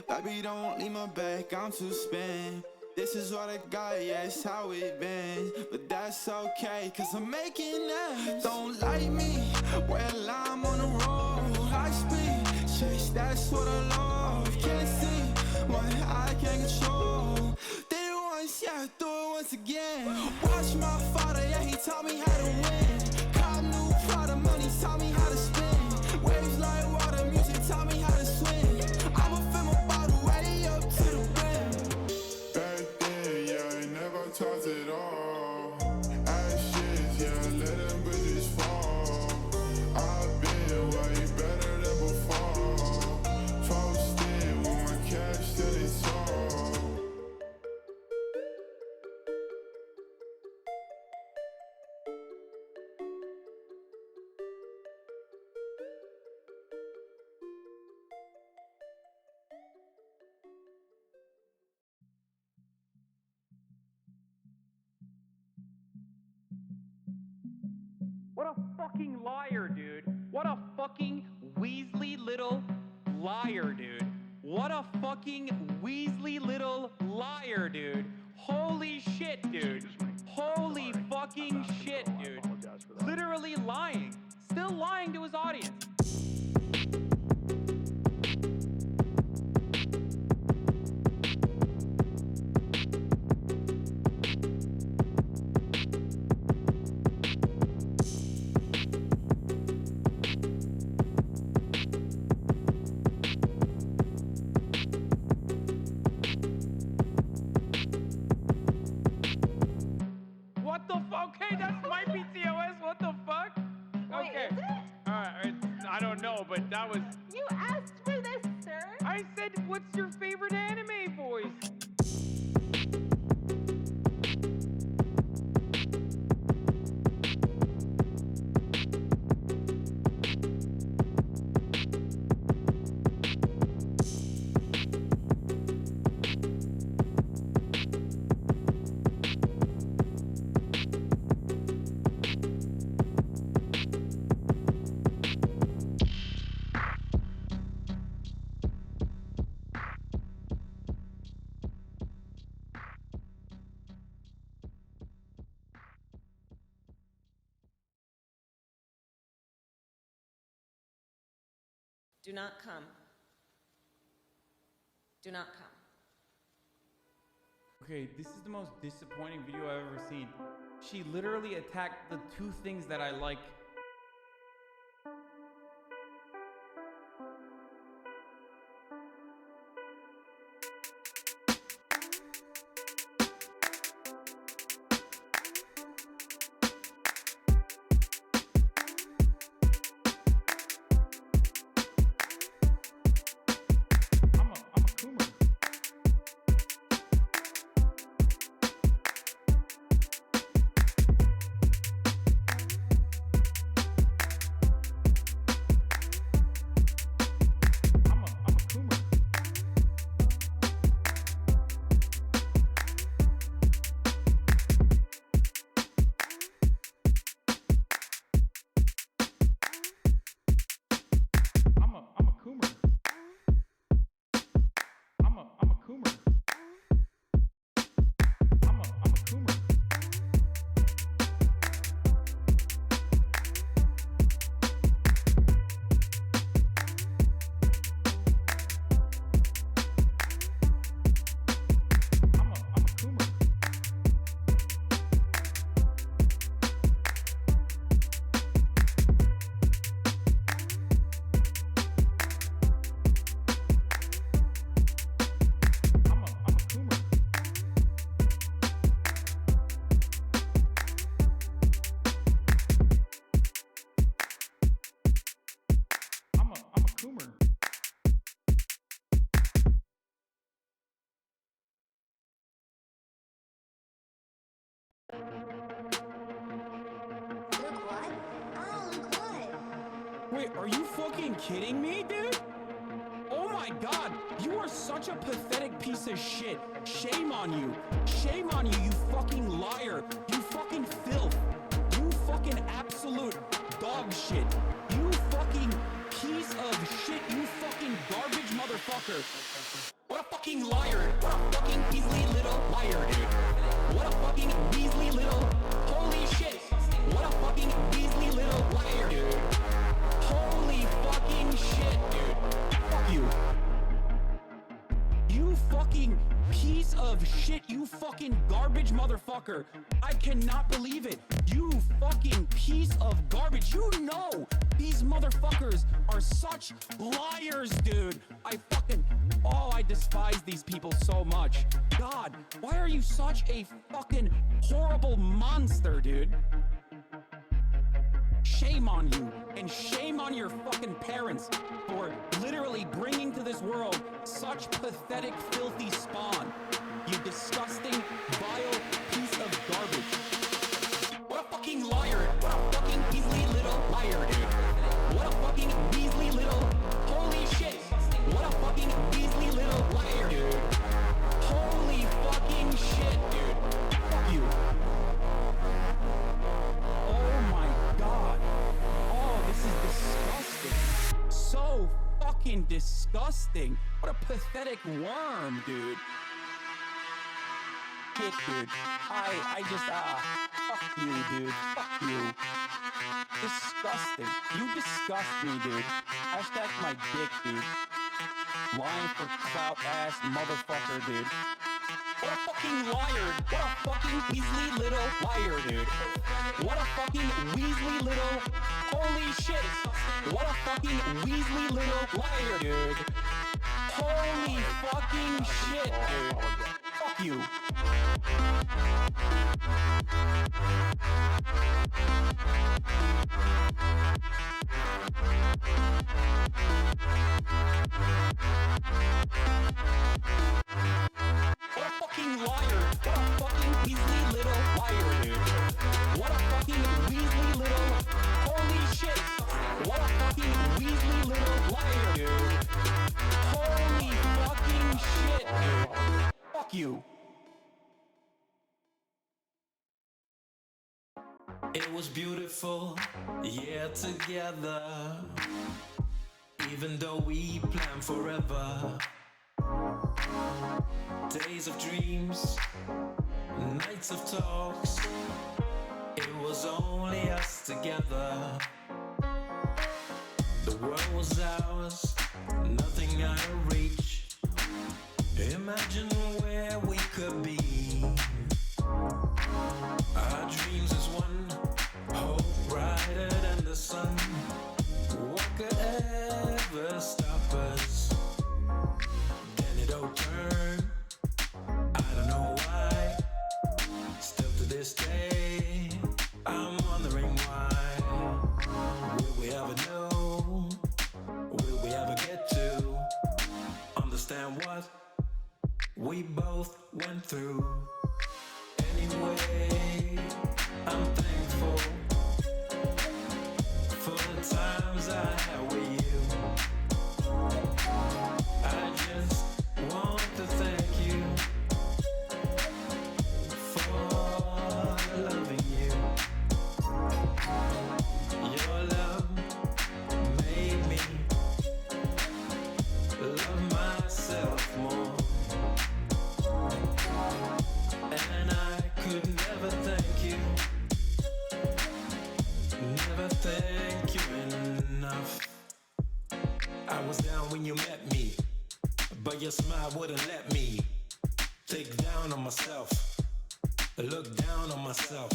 Baby, don't leave my back, I'm too spent. This is what I got, yeah, it's how it been. But that's okay, cause I'm making it. Don't like me, well, I'm on the road. High speed, chase, that's what I love. Can't see what I can't control. Did it once, yeah, do it once again. Watch my father, yeah, he taught me how to win. Cop new Prada, money taught me how to spin. Waves like water, music taught me how to swim. I'ma fill my bottle way up to the brim. Back then, yeah, I never taught it all. Ashes, yeah, let them bridges fall. I've been way better than before. Posted with my cash till it's all. What a fucking liar, dude. What a fucking Weasley little liar, dude. What a fucking Weasley little liar, dude. Holy shit, dude. Holy fucking shit, dude. Literally lying. Still lying to his audience. What the fuck? Okay, that might be TOS. What the fuck? Wait, Okay. is it? I don't know, but that was. You asked for this, sir. I said, what's your favorite anime voice? Do not come. Do not come. Okay, this is the most disappointing video I've ever seen. She literally attacked the two things that I like. I'm a coomer. Look what? Oh, look what? Wait, are you fucking kidding me, dude? Oh my god, you are such a pathetic piece of shit. Shame on you. Shame on you, you fucking liar. You fucking filth. You fucking absolute dog shit. You fucking piece of shit. You fucking garbage motherfucker. fucking liar. What a fucking Weasley little liar, dude. What a fucking Weasley little. Holy shit. What a fucking Weasley little liar, dude. Holy fucking shit, dude. Fuck you. You fucking piece of shit, you fucking garbage motherfucker. I cannot believe it. You fucking piece of garbage. You know these motherfuckers are such liars, dude. I despise these people so much. God, why are you such a fucking horrible monster, dude? Shame on you, and shame on your fucking parents for literally bringing to this world such pathetic, filthy spawn. You disgusting, vile piece of garbage. What a fucking liar. What a fucking Weasley little liar, dude. What a fucking Weasley little. Holy shit. What a fucking Weasley little liar, dude. Holy fucking shit, dude. Fuck you. Oh my god. Oh, this is disgusting. So fucking disgusting. What a pathetic worm, dude. Shit, dude. I just, fuck you, dude. Fuck you. Disgusting. You disgust me, dude. Hashtag my dick, dude. Lying for clout ass motherfucker, dude. What a fucking liar. What a fucking Weasley little liar, dude. What a fucking Weasley little. Holy shit. What a fucking Weasley little liar, dude. Holy fucking shit, dude. Fuck you. What a fucking liar. What a fucking Weasley little liar, dude. What a fucking Weasley little. Holy shit. What a fucking Weasley little liar, dude. Holy fucking shit, dude. Fuck you. It was beautiful, yeah, together. Even though we planned forever. Days of dreams, nights of talks. It was only us together. The world was ours, nothing out of reach. Imagine where we could be. Our dreams is one, hope brighter than the sun. What could ever stop us? Then it all turned. I don't know why. Still to this day, I'm wondering why. Will we ever know? Will we ever get to understand what we both went through? Anyway, I'm thankful for the times I had with you. I just want to thank you for loving you. Your love made me love myself more. And I could never thank you. Never thank you enough. I was down when you met me, but your smile wouldn't let me think down on myself, look down on myself.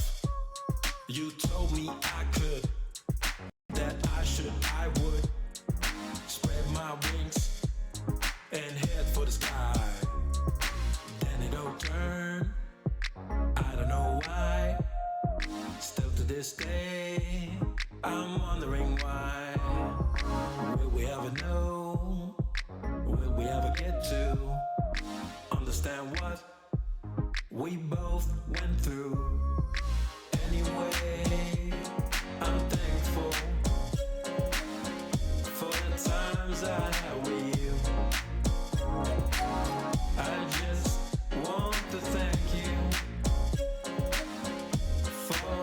You told me I could, that I should, I would spread my wings and head for the sky. Then it all turned. I don't know why. Still to this day, I'm wondering why. Will we ever know? Will we ever get to understand what we both went through? Anyway, I'm thankful for the times I had with you. I just want to thank you for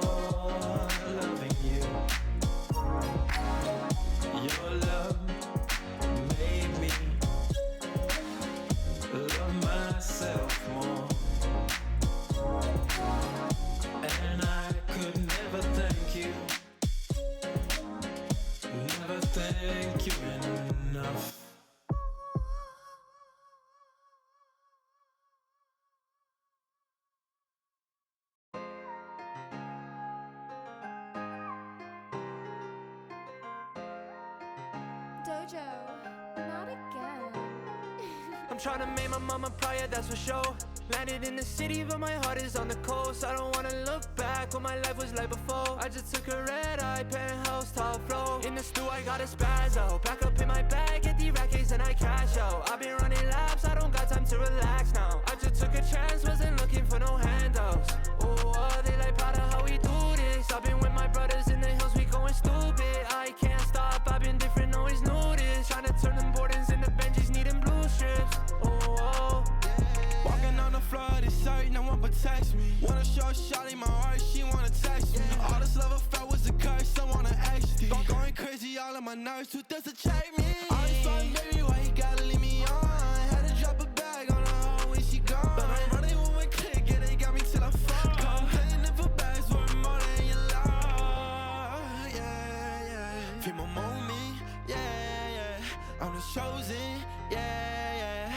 loving you. Your love made me love Jojo, not again. I'm trying to make my mama proud, yeah, that's for sure. Landed in the city, but my heart is on the coast. I don't wanna look back what my life was like before. I just took a red eye, penthouse, top floor. In the stew, I got a spazzo. Back up in my bag, get the rackets and I cash out. I've been running laps, I don't got time to relax now. I just took a chance, wasn't looking for no handouts. Oh, they like proud of how we do this. I've been with my brothers in the hills, we going stupid. I can't stop, I've been different, always knew this. Trying to turn them Bordens into Benjis, needing blue strips. Oh, Walking on the floor of this site, no one protects me. Wanna show Shawty my heart, she wanna text me. All this love I felt was a curse, I wanna XD. Going crazy, all of my nerves, who does to check me? All this fun, baby, why you gotta leave me on? Had to drop a bag on her hoe when she gone. But I'm running with my click, yeah, they got me till I fall. Come playing it for bags, worth more than your love. Yeah, yeah. Feel my moment, yeah, yeah. I'm the chosen, yeah, yeah.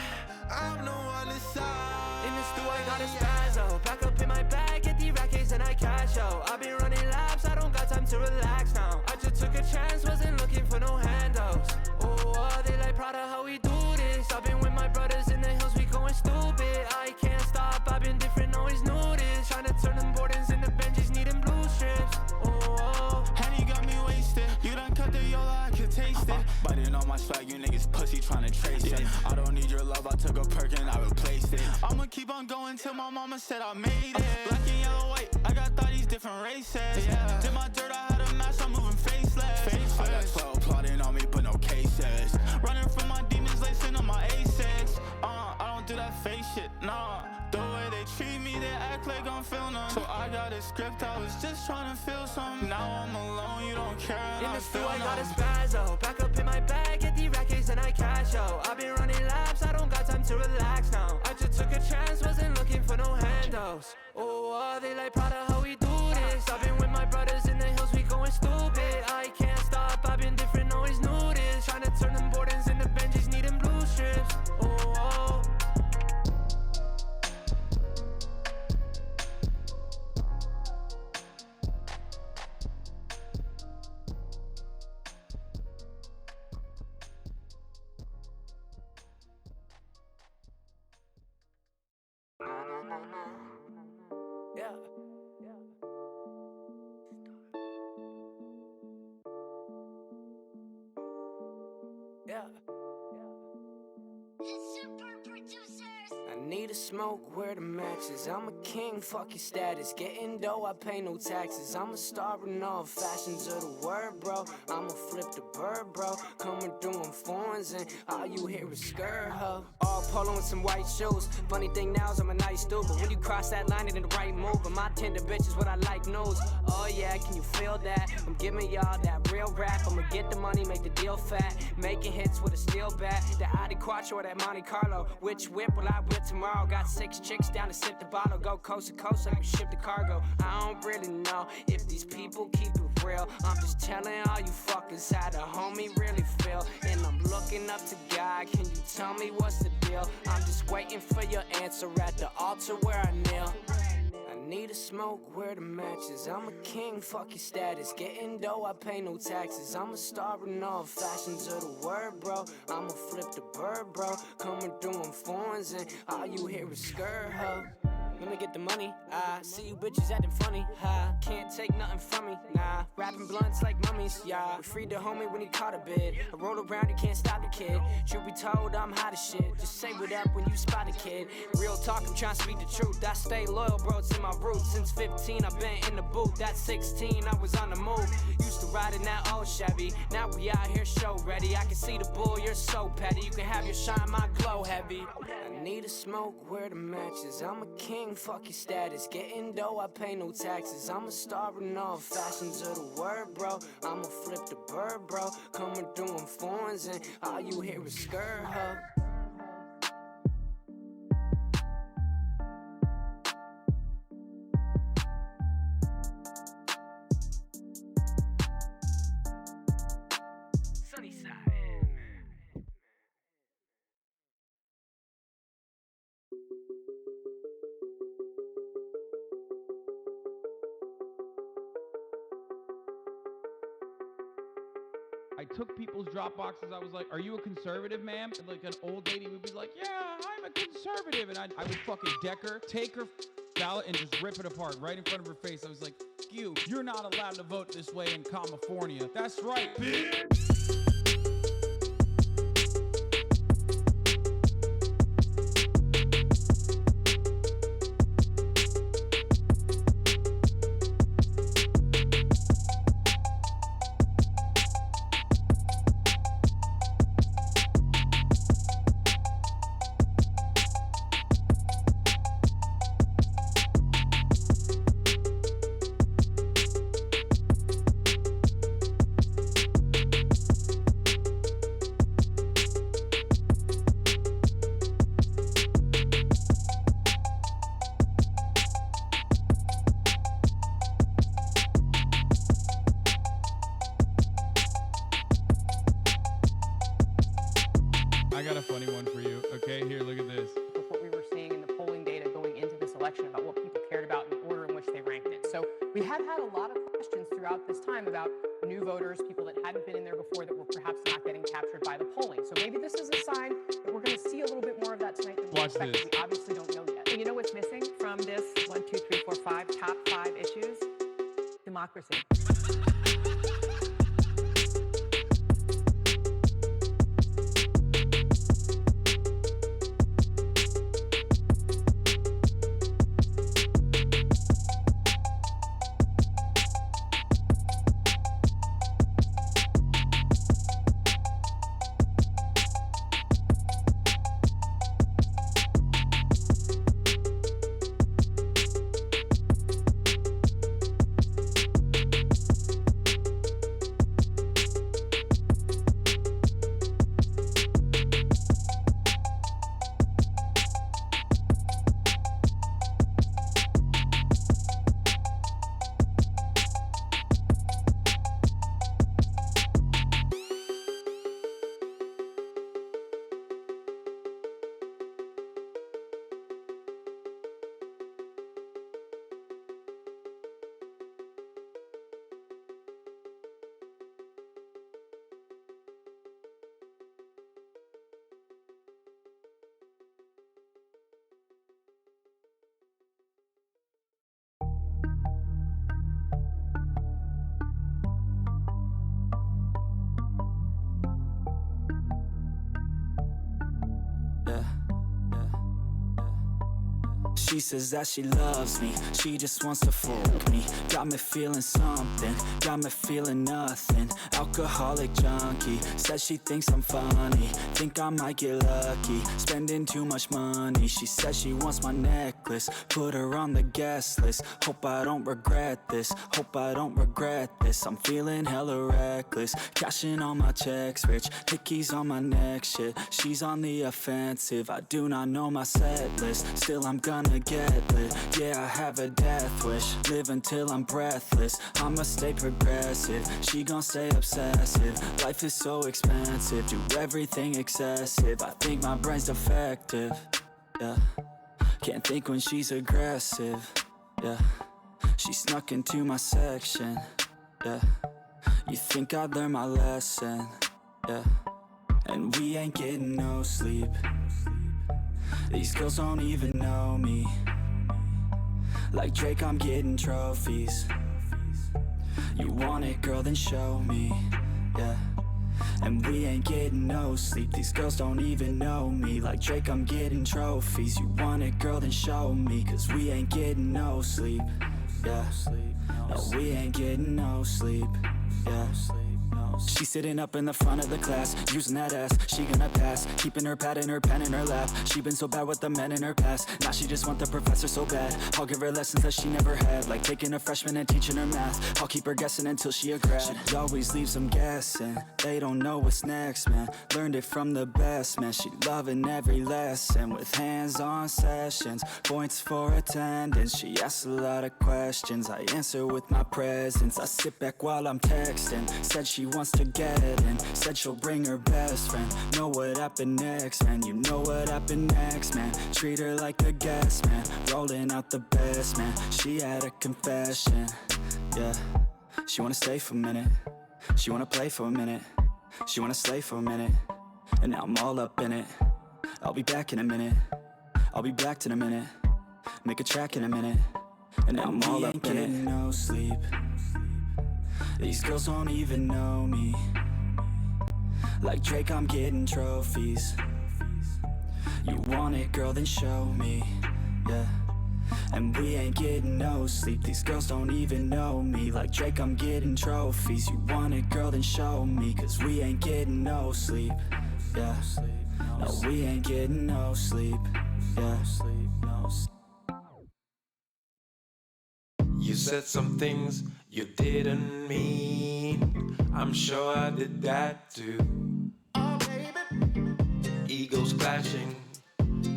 I'm the one inside. in the stew, I got a spazzo. Back up in my bag, get the rackets and I cash out. I've been running laps, I don't got time to relax now. I just took a chance, wasn't looking for no handouts. Oh, they like proud of how we do this. I've been with my brothers in the hills, we going stupid. I can't stop, I've been different, always knew this. Trying to turn them Bordens into Benjis, needing blue strips. Oh, Henny got me wasted. You done cut the yola, I can taste it. Biting on my swag, you niggas pussy tryna trace it. I don't need your love, I took a perk and I replaced it. I'ma keep on going till my mama said I made it. Black and yellow, white, I got thotties different races. Did my dirt, I had a mask, I'm moving faceless. I got 12 plotting on me, but no cases. Running from my demons, lacing on my A6. I don't do that fake shit, nah. The way they treat me, they act like I'm feeling them. So I got a script, I was just trying to feel something. Now I'm alone, you don't care, and in I the stew, feel I got a numb. spazzo. Back up in my bag, get the rackets and I cash out. I've been running laps, I don't got time to relax now. I just took a chance, wasn't looking for no handouts. Oh, they like proud of how we do this. I've been with my brothers in the hills, we going stupid. I can't stop, I've been different, always knew this. Trying to turn them Bordens into Benjis, needing blue strips. Oh, yeah. Yeah. I need a smoke, where the matches. I'm a king, fuck your status. Getting dough, I pay no taxes. I'm a star in all fashions of the word, bro. I'ma flip the bird, bro. Coming through in foreigns and all you hear is skirt, ho. All polo and some white shoes. Funny thing now is I'm a nice dude, but when you cross that line, it ain't the right move. But my tender bitch is what I like knows. Oh yeah, can you feel that? I'm giving y'all that real rap. I'ma get the money, make the deal fat. Making hits with a steel bat. The Audi Quattro or that Monte Carlo. Which whip will I whip tomorrow? Got 6 chicks down to sip the bottle. Go coast to coast, I can ship the cargo. I don't really know if these people keep it real. I'm just telling all you fuckers how the homie really feel. And I'm looking up to God, can you tell me what's the deal? I'm just waiting for your answer at the altar where I kneel. I need a smoke, where the matches. I'm a king, fuck your status. Getting dough, I pay no taxes. I'm a star in all fashions of the word, bro. I'ma flip the bird, bro. Coming through in foreigns and all you hear is skirt, ho. Let me get the money, I see you bitches acting funny, ha. Can't take nothing from me, nah. Rapping blunts like mummies, yeah. We freed the homie when he caught a bid. I roll around, you can't stop the kid. Truth be told, I'm hot as shit. Just say what up when you spot a kid. Real talk, I'm trying to speak the truth. I stay loyal, bro, it's in my roots. Since 15, I've been in the booth. At 16, I was on the move. Used to ride in that old Chevy. Now we out here show ready. I can see the bull, you're so petty. You can have your shine, my glow heavy. I need a smoke, where the matches. I'm a king, fuck your status. Getting dough, I pay no taxes. I'm a star in all fashions of the word, bro. I'ma flip the bird, bro. Coming through in foreigns and all you hear is skirt, ho. I took people's drop boxes. I was like, are you a conservative, ma'am? And like an old lady would be like, yeah, I'm a conservative. And I would fucking deck her, take her ballot and just rip it apart right in front of her face. I was like, you're not allowed to vote this way in California. That's right, bitch. I got a funny one for you. Okay, here, look at this. With what we were seeing in the polling data going into this election about what people cared about and the order in which they ranked it. So we have had a lot of questions throughout this time about new voters, people that hadn't been in there before that were perhaps not getting captured by the polling. So maybe this is a sign that we're going to see a little bit more of that tonight than we expected. We obviously don't know yet. And you know what's missing from this 1, 2, 3, 4, 5 top 5 issues? Democracy. She says that she loves me, she just wants to fuck me. Got me feeling something, got me feeling nothing. Alcoholic junkie, says she thinks I'm funny. Think I might get lucky, spending too much money. She says she wants my necklace, put her on the guest list. Hope I don't regret this, hope I don't regret this. I'm feeling hella reckless, cashing all my checks rich. Hickeys on my neck, shit, she's on the offensive. I do not know my set list, still I'm gonna get lit. Yeah, I have a death wish, live until I'm breathless. I'ma stay progressive, she gon' stay obsessive. Life is so expensive, do everything excessive. I think my brain's defective, yeah. Can't think when she's aggressive, yeah. She snuck into my section, yeah. You think I'd learn my lesson, yeah. And we ain't getting no sleep. These girls don't even know me. Like Drake, I'm getting trophies. You want it, girl, then show me, yeah. And we ain't getting no sleep. These girls don't even know me. Like Drake, I'm getting trophies. You want it, girl, then show me. Cause we ain't getting no sleep, yeah. No, we ain't getting no sleep, yeah. She's sitting up in the front of the class, using that ass, she gonna pass. Keeping her pad and her pen in her lap. She been so bad with the men in her past. Now she just want the professor so bad. I'll give her lessons that she never had, like taking a freshman and teaching her math. I'll keep her guessing until she a grad. She always leaves them guessing, they don't know what's next, man. Learned it from the best, man. She loving every lesson, with hands-on sessions, points for attendance. She asks a lot of questions, I answer with my presence. I sit back while I'm texting, said she wants to get in, said she'll bring her best friend. Know what happened next, man. You know what happened next, man. Treat her like a guest, man. Rolling out the best, man. She had a confession, yeah. She wanna stay for a minute, she wanna play for a minute. She wanna slay for a minute, and now I'm all up in it. I'll be back in a minute, I'll be back in a minute. Make a track in a minute, and now I'm all up in it. No sleep, these girls don't even know me. Like Drake, I'm getting trophies. You want it, girl, then show me, yeah. And we ain't getting no sleep, these girls don't even know me. Like Drake, I'm getting trophies. You want it, girl, then show me. Cause we ain't getting no sleep, yeah. No, we ain't getting no sleep, yeah. You said some things you didn't mean. I'm sure I did that too. Oh, baby. Egos clashing,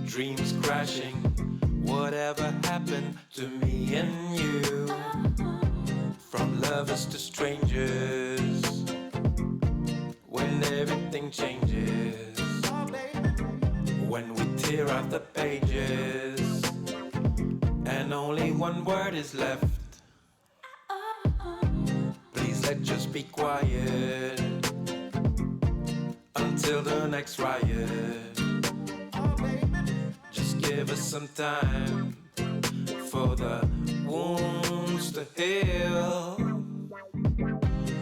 dreams crashing. Whatever happened to me and you? From lovers to strangers. When everything changes. Oh, baby. When we tear out the pages. And only one word is left. Please let's just be quiet until the next riot. Just give us some time for the wounds to heal.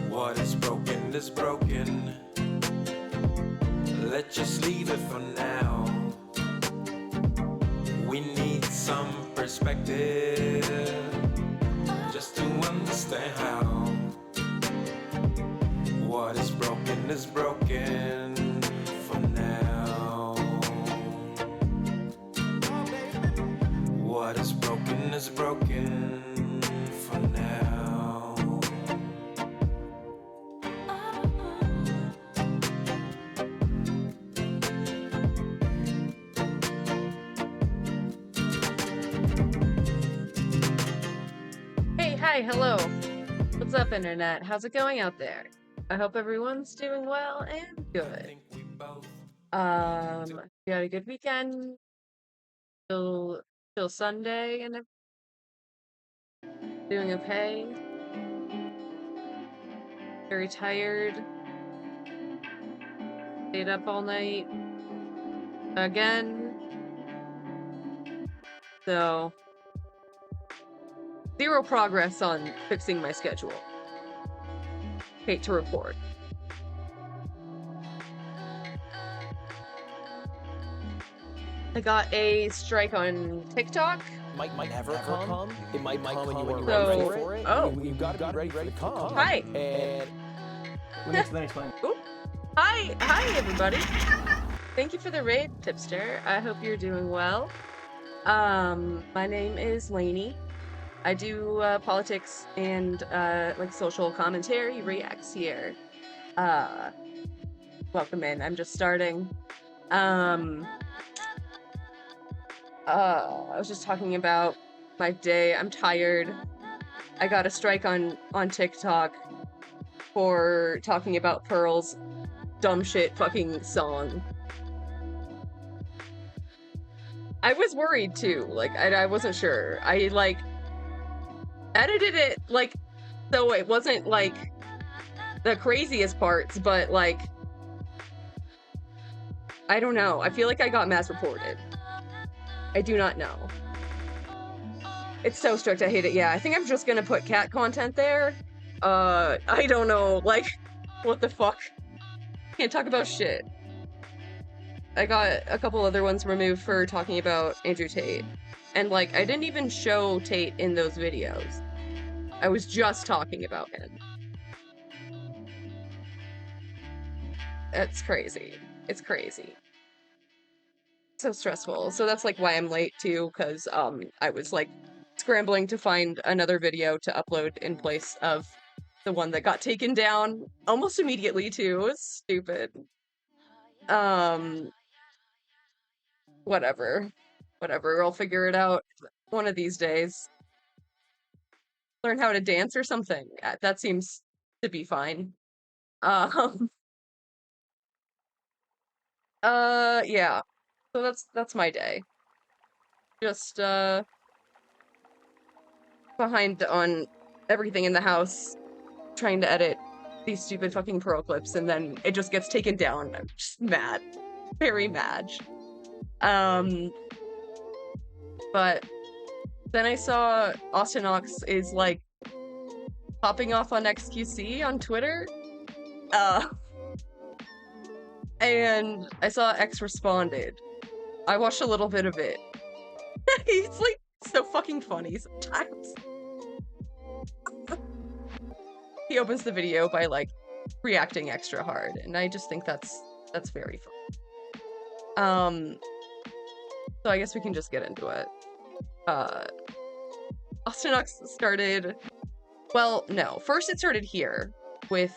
What is broken is broken. Let's just leave it for now. We need some perspective just to understand how. What is broken for now. What is broken for now. Hey, hi, hello. What's up, Internet? How's it going out there? I hope everyone's doing well and good. We had a good weekend till Sunday and doing okay. Very tired. Stayed up all night again. So, zero progress on fixing my schedule. Hate to report. I got a strike on TikTok. Might never come. It might come and you weren't So- ready for it. oh. You've got to be ready for the come. Hi. And Hi everybody. Thank you for the raid, Tipster. I hope you're doing well. My name is Lainey. I do politics and like social commentary reacts here. Welcome in. I'm just starting. I was just talking about my day. I'm tired. I got a strike on TikTok for talking about Pearl's dumb shit fucking song. I was worried too. Like I wasn't sure. I like edited it like so it wasn't like the craziest parts, but like I don't know. I feel like I got mass reported. I do not know. It's so strict, I hate it. Yeah, I think I'm just gonna put cat content there. I don't know, like, what the fuck? Can't talk about shit. I got a couple other ones removed for talking about Andrew Tate. And like, I didn't even show Tate in those videos. I was just talking about him. It's crazy. It's crazy. So stressful. So that's like why I'm late too, because I was like scrambling to find another video to upload in place of the one that got taken down almost immediately too. It's stupid. Whatever. I'll figure it out one of these days. Learn how to dance or something. That seems to be fine. Yeah. So that's my day. Just behind on everything in the house, trying to edit these stupid fucking pro clips, and then it just gets taken down. I'm just mad. Very mad. But then I saw Austin Ox is like popping off on XQC on Twitter. And I saw X responded. I watched a little bit of it. He's like so fucking funny sometimes. He opens the video by like reacting extra hard, and I just think that's very fun. So I guess we can just get into it. Austin Ox started, well, no, first it started here with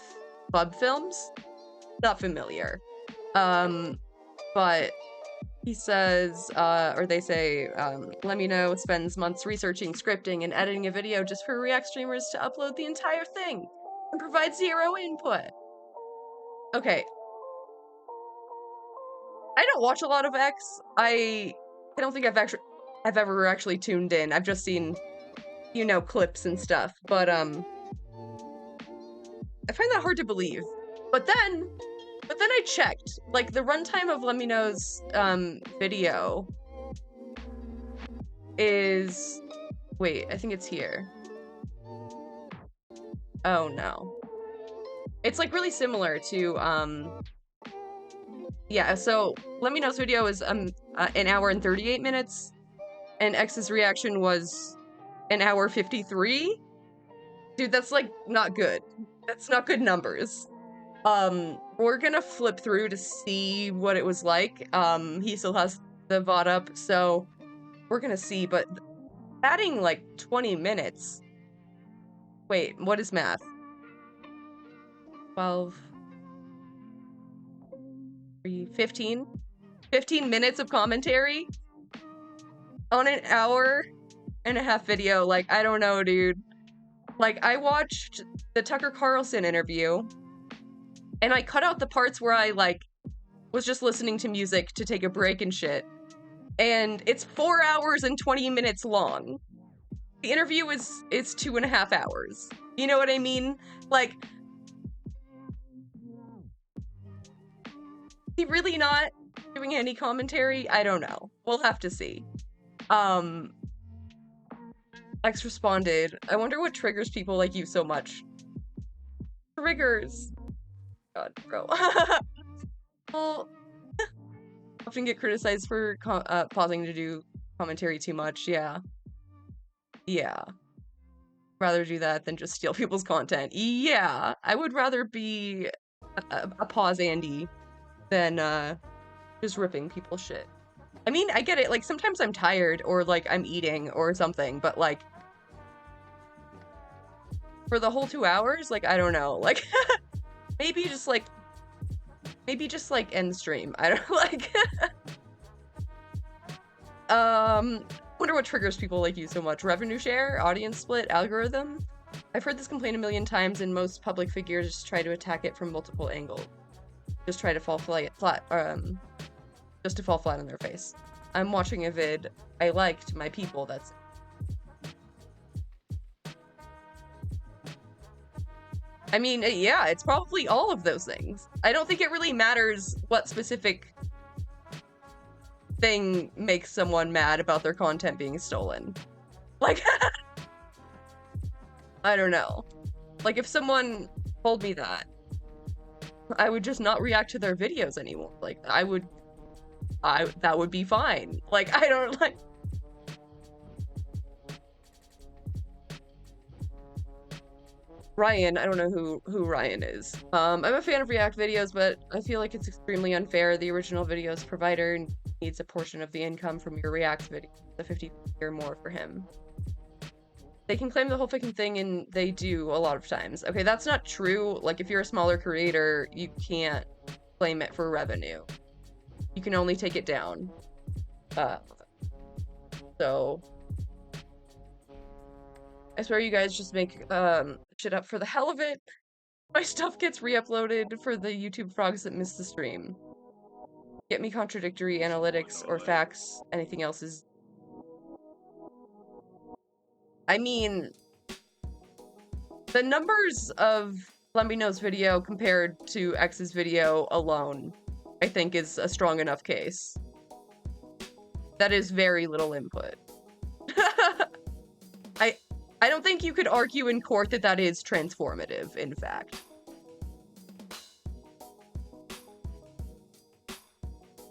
Bub Films. Not familiar. But he says, or they say, let me know, spends months researching, scripting, and editing a video just for React streamers to upload the entire thing and provide zero input. Okay. I don't watch a lot of X. I don't think I've ever actually tuned in. I've just seen, you know, clips and stuff. But I find that hard to believe. But then I checked, like, the runtime of Let Me Know's video is, wait, I think it's here. Oh no. It's like really similar to, yeah, so Let Me Know's video is an hour and 38 minutes, and X's reaction was an hour 53. Dude, that's like not good. That's not good numbers. We're gonna flip through to see what it was like. He still has the VOD up, so we're gonna see, but adding like 20 minutes. Wait, what is math? 12, 15 minutes of commentary on an hour and a half video. Like, I don't know, dude. Like, I watched the Tucker Carlson interview, and I cut out the parts where I, like, was just listening to music to take a break and shit. And it's 4 hours and 20 minutes long. The interview is 2.5 hours. You know what I mean? Like, is he really not doing any commentary? I don't know. We'll have to see. X responded, I wonder what triggers people like you so much. Triggers. God, bro. Well, often get criticized for pausing to do commentary too much. Yeah. Rather do that than just steal people's content. Yeah, I would rather be a pause Andy than just ripping people's shit. I mean, I get it. Like, sometimes I'm tired or like I'm eating or something, but like for the whole 2 hours, like, I don't know. Like, maybe just end stream. I don't like. Wonder what triggers people like you so much. Revenue share, audience split, algorithm. I've heard this complaint a million times, and most public figures try to attack it from multiple angles. Just try to fall flat. Just to fall flat on their face. I'm watching a vid. I liked my people. That's. I mean, yeah, it's probably all of those things. I don't think it really matters what specific thing makes someone mad about their content being stolen. Like, I don't know. Like, if someone told me that, I would just not react to their videos anymore. Like, that would be fine. Like, I don't, like... Ryan, I don't know who Ryan is. I'm a fan of React videos, but I feel like it's extremely unfair. The original video's provider needs a portion of the income from your React video, the 50 or more for him. They can claim the whole fucking thing, and they do a lot of times. Okay, that's not true. Like, if you're a smaller creator, you can't claim it for revenue. You can only take it down. So... I swear you guys just make shit up for the hell of it. My stuff gets re-uploaded for the YouTube frogs that miss the stream. Get me contradictory analytics or facts. Anything else is... I mean... The numbers of, Let Me Know's video compared to X's video alone, I think is a strong enough case. That is very little input. I don't think you could argue in court that that is transformative, in fact.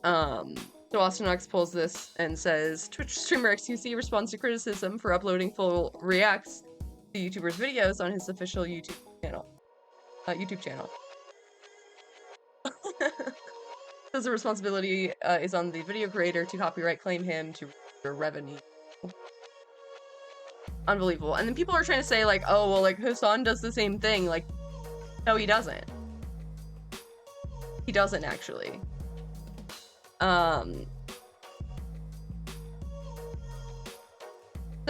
So Austin Knox pulls this and says, Twitch streamer XQC responds to criticism for uploading full reacts to YouTubers' videos on his official YouTube channel. Says the responsibility is on the video creator to copyright claim him to revenue. Unbelievable. And then people are trying to say like, oh, well, like Hassan does the same thing. Like, no, he doesn't. He doesn't actually. Some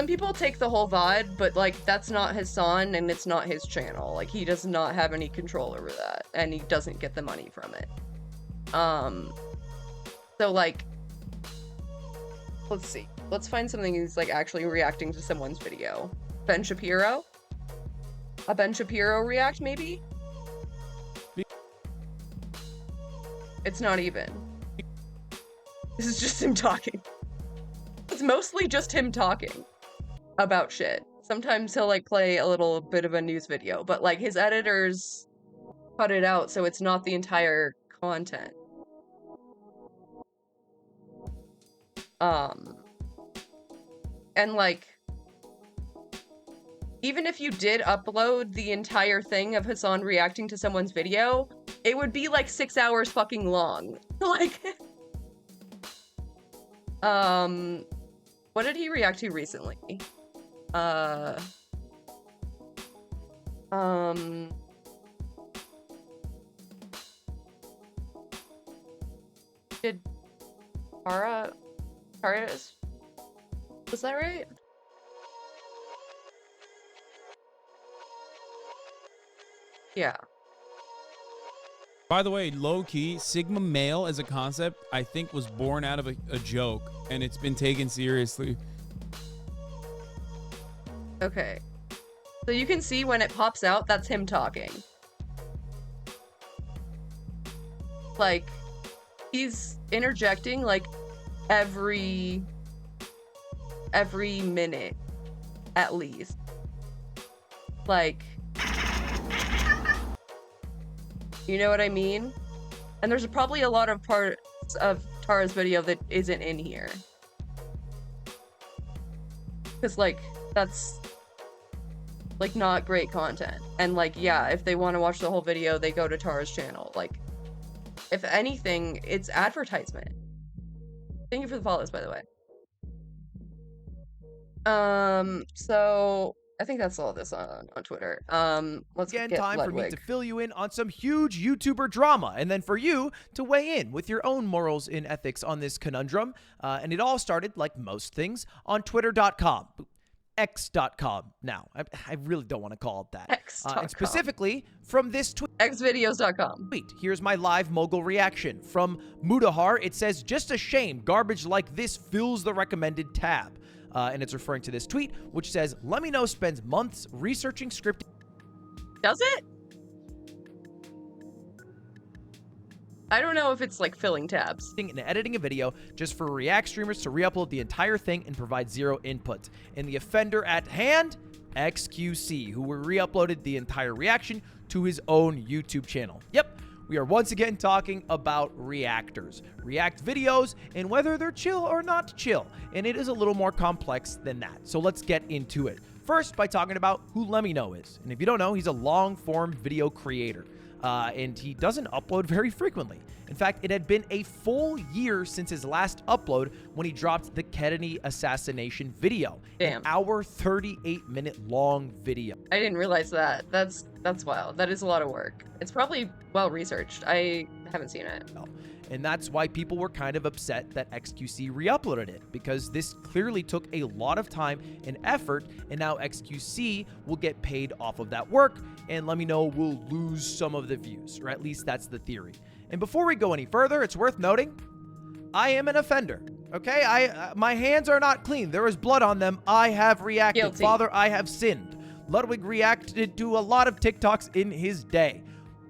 people take the whole VOD, but like that's not Hassan and it's not his channel. Like he does not have any control over that and he doesn't get the money from it. So like, let's see. Let's find something who's like actually reacting to someone's video. Ben Shapiro? A Ben Shapiro react maybe? It's not even. This is just him talking. It's mostly just him talking about shit. Sometimes he'll like play a little bit of a news video, but like his editors cut it out so it's not the entire content. And like, even if you did upload the entire thing of Hassan reacting to someone's video, it would be like 6 hours fucking long. Like, what did he react to recently? Did Tara, was that right? Yeah. By the way, low-key, Sigma male as a concept, I think was born out of a joke, and it's been taken seriously. Okay. So you can see when it pops out, that's him talking. Like, he's interjecting, like, every minute, at least. Like, you know what I mean? And there's probably a lot of parts of Tara's video that isn't in here. Because, like, that's, like, not great content. And, like, yeah, if they want to watch the whole video, they go to Tara's channel. Like, if anything, it's advertisement. Thank you for the follows, by the way. So I think that's all this on Twitter. Let's Again, get time for me Ludwig. to fill you in on some huge YouTuber drama, and then for you to weigh in with your own morals and ethics on this conundrum. And it all started, like most things, on Twitter.com. X.com now. I really don't want to call it that. X.com. And specifically from this tweet. Xvideos.com. Here's my live mogul reaction. From Mudahar, it says, just a shame garbage like this fills the recommended tab. And it's referring to this tweet, which says, Let Me Know spends months researching scripting. Does it? I don't know if it's like filling tabs. And editing a video just for React streamers to re-upload the entire thing and provide zero input. And the offender at hand, XQC, who re-uploaded the entire reaction to his own YouTube channel. Yep, we are once again talking about reactors, React videos, and whether they're chill or not chill. And it is a little more complex than that. So let's get into it. First, by talking about who Let Me Know is. And if you don't know, he's a long-form video creator. And he doesn't upload very frequently. In fact, it had been a full year since his last upload when he dropped the Kennedy assassination video. Damn. An hour, 38-minute long video. I didn't realize that. That's wild. That is a lot of work. It's probably well researched. I haven't seen it. No. And that's why people were kind of upset that XQC re-uploaded it, because this clearly took a lot of time and effort, and now XQC will get paid off of that work, and Let Me Know will lose some of the views, or at least that's the theory. And before we go any further, it's worth noting, I am an offender, okay? My hands are not clean. There is blood on them. I have reacted. Guilty. Father, I have sinned. Ludwig reacted to a lot of TikToks in his day.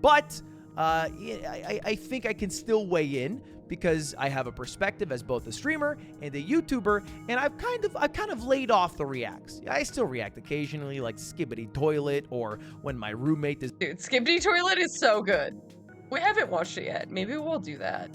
But I think I can still weigh in because I have a perspective as both a streamer and a YouTuber, and I've kind of laid off the reacts. I still react occasionally, like Skibbity Toilet, or when my roommate is— Dude, Skibbity Toilet is so good. We haven't watched it yet. Maybe we'll do that.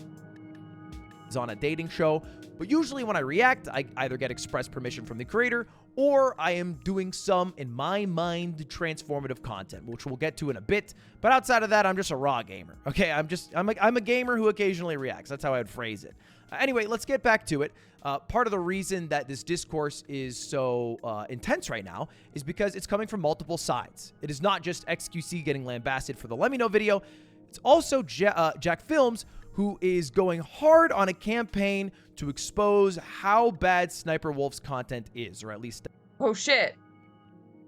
Is on a dating show, but usually when I react, I either get express permission from the creator, or I am doing some, in my mind, transformative content, which we'll get to in a bit. But outside of that, I'm just a raw gamer. Okay, I'm a gamer who occasionally reacts. That's how I would phrase it. Anyway, let's get back to it. Part of the reason that this discourse is so intense right now is because it's coming from multiple sides. It is not just XQC getting lambasted for the Let Me Know video. It's also Jack Films, who is going hard on a campaign to expose how bad Sniper Wolf's content is, or at least— Oh shit.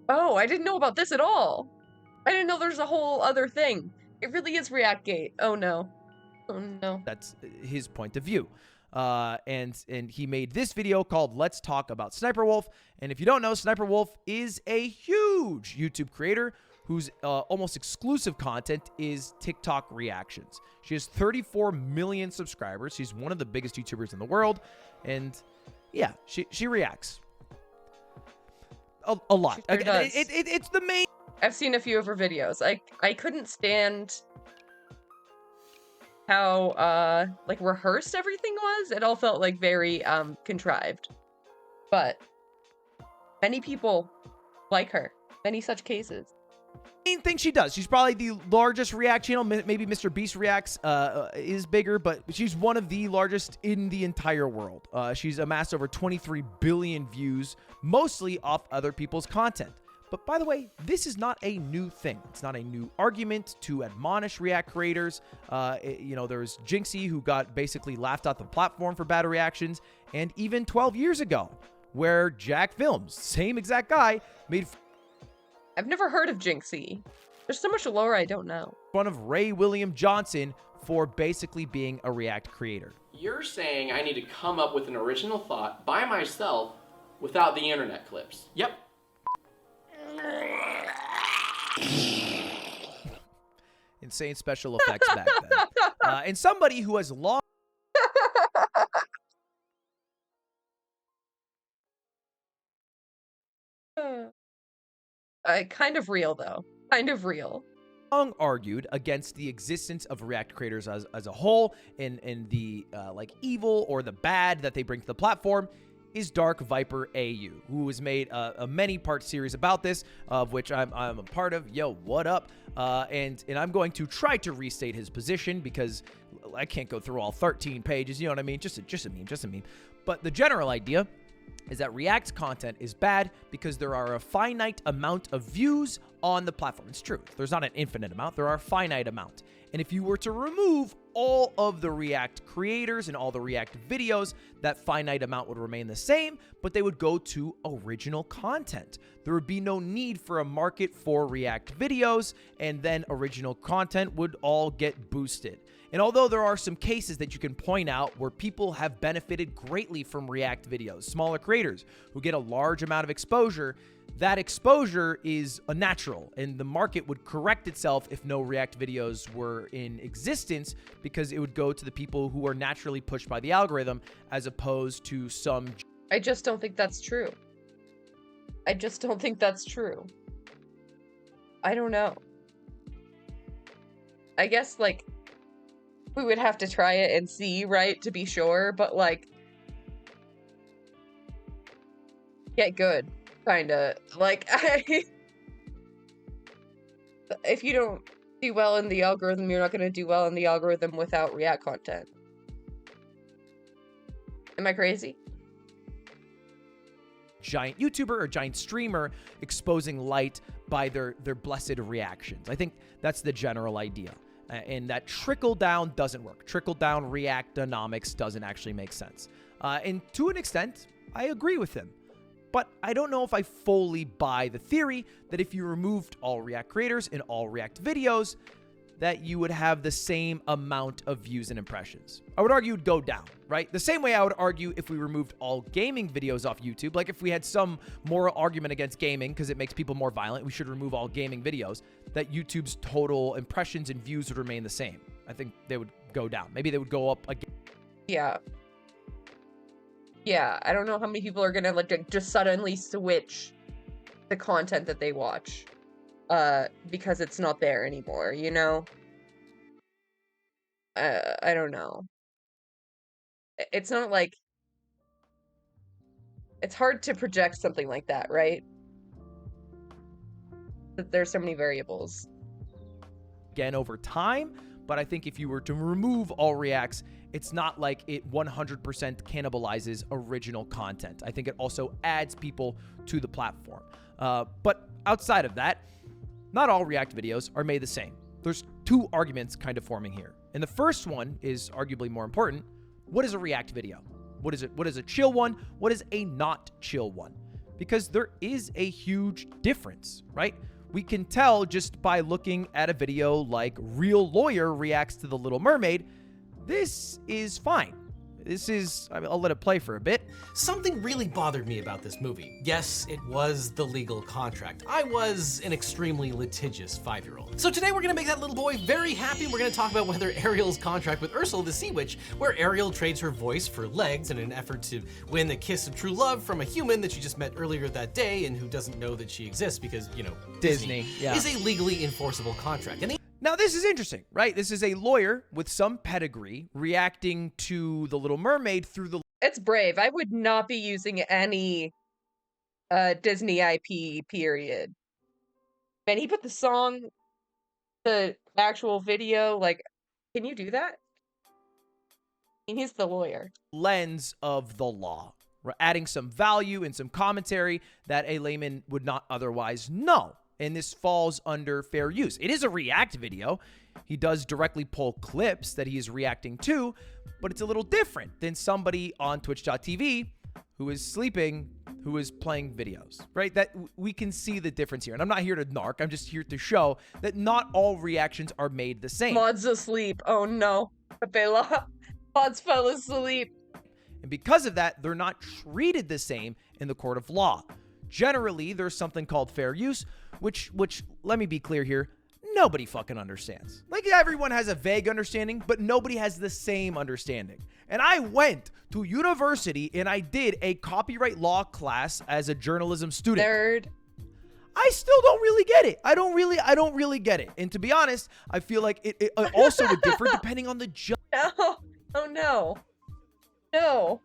Oh, I didn't know about this at all. I didn't know there's a whole other thing. It really is reactgate. Oh no. Oh no. That's his point of view. And he made this video called Let's Talk About Sniper Wolf. And if you don't know, Sniper Wolf is a huge YouTube creator whose almost exclusive content is TikTok reactions. She has 34 million subscribers. She's one of the biggest YouTubers in the world. And yeah, she reacts a lot. She sure does. It's the main— I've seen a few of her videos. I couldn't stand how like rehearsed everything was. It all felt like very contrived. But many people like her. Many such cases. Main thing she does. She's probably the largest react channel. Maybe Mr. Beast Reacts is bigger, but she's one of the largest in the entire world. She's amassed over 23 billion views, mostly off other people's content. But by the way, this is not a new thing. It's not a new argument to admonish React creators. You know, there's Jinxie, who got basically laughed off the platform for bad reactions, and even 12 years ago, where Jack Films, same exact guy, made— I've never heard of Jinxie. There's so much lore I don't know. Fun of Ray William Johnson for basically being a React creator. You're saying I need to come up with an original thought by myself without the internet clips. Yep. Insane special effects back then. And somebody who has long— Kind of real, though. Kind of real. Long argued against the existence of React creators as a whole, and the like evil or the bad that they bring to the platform, is Dark Viper AU, who has made a many-part series about this, of which I'm a part of. Yo, what up? And I'm going to try to restate his position because I can't go through all 13 pages. You know what I mean? Just a meme. But the general idea is that React content is bad because there are a finite amount of views on the platform. It's true. There's not an infinite amount. There are a finite amount. And if you were to remove all of the React creators and all the React videos, that finite amount would remain the same, but they would go to original content. There would be no need for a market for React videos, and then original content would all get boosted. And although there are some cases that you can point out where people have benefited greatly from React videos, smaller creators who get a large amount of exposure, that exposure is a natural, and the market would correct itself if no React videos were in existence, because it would go to the people who are naturally pushed by the algorithm as opposed to some— I just don't think that's true. I just don't think that's true. I don't know. I guess, like, we would have to try it and see, right, to be sure, but, like, get good, kinda. Like, if you don't do well in the algorithm, you're not gonna do well in the algorithm without React content. Am I crazy? Giant YouTuber or giant streamer exposing light by their blessed reactions. I think that's the general idea. And that trickle down doesn't work. Trickle down reactonomics doesn't actually make sense. And to an extent, I agree with him. But I don't know if I fully buy the theory that if you removed all React creators and all React videos, that you would have the same amount of views and impressions. I would argue it would go down, right? The same way I would argue if we removed all gaming videos off YouTube, like if we had some moral argument against gaming because it makes people more violent, we should remove all gaming videos, that YouTube's total impressions and views would remain the same. I think they would go down. Maybe they would go up again. Yeah. Yeah, I don't know how many people are gonna like just suddenly switch the content that they watch because it's not there anymore, you know? I don't know. It's not like it's hard to project something like that, right? There's so many variables. Again over time, but I think if you were to remove all reacts, it's not like it 100% cannibalizes original content. I think it also adds people to the platform. But outside of that, not all React videos are made the same. There's two arguments kind of forming here. And the first one is arguably more important. What is a React video? What is it? What is a chill one? What is a not chill one? Because there is a huge difference, right? We can tell just by looking at a video like Real Lawyer reacts to The Little Mermaid. This is fine. This is, I'll let it play for a bit. Something really bothered me about this movie. Yes, it was the legal contract. I was an extremely litigious 5-year-old. So today we're gonna make that little boy very happy. We're gonna talk about whether Ariel's contract with Ursula the Sea Witch, where Ariel trades her voice for legs in an effort to win the kiss of true love from a human that she just met earlier that day and who doesn't know that she exists because, you know, Disney yeah. is a legally enforceable contract. And now, this is interesting, right? This is a lawyer with some pedigree reacting to The Little Mermaid through the... It's brave. I would not be using any Disney IP, period. Man, he put the song, the actual video, like, can you do that? I mean, he's the lawyer. Lens of the law. We're adding some value and some commentary that a layman would not otherwise know. And this falls under fair use. It is a React video. He does directly pull clips that he is reacting to, but it's a little different than somebody on twitch.tv who is sleeping, who is playing videos, right? That we can see the difference here. And I'm not here to narc. I'm just here to show that not all reactions are made the same. Mod's asleep. Oh no. Bella. Mod's fell asleep. And because of that, they're not treated the same in the court of law. Generally, there's something called fair use, which let me be clear here, nobody fucking understands. Like, everyone has a vague understanding, but nobody has the same understanding. And I went to university and I did a copyright law class as a journalism student. Nerd. I still don't really get it. I don't really get it. And to be honest, I feel like it also would differ depending on the judge. No. Oh no. No.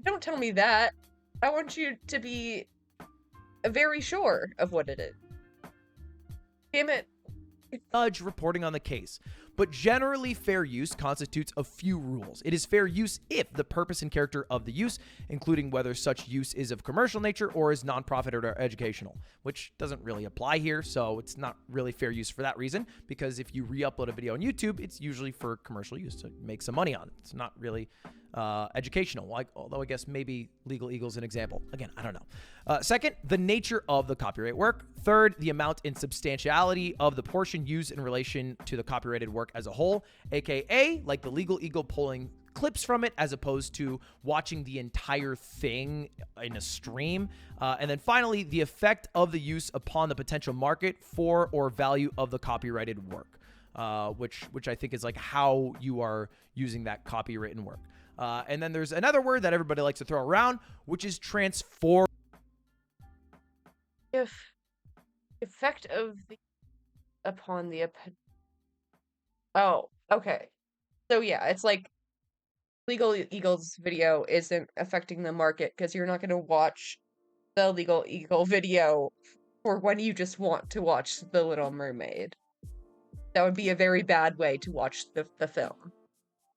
Don't tell me that. I want you to be very sure of what it is. Damn it. Judge reporting on the case. But generally, fair use constitutes a few rules. It is fair use if the purpose and character of the use, including whether such use is of commercial nature or is nonprofit or educational, which doesn't really apply here, so it's not really fair use for that reason, because if you re-upload a video on YouTube, it's usually for commercial use to make some money on it. It's not really educational, like, although I guess maybe Legal Eagle's an example. Again, I don't know. Second, the nature of the copyright work. Third, the amount and substantiality of the portion used in relation to the copyrighted work as a whole, aka like the Legal Eagle pulling clips from it as opposed to watching the entire thing in a stream. And then finally, the effect of the use upon the potential market for or value of the copyrighted work, which I think is like how you are using that copywritten work. And then there's another word that everybody likes to throw around, which is transform. If effect of the upon the oh, okay. So yeah, it's like Legal Eagle's video isn't affecting the market because you're not going to watch the Legal Eagle video for when you just want to watch The Little Mermaid. That would be a very bad way to watch the film.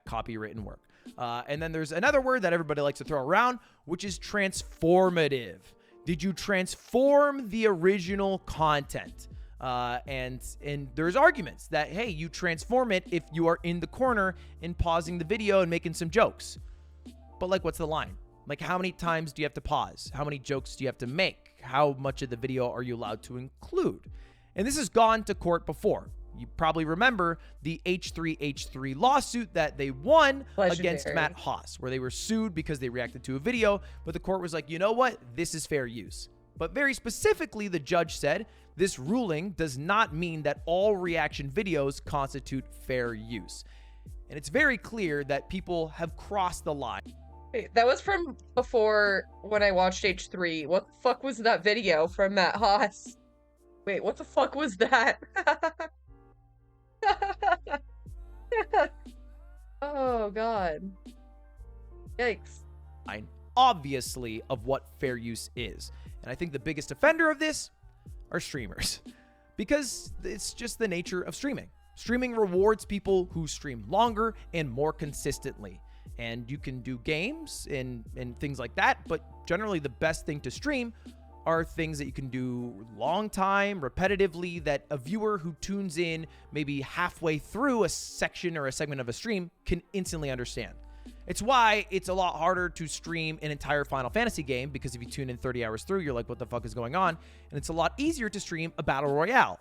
Copywritten work. And then there's another word that everybody likes to throw around, which is transformative. Did you transform the original content? And there's arguments that, hey, you transform it if you are in the corner and pausing the video and making some jokes. But like, what's the line? Like, how many times do you have to pause? How many jokes do you have to make? How much of the video are you allowed to include? And this has gone to court before. You probably remember the H3H3 lawsuit that they won against Legendary. Matt Haas, where they were sued because they reacted to a video, but the court was like, you know what? This is fair use. But very specifically, the judge said, this ruling does not mean that all reaction videos constitute fair use. And it's very clear that people have crossed the line. Wait, that was from before when I watched H3. What the fuck was that video from Matt Haas? Wait, what the fuck was that? Oh, God. Yikes. Obviously, of what fair use is. And I think the biggest offender of this are streamers, because it's just the nature of streaming. Streaming rewards people who stream longer and more consistently. And you can do games and things like that, but generally the best thing to stream are things that you can do long time, repetitively, that a viewer who tunes in maybe halfway through a section or a segment of a stream can instantly understand. It's why it's a lot harder to stream an entire Final Fantasy game, because if you tune in 30 hours through, you're like, what the fuck is going on? And it's a lot easier to stream a Battle Royale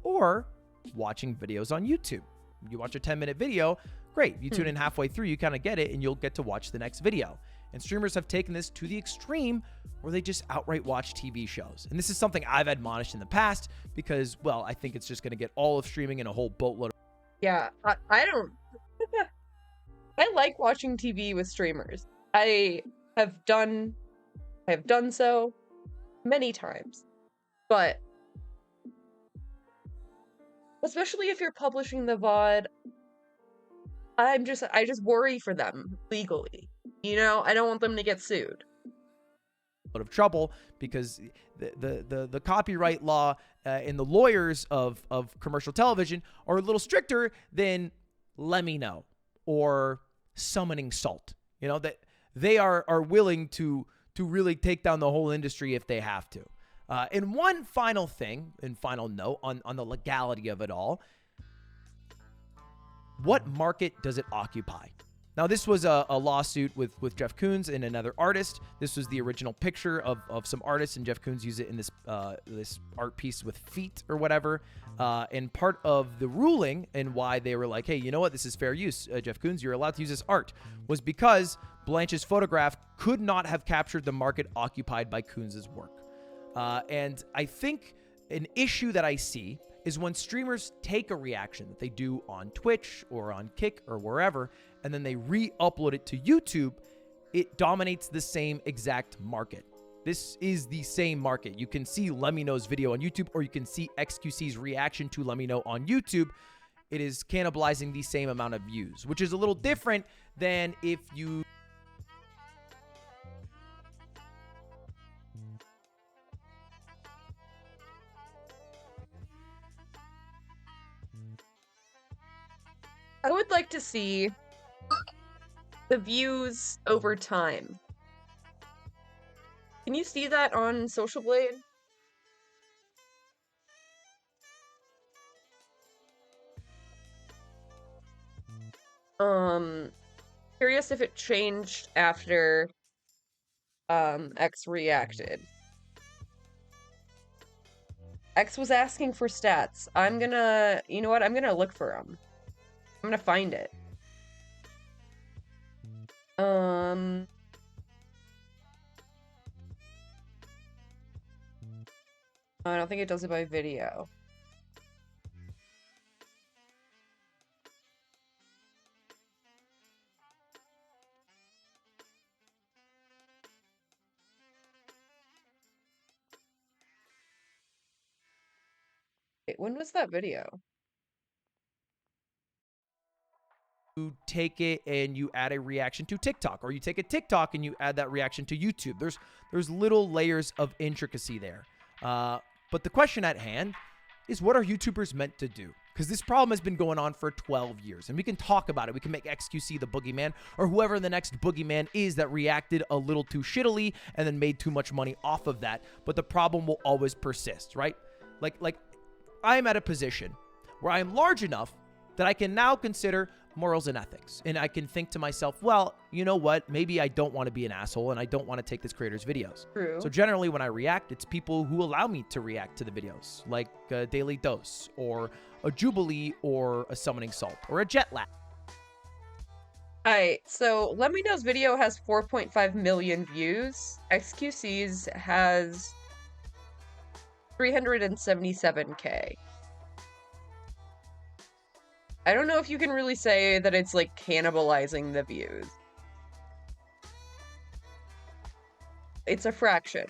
or watching videos on YouTube. You watch a 10-minute video, great. You tune in halfway through, you kind of get it, and you'll get to watch the next video. And streamers have taken this to the extreme where they just outright watch TV shows. And this is something I've admonished in the past because, well, I think it's just going to get all of streaming in a whole boatload. Yeah, I don't... I like watching TV with streamers. I have done so many times. But especially if you're publishing the VOD, I just worry for them legally. You know, I don't want them to get sued. Of trouble because the copyright law and the lawyers of commercial television are a little stricter than Let Me Know or Summoning Salt. You know, that they are willing to really take down the whole industry if they have to. And one final thing and final note on the legality of it all. What market does it occupy? Now, this was a lawsuit with Jeff Koons and another artist. This was the original picture of some artists, and Jeff Koons used it in this art piece with feet or whatever. And part of the ruling and why they were like, hey, you know what? This is fair use, Jeff Koons. You're allowed to use this art, was because Blanche's photograph could not have captured the market occupied by Koons' work. And I think an issue that I see is when streamers take a reaction that they do on Twitch or on Kick or wherever, and then they re-upload it to YouTube, it dominates the same exact market. This is the same market. You can see Let Me Know's video on YouTube, or you can see XQC's reaction to Let Me Know on YouTube. It is cannibalizing the same amount of views, which is a little different than if you... I would like to see the views over time. Can you see that on Social Blade? Curious if it changed after X reacted. X was asking for stats. I'm gonna, you know what? I'm gonna look for them. I'm gonna find it. I don't think it does it by video. Wait, when was that video? You take it and you add a reaction to TikTok, or you take a TikTok and you add that reaction to YouTube. There's little layers of intricacy there. But the question at hand is, what are YouTubers meant to do? Because this problem has been going on for 12 years, and we can talk about it. We can make XQC the boogeyman, or whoever the next boogeyman is that reacted a little too shittily and then made too much money off of that. But the problem will always persist, right? Like I'm at a position where I am large enough that I can now consider morals and ethics. And I can think to myself, well, you know what? Maybe I don't want to be an asshole and I don't want to take this creator's videos. True. So generally when I react, it's people who allow me to react to the videos, like a Daily Dose or a Jubilee or a Summoning Salt or a Jet Lag. Alright, so Let Me Know's video has 4.5 million views. XQC's has 377K. I don't know if you can really say that it's like cannibalizing the views. It's a fraction.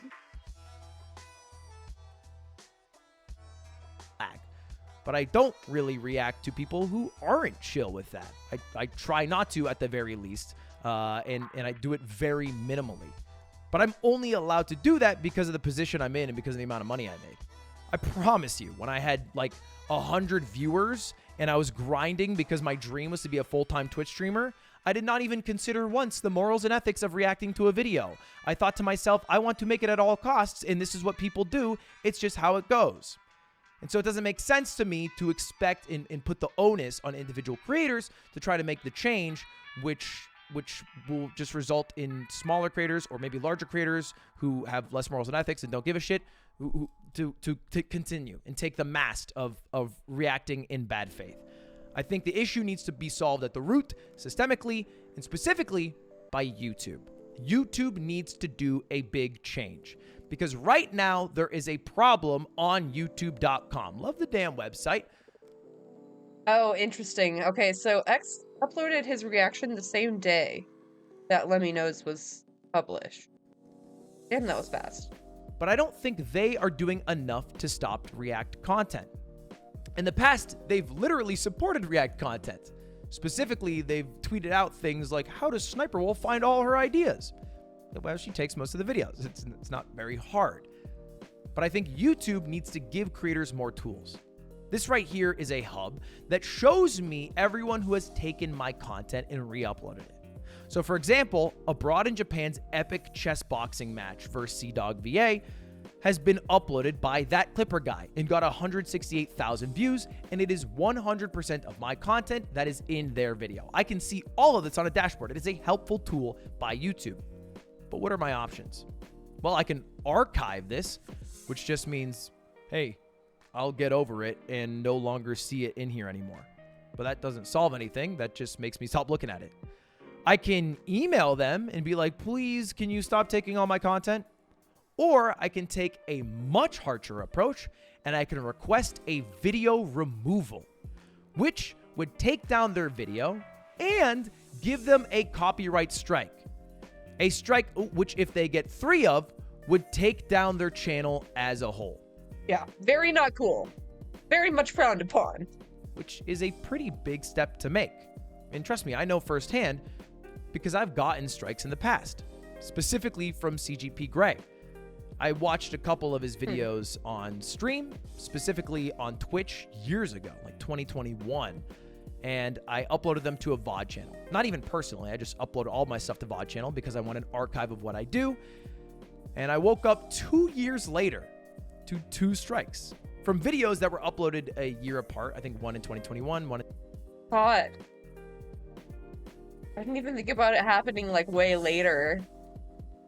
But I don't really react to people who aren't chill with that. I try not to at the very least, and I do it very minimally. But I'm only allowed to do that because of the position I'm in and because of the amount of money I make. I promise you, when I had like 100 viewers and I was grinding because my dream was to be a full-time Twitch streamer, I did not even consider once the morals and ethics of reacting to a video. I thought to myself, I want to make it at all costs, and this is what people do. It's just how it goes. And so it doesn't make sense to me to expect and put the onus on individual creators to try to make the change, which will just result in smaller creators or maybe larger creators who have less morals and ethics and don't give a shit to continue and take the mast of reacting in bad faith. I think the issue needs to be solved at the root, systemically, and specifically by YouTube. YouTube needs to do a big change. Because right now, there is a problem on youtube.com. Love the damn website. Oh, interesting. Okay, so X uploaded his reaction the same day that Let Me Knows was published. Damn, that was fast. But I don't think they are doing enough to stop React content. In the past, they've literally supported React content. Specifically, they've tweeted out things like, how does Sniper Wolf find all her ideas? Well, she takes most of the videos. It's not very hard. But I think YouTube needs to give creators more tools. This right here is a hub that shows me everyone who has taken my content and re-uploaded it. So for example, Abroad in Japan's epic chess boxing match versus CDawg VA has been uploaded by that Clipper guy and got 168,000 views, and it is 100% of my content that is in their video. I can see all of this on a dashboard. It is a helpful tool by YouTube. But what are my options? Well, I can archive this, which just means, hey, I'll get over it and no longer see it in here anymore. But that doesn't solve anything. That just makes me stop looking at it. I can email them and be like, please, can you stop taking all my content? Or I can take a much harsher approach and I can request a video removal, which would take down their video and give them a copyright strike. A strike which, if they get 3 of, would take down their channel as a whole. Yeah, very not cool. Very much frowned upon. Which is a pretty big step to make. And trust me, I know firsthand because I've gotten strikes in the past, specifically from CGP Grey. I watched a couple of his videos on stream, specifically on Twitch years ago, like 2021. And I uploaded them to a VOD channel. Not even personally, I just uploaded all my stuff to VOD channel because I want an archive of what I do. And I woke up 2 years later to 2 strikes from videos that were uploaded a year apart. I think one in 2021, one in... God. I didn't even think about it happening like way later.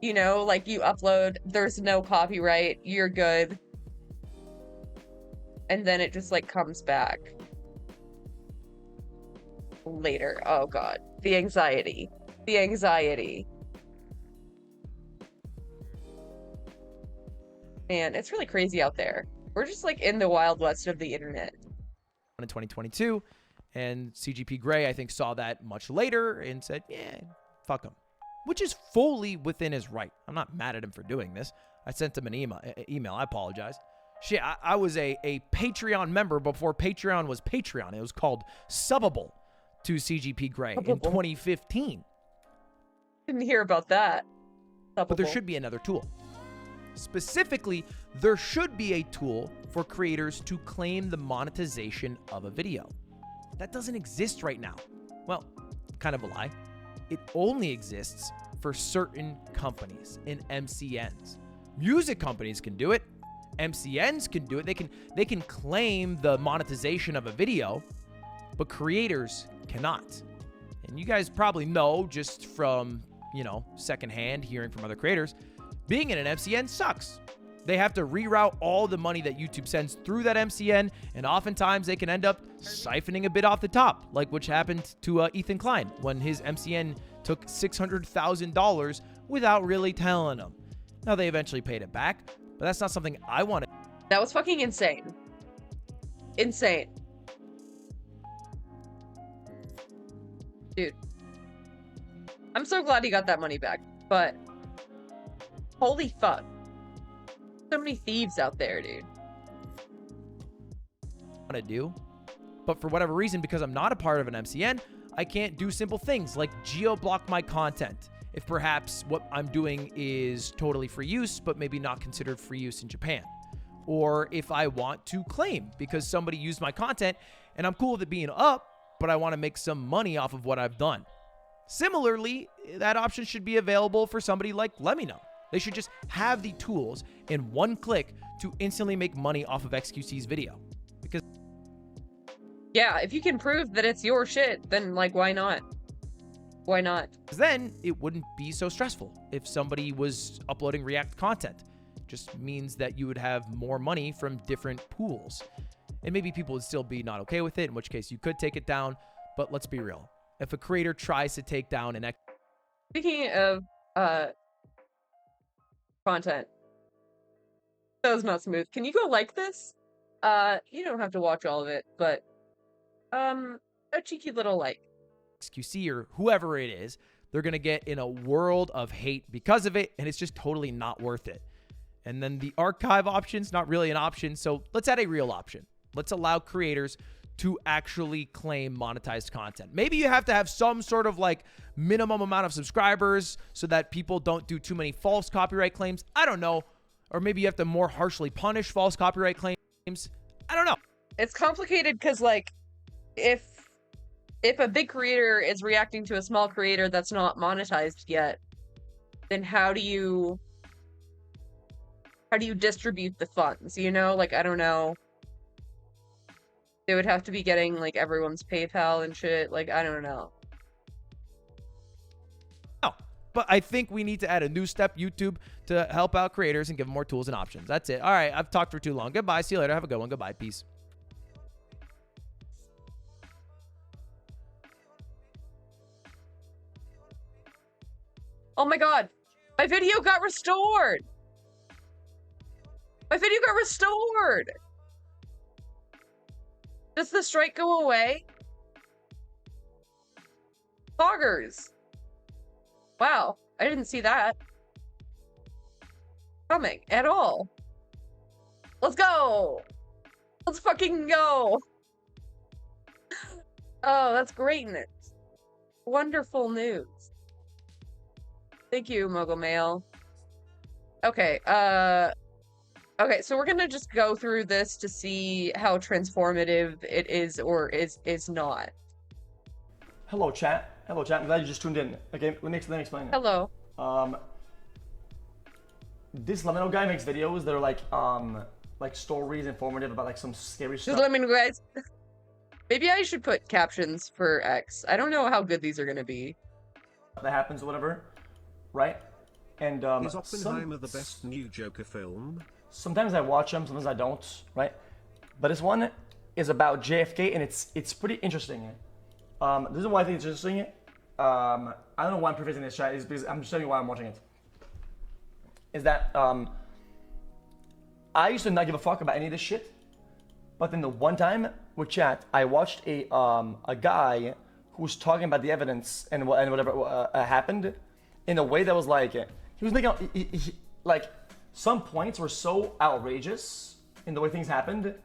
You know, like you upload, there's no copyright, you're good. And then it just like comes back. Later. Oh god. The anxiety. The anxiety. Man, it's really crazy out there. We're just like in the wild west of the internet. In 2022, and CGP Grey, I think, saw that much later and said, yeah, fuck him. Which is fully within his right. I'm not mad at him for doing this. I sent him an email. I apologize. Shit, I was a Patreon member before Patreon was Patreon. It was called Subbable to CGP Grey in 2015. Didn't hear about that. But there should be another tool. Specifically, there should be a tool for creators to claim the monetization of a video. That doesn't exist right now. Well, kind of a lie. It only exists for certain companies and MCNs. Music companies can do it. MCNs can do it. They can claim the monetization of a video, but creators cannot. And you guys probably know just from, you know, secondhand hearing from other creators, being in an MCN sucks. They have to reroute all the money that YouTube sends through that MCN, and oftentimes they can end up siphoning a bit off the top, like which happened to Ethan Klein when his MCN took $600,000 without really telling him. Now, they eventually paid it back, but that's not something I want to. That was fucking insane. Insane. Dude. I'm so glad he got that money back, but holy fuck. So many thieves out there, dude. Want to do, but for whatever reason, because I'm not a part of an MCN, I can't do simple things like geo-block my content. If perhaps what I'm doing is totally free use, but maybe not considered free use in Japan. Or if I want to claim because somebody used my content and I'm cool with it being up, but I want to make some money off of what I've done. Similarly, that option should be available for somebody like Let Me Know. They should just have the tools in one click to instantly make money off of XQC's video. Because yeah, if you can prove that it's your shit, then like, why not? Why not? Then it wouldn't be so stressful if somebody was uploading React content. Just means that you would have more money from different pools. And maybe people would still be not okay with it, in which case you could take it down. But let's be real. If a creator tries to take down an... Speaking of content, that was not smooth. Can you go like this? You don't have to watch all of it, but a cheeky little like. XQC or whoever it is, they're going to get in a world of hate because of it, and it's just totally not worth it. And then the archive option's not really an option, so let's add a real option. Let's allow creators to actually claim monetized content. Maybe you have to have some sort of like minimum amount of subscribers so that people don't do too many false copyright claims. I don't know. Or maybe you have to more harshly punish false copyright claims. I don't know. It's complicated because like if a big creator is reacting to a small creator that's not monetized yet, then how do you distribute the funds, you know? Like, I don't know. They would have to be getting like everyone's PayPal and shit. Like, I don't know. No, but I think we need to add a new step, YouTube, to help out creators and give them more tools and options. That's it. All right, I've talked for too long. Goodbye. See you later. Have a good one. Goodbye. Peace. Oh my god. My video got restored. My video got restored. Does the strike go away? Poggers. Wow, I didn't see that coming at all. Let's go. Let's fucking go. Oh, that's great news. Wonderful news. Thank you, Mogul Mail. Okay, okay, so we're gonna just go through this to see how transformative it is or is not. Hello, chat. Hello, chat. I'm glad you just tuned in. Okay, let me explain it. Hello. This Lemino guy makes videos that are like stories, informative about like some scary stuff. Just let me know, guys. Maybe I should put captions for X. I don't know how good these are gonna be. That happens or whatever, right? And is Oppenheimer the best new Joker film? Sometimes I watch them, sometimes I don't, right? But this one is about JFK, and it's pretty interesting. The reason why I think it's interesting, I don't know why I'm prefacing this chat, is because I'm just telling you why I'm watching it. Is that I used to not give a fuck about any of this shit, but then the one time with chat, I watched a guy who was talking about the evidence and whatever happened in a way that was like, he was making like some points were so outrageous in the way things happened that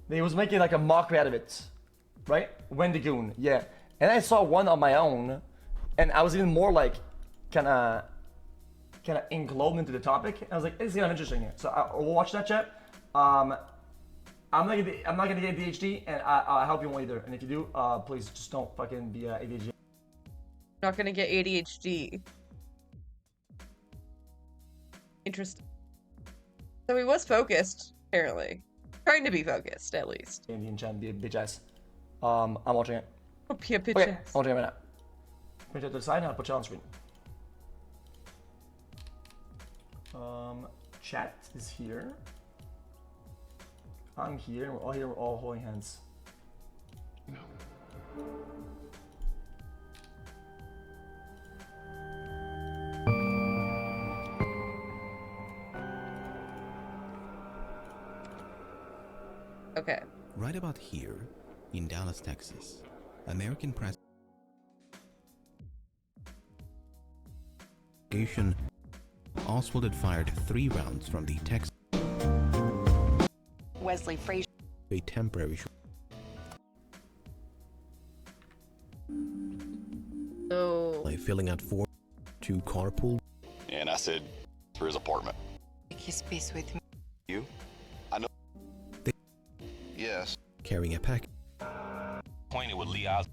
he was making like a mockery out of it, right? Wendigoon, yeah. And I saw one on my own, and I was even more like kind of englobed into the topic. And I was like, this is kind of interesting. So we'll watch that, chat. I'm not gonna get ADHD, and I hope you won't either. And if you do, please just don't fucking be ADHD. Not gonna get ADHD. Interesting. So he was focused, apparently. Trying to be focused, at least. Indian chat, bitch ass. I'm watching it. Oh, Pia Okay, pictures. I'll take a minute. Put it to the side and I'll put you on screen. Chat is here. I'm here, and we're all here, we're all holding hands. Okay. Right about here, in Dallas, Texas, American press Oswald had fired 3 rounds from the Texas Wesley Frazier. a temporary So filling out 4 to carpool. And I said for his apartment. Take his space with me. You? I know. Yes. Carrying a pack. Acquainted with Lee Oswald.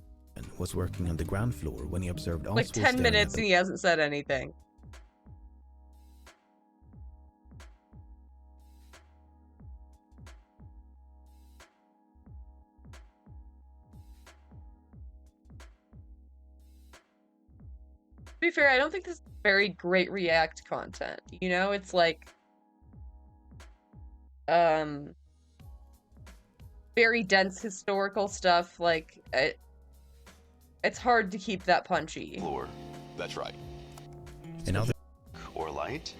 Was working on the ground floor when he observed Oswald like 10 staring at minutes the and he hasn't said anything. To be fair, I don't think this is very great React content. You know, it's like very dense historical stuff. Like it's hard to keep that punchy. Lord, that's right. Another Or light?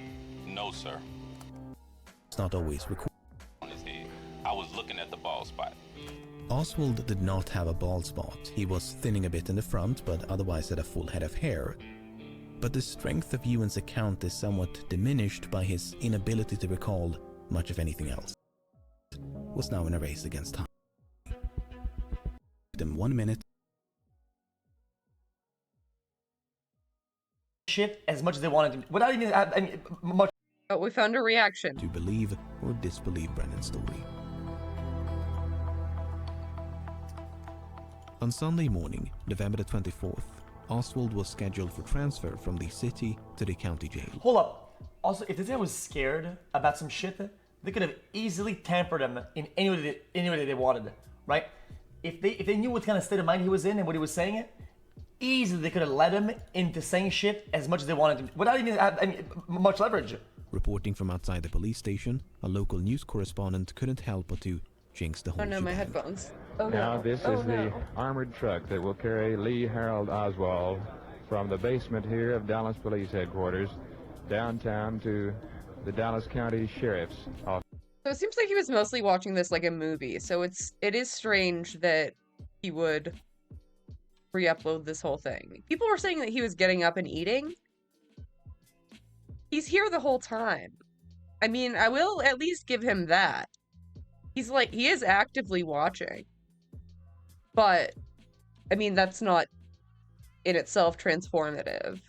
No, sir. it's not always recorded. On his head. I was looking at the bald spot. Oswald did not have a bald spot. He was thinning a bit in the front, but otherwise had a full head of hair. But the strength of Ewan's account is somewhat diminished by his inability to recall much of anything else. Was now in a race against time. Them 1 minute. Shit as much as they wanted to, without even much. But we found a reaction. To believe or disbelieve Brennan's story. On Sunday morning, November the 24th, Oswald was scheduled for transfer from the city to the county jail. Hold up. Also, if this guy was scared about some shit, they could have easily tampered him in any way they wanted, right? If they knew what kind of state of mind he was in and what he was saying, easily they could have led him into saying shit as much as they wanted to, without even much leverage. Reporting from outside the police station, a local news correspondent couldn't help but to jinx the whole Oh no, my shebang. headphones. Oh Now no. this Oh, is no. the armored truck that will carry Lee Harold Oswald from the basement here of Dallas Police Headquarters downtown to the Dallas County Sheriff's Office. So it seems like he was mostly watching this like a movie. So it is strange that he would re-upload this whole thing. People were saying that he was getting up and eating. He's here the whole time. I mean, I will at least give him that. He is actively watching. But, I mean, that's not in itself transformative.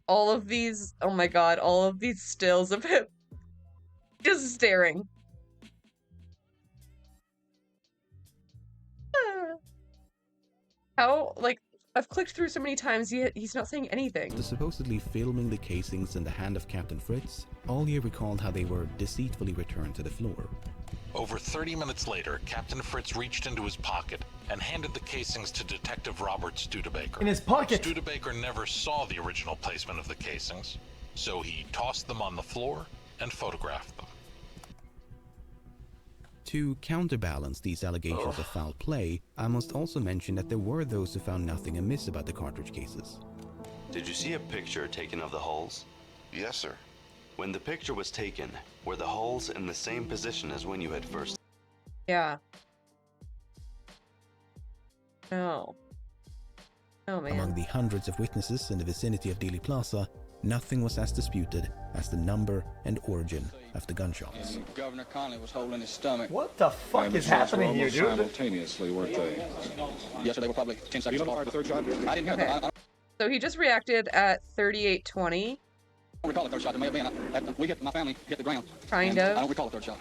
All of these, oh my god, all of these stills of him just staring. How, like, I've clicked through so many times, he's not saying anything. After supposedly filming the casings in the hand of Captain Fritz, Ollier recalled how they were deceitfully returned to the floor. Over 30 minutes later, Captain Fritz reached into his pocket and handed the casings to Detective Robert Studebaker. In his pocket? Studebaker never saw the original placement of the casings, so he tossed them on the floor and photographed them. To counterbalance these allegations of foul play, I must also mention that there were those who found nothing amiss about the cartridge cases. Did you see a picture taken of the hulls? Yes, sir. When the picture was taken, were the hulls in the same position as when you had first? Yeah. No. Oh man. Among the hundreds of witnesses in the vicinity of Dealey Plaza, nothing was as disputed as the number and origin of the gunshots. Governor Conley was holding his stomach. What the fuck is happening here, dude? Simultaneously, weren't they? Yes, sir, they were probably 10 seconds apart. The third shot? I didn't hear that. So he just reacted at 38:20. I don't recall the third shot. It may have been. My family hit the ground. Kind of. I don't recall the third shot.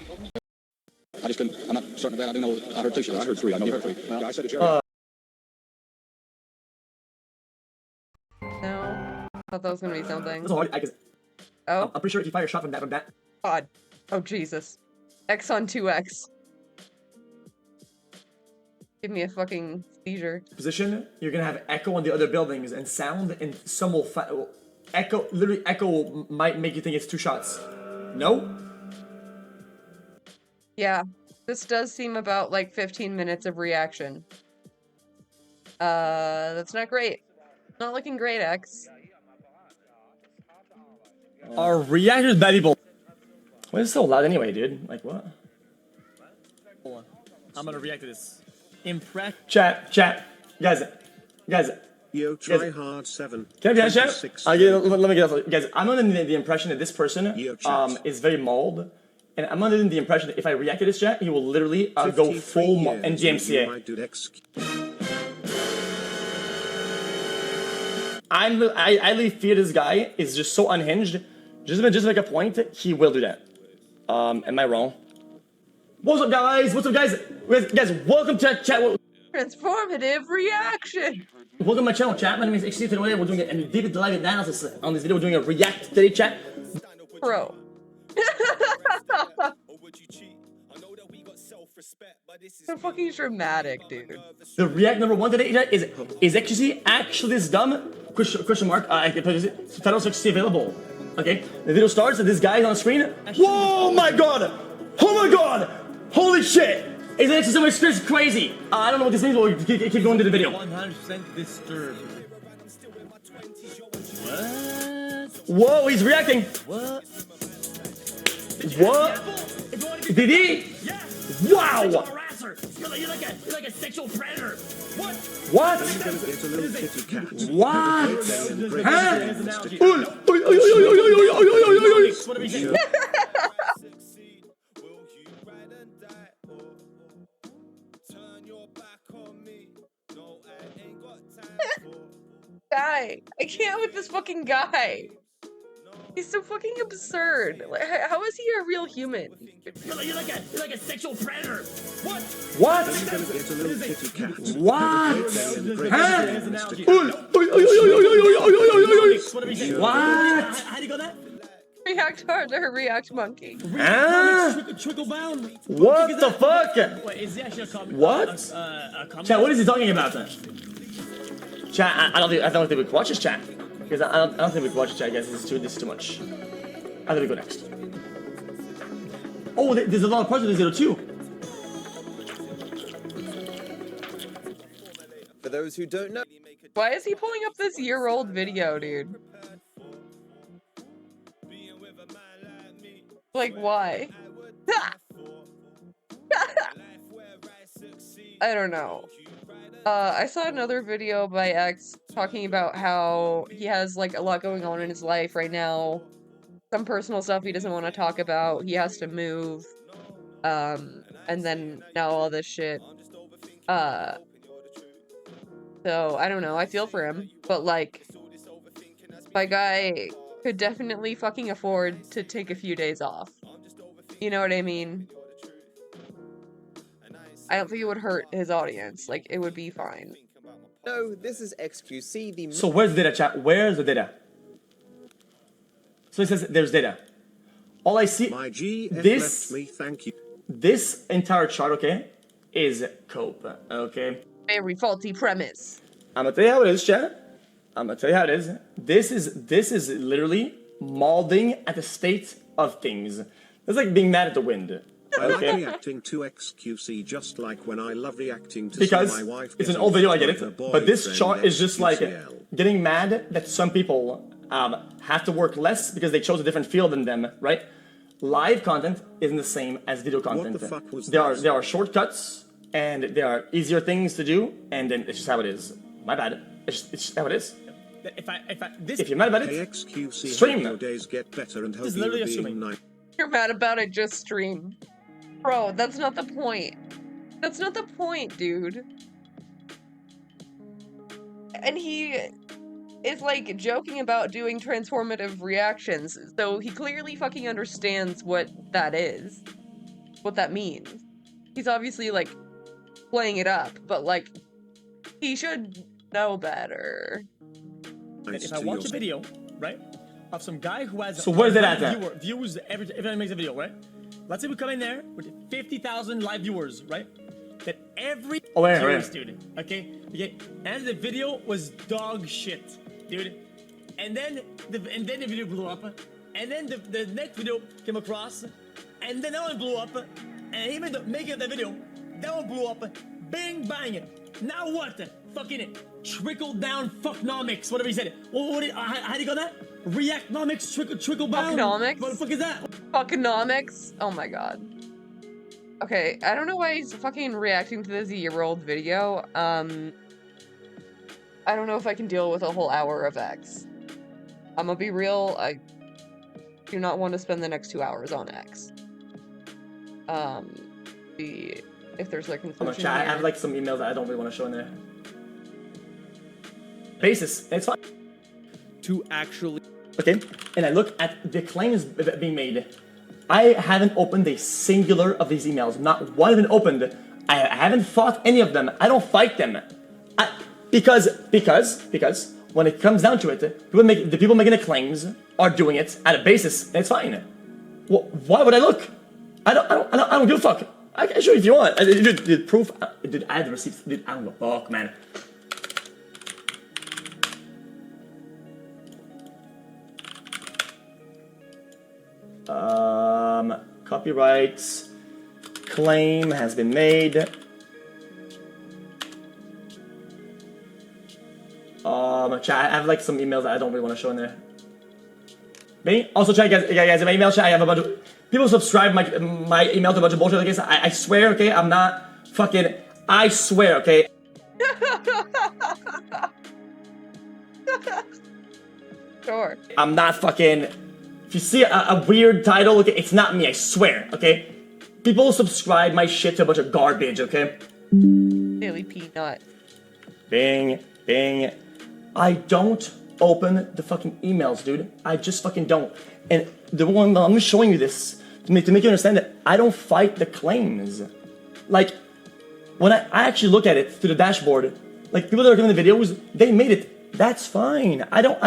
I just couldn't. I'm not certain of that. I do know. I heard 2 shots. I heard 3. I know you heard 3. Well, I said it. No. Thought that was gonna be something. That's all right, Oh. I'm pretty sure if you fire a shot from that. God. Oh Jesus. X on 2X. Give me a fucking seizure. Position, you're gonna have echo on the other buildings and sound, and some will echo. Literally, echo might make you think it's 2 shots. No. Yeah, this does seem about like 15 minutes of reaction. That's not great. Not looking great, X. Our reactors, bad people. Why is it so loud anyway, dude? Like what? Hold on. I'm gonna react to this. Chat, guys. Yo, try hard 7. Can I be chat? Let me get off. Guys, I'm under the impression that this person is very mauled, and I'm under the impression that if I react to this chat, he will literally go full and GMCA. I really fear this guy is just so unhinged. Just to make a point, he will do that. Am I wrong? What's up, guys? Guys, welcome to chat. Transformative reaction. Welcome to my channel, chat. My name is XC. Today we're doing a deep dive analysis on this video. We're doing a react today, chat. Bro. So fucking dramatic, dude. The react number 1 today is XC actually this dumb? Question mark. I can put this. Title XC available. Okay. The video starts and this guy is on the screen. Whoa, my god! Oh my god! Holy shit! Is it actually so much screen? It's crazy. I don't know what this means, but we'll keep going to the video. 100% disturbed. What? Whoa, he's reacting. What? What? Did he? Yes. Wow. You're like a sexual predator. What? What? What? Guy, I can't with this fucking guy. He's so fucking absurd. Like, how is he a real human? You're like a sexual predator. What? What? What? What? How do you go that? React hard or react monkey. Trickle bound. What the fuck? Wait, is he actually a comment? What? Chat, what is he talking about then? Chat, I don't think we can watch this chat. Because I don't think we can watch this chat, guys. This is too much. I think we go next. Oh, there's a lot of parts of this video too. For those who don't know. Why is he pulling up this year-old video, dude? Like, why? I don't know. I saw another video by X talking about how he has, like, a lot going on in his life right now. Some personal stuff he doesn't want to talk about. He has to move. And then now all this shit. So, I don't know. I feel for him. But, like, my guy could definitely fucking afford to take a few days off. You know what I mean? I don't think it would hurt his audience. Like, it would be fine. No, this is XQC, the... So where's the data, chat? Where's the data? So it says there's data. All I see... My GF this... left me, thank you. This entire chart, okay, is cope, okay? Very faulty premise. I'm gonna tell you how it is, chat. I'm gonna tell you how it is. This is literally molding at the state of things. It's like being mad at the wind. I like Okay. reacting to XQC just like when I love reacting to Because see my wife it's an getting old video, I get with her it. But this boyfriend chart is just like XQCL. getting mad that some people have to work less because they chose a different field than them, right? Live content isn't the same as video content. the fuck was there that? are shortcuts and there are easier things to do, and then it's just how it is. My bad. It's just how it is. If you're mad about it, Hey XQC, stream. hope your days get better and hope is you're literally a being stream. nice. You're mad about it, just stream. Bro, that's not the point. That's not the point, dude. And he is, like, joking about doing transformative reactions, so he clearly fucking understands what that is. What that means. He's obviously, like, playing it up, but, like, he should know better. If I watch a video, right, of some guy who has So where's it at then? views every time he makes a video, right? Let's say we come in there with 50,000 live viewers, right? that every Oh, wait, viewers, wait. dude. Okay, and the video was dog shit, dude. And then the video blew up, and then the next video came across, and then that one blew up, and even the making of the video, that one blew up. Bang bang. Now what? Fucking trickle down fucknomics, whatever he said. How do you call that? Reactnomics, trickle down. Fucknomics? What the fuck is that? Fuckonomics? Oh my god. Okay, I don't know why he's fucking reacting to this year-old video. I don't know if I can deal with a whole hour of X. I'm gonna be real, I do not want to spend the next 2 hours on X. If there's like conclusion I have here. like some emails that I don't really want to show in there. Basis, it's fine. To actually... Okay, and I look at the claims being made. I haven't opened a singular of these emails. Not one have been opened. I haven't fought any of them. I don't fight them. Because when it comes down to it, the people making the claims are doing it at a basis, and it's fine. Why would I look? I don't give a fuck. I can show you if you want. Dude, proof. Dude, I had the receipts. Dude, I don't give a fuck, man. Copyrights claim has been made. Chat, I have like some emails that I don't really want to show in there. Me? Also, chat, guys, in my email chat, I have a bunch of people subscribe my email to a bunch of bullshit. Okay, so I swear, okay, I'm not fucking. I swear, okay. Sure. I'm not fucking. If you see a weird title, okay, it's not me. I swear, okay. People subscribe my shit to a bunch of garbage, okay. Daily peanut. Bing, bing. I don't open the fucking emails, dude. I just fucking don't. And the one I'm just showing you this to make you understand that I don't fight the claims. Like when I actually look at it through the dashboard, like people that are giving the videos, they made it. That's fine. I don't.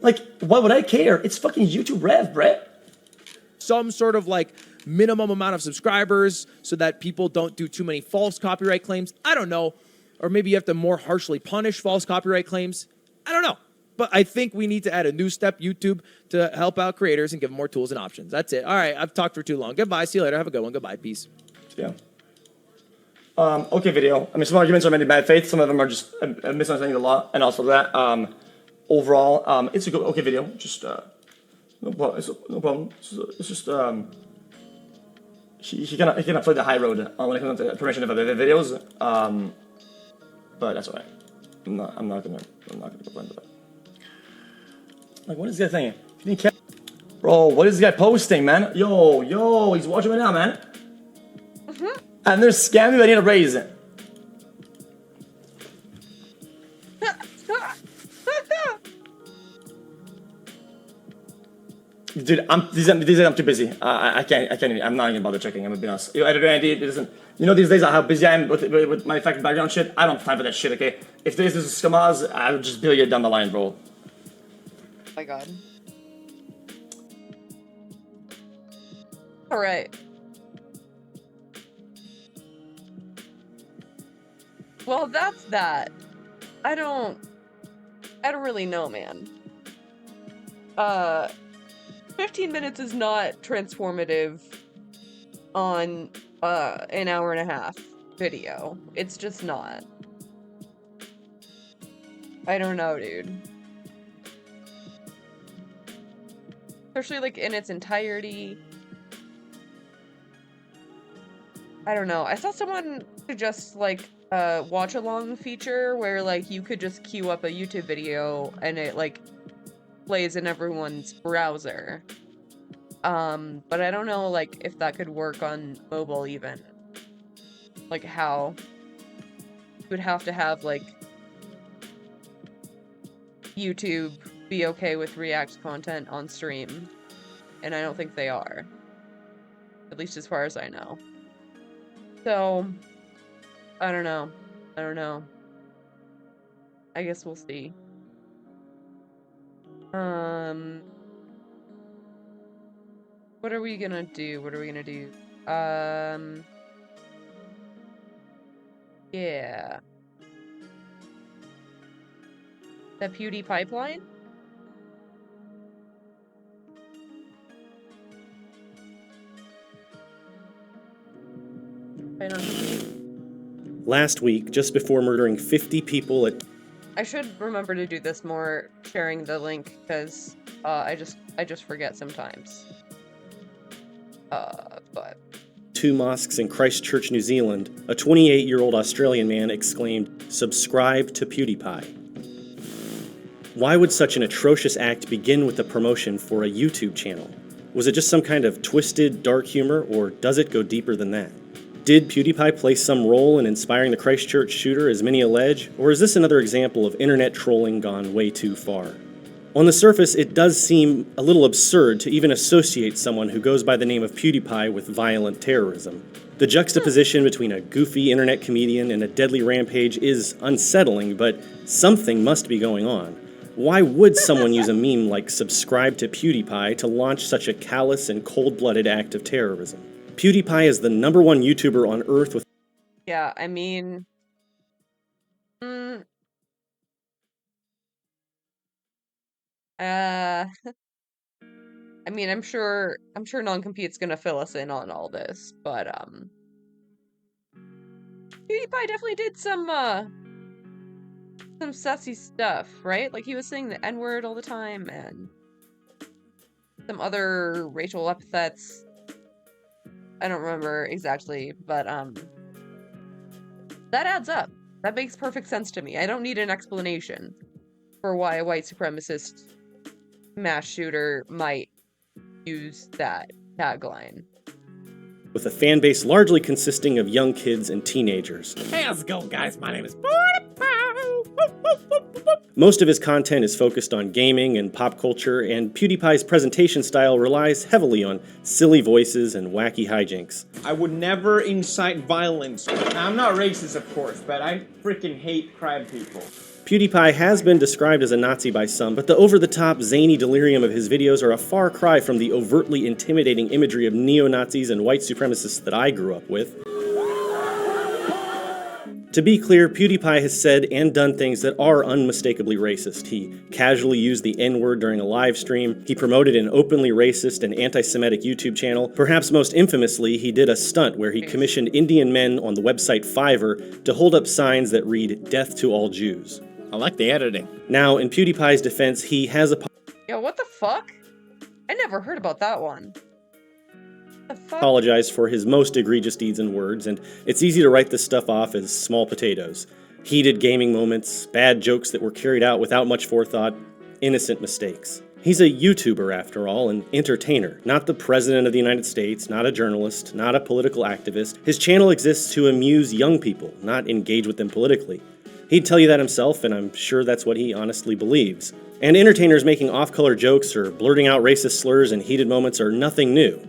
Like, why would I care? It's fucking YouTube Rev, Brett. Some sort of like minimum amount of subscribers so that people don't do too many false copyright claims. I don't know. Or maybe you have to more harshly punish false copyright claims. I don't know. But I think we need to add a new step, YouTube, to help out creators and give them more tools and options. That's it. All right, I've talked for too long. Goodbye. See you later. Have a good one. Goodbye. Peace. Yeah. Okay, video. I mean, some arguments are made in bad faith. Some of them are just misunderstanding the law. And also that, overall, it's a good, okay video. Just, no problem. It's just, he cannot play the high road when it comes to permission of other videos. But that's alright. I'm not gonna complain about that. Like, what is this guy saying? Bro, what is this guy posting, man? Yo, he's watching right now, man. And they're scamming me, I need a raise. Dude, these days I'm too busy. I can't even, I'm not even bother checking, I'm gonna be honest. Editor Andy, it doesn't, you know these days how busy I am with my fucking background shit? I don't have time for that shit, okay? If this is scammers, I would just bill you down the line, bro. Oh my god. Alright. Well, that's that. I don't really know, man. 15 minutes is not transformative on an hour and a half video. It's just not. I don't know, dude. Especially like in its entirety. I don't know. I saw someone suggest like watch along feature where like you could just queue up a YouTube video and it like plays in everyone's browser. But I don't know like if that could work on mobile even. Like how you would have to have like YouTube be okay with React content on stream. And I don't think they are. At least as far as I know. So I don't know. I guess we'll see. What are we gonna do? Yeah. The Pewdie pipeline? I don't. Last week, just before murdering 50 people at... I should remember to do this more, sharing the link, because I just forget sometimes. But... 2 mosques in Christchurch, New Zealand, a 28-year-old Australian man exclaimed, "Subscribe to PewDiePie." Why would such an atrocious act begin with a promotion for a YouTube channel? Was it just some kind of twisted, dark humor, or does it go deeper than that? Did PewDiePie play some role in inspiring the Christchurch shooter, as many allege, or is this another example of internet trolling gone way too far? On the surface, it does seem a little absurd to even associate someone who goes by the name of PewDiePie with violent terrorism. The juxtaposition between a goofy internet comedian and a deadly rampage is unsettling, but something must be going on. Why would someone use a meme like "subscribe to PewDiePie" to launch such a callous and cold-blooded act of terrorism? PewDiePie is the #1 YouTuber on Earth with... Yeah, I mean... I mean, I'm sure non-compete's gonna fill us in on all this, but, PewDiePie definitely did some sussy stuff, right? Like, he was saying the N-word all the time, and some other racial epithets. I don't remember exactly, but, that adds up. That makes perfect sense to me. I don't need an explanation for why a white supremacist mass shooter might use that tagline. With a fan base largely consisting of young kids and teenagers. Hey, how's it going, guys? My name is... Most of his content is focused on gaming and pop culture, and PewDiePie's presentation style relies heavily on silly voices and wacky hijinks. I would never incite violence. I'm not racist, of course, but I freaking hate crab people. PewDiePie has been described as a Nazi by some, but the over-the-top, zany delirium of his videos are a far cry from the overtly intimidating imagery of neo-Nazis and white supremacists that I grew up with. To be clear, PewDiePie has said and done things that are unmistakably racist. He casually used the N-word during a live stream. He promoted an openly racist and anti-Semitic YouTube channel. Perhaps most infamously, he did a stunt where he commissioned Indian men on the website Fiverr to hold up signs that read, "Death to all Jews." I like the editing. Now, in PewDiePie's defense, he has Yo, what the fuck? I never heard about that one. apologized for his most egregious deeds and words, and it's easy to write this stuff off as small potatoes. Heated gaming moments, bad jokes that were carried out without much forethought, innocent mistakes. He's a YouTuber, after all, an entertainer, not the President of the United States, not a journalist, not a political activist. His channel exists to amuse young people, not engage with them politically. He'd tell you that himself, and I'm sure that's what he honestly believes. And entertainers making off-color jokes or blurting out racist slurs in heated moments are nothing new.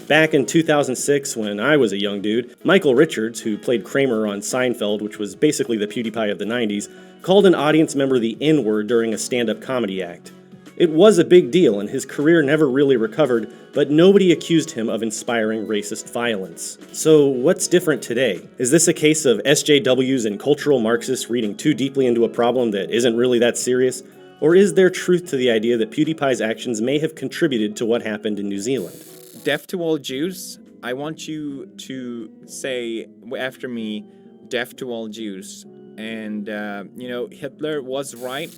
Back in 2006, when I was a young dude, Michael Richards, who played Kramer on Seinfeld, which was basically the PewDiePie of the 90s, called an audience member the N-word during a stand-up comedy act. It was a big deal, and his career never really recovered, but nobody accused him of inspiring racist violence. So what's different today? Is this a case of SJWs and cultural Marxists reading too deeply into a problem that isn't really that serious? Or is there truth to the idea that PewDiePie's actions may have contributed to what happened in New Zealand? Death to all Jews. I want you to say after me, death to all Jews. And, Hitler was right.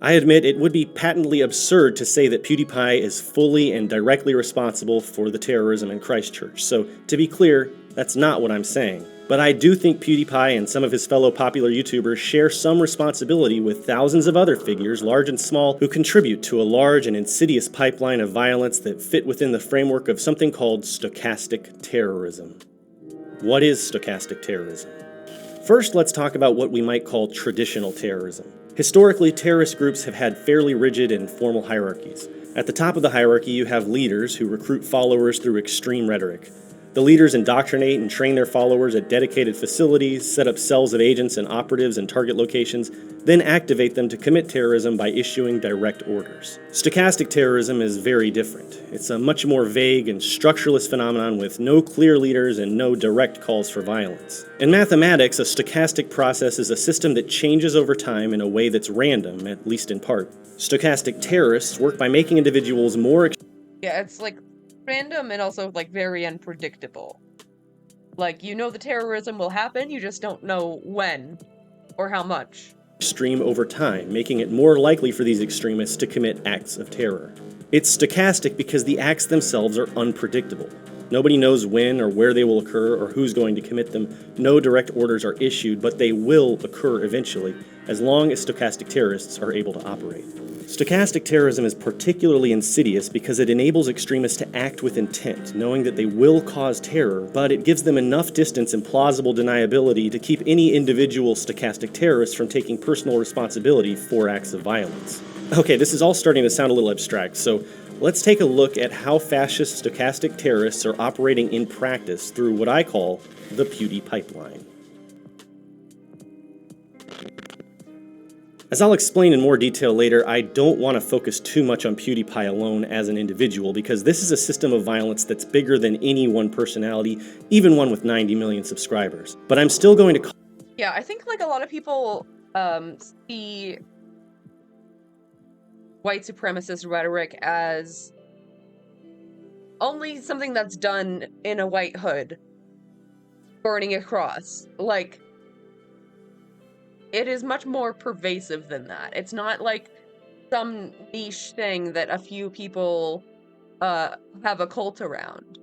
I admit it would be patently absurd to say that PewDiePie is fully and directly responsible for the terrorism in Christchurch, so to be clear, that's not what I'm saying. But I do think PewDiePie and some of his fellow popular YouTubers share some responsibility with thousands of other figures, large and small, who contribute to a large and insidious pipeline of violence that fit within the framework of something called stochastic terrorism. What is stochastic terrorism? First, let's talk about what we might call traditional terrorism. Historically, terrorist groups have had fairly rigid and formal hierarchies. At the top of the hierarchy, you have leaders who recruit followers through extreme rhetoric. The leaders indoctrinate and train their followers at dedicated facilities, set up cells of agents and operatives in target locations, then activate them to commit terrorism by issuing direct orders. Stochastic terrorism is very different. It's a much more vague and structureless phenomenon with no clear leaders and no direct calls for violence. In mathematics, a stochastic process is a system that changes over time in a way that's random, at least in part. Stochastic terrorists work by making individuals more Yeah, it's like random and also like very unpredictable. Like, you know the terrorism will happen, you just don't know when or how much. extreme over time, making it more likely for these extremists to commit acts of terror. It's stochastic because the acts themselves are unpredictable. Nobody knows when or where they will occur or who's going to commit them. No direct orders are issued, but they will occur eventually, as long as stochastic terrorists are able to operate. Stochastic terrorism is particularly insidious because it enables extremists to act with intent, knowing that they will cause terror, but it gives them enough distance and plausible deniability to keep any individual stochastic terrorist from taking personal responsibility for acts of violence. Okay, this is all starting to sound a little abstract, so let's take a look at how fascist stochastic terrorists are operating in practice through what I call the PewDie pipeline. As I'll explain in more detail later, I don't want to focus too much on PewDiePie alone as an individual, because this is a system of violence that's bigger than any one personality, even one with 90 million subscribers. But I'm still going to call... Yeah, I think like a lot of people see white supremacist rhetoric as only something that's done in a white hood, burning a cross. Like, it is much more pervasive than that. It's not like some niche thing that a few people have a cult around.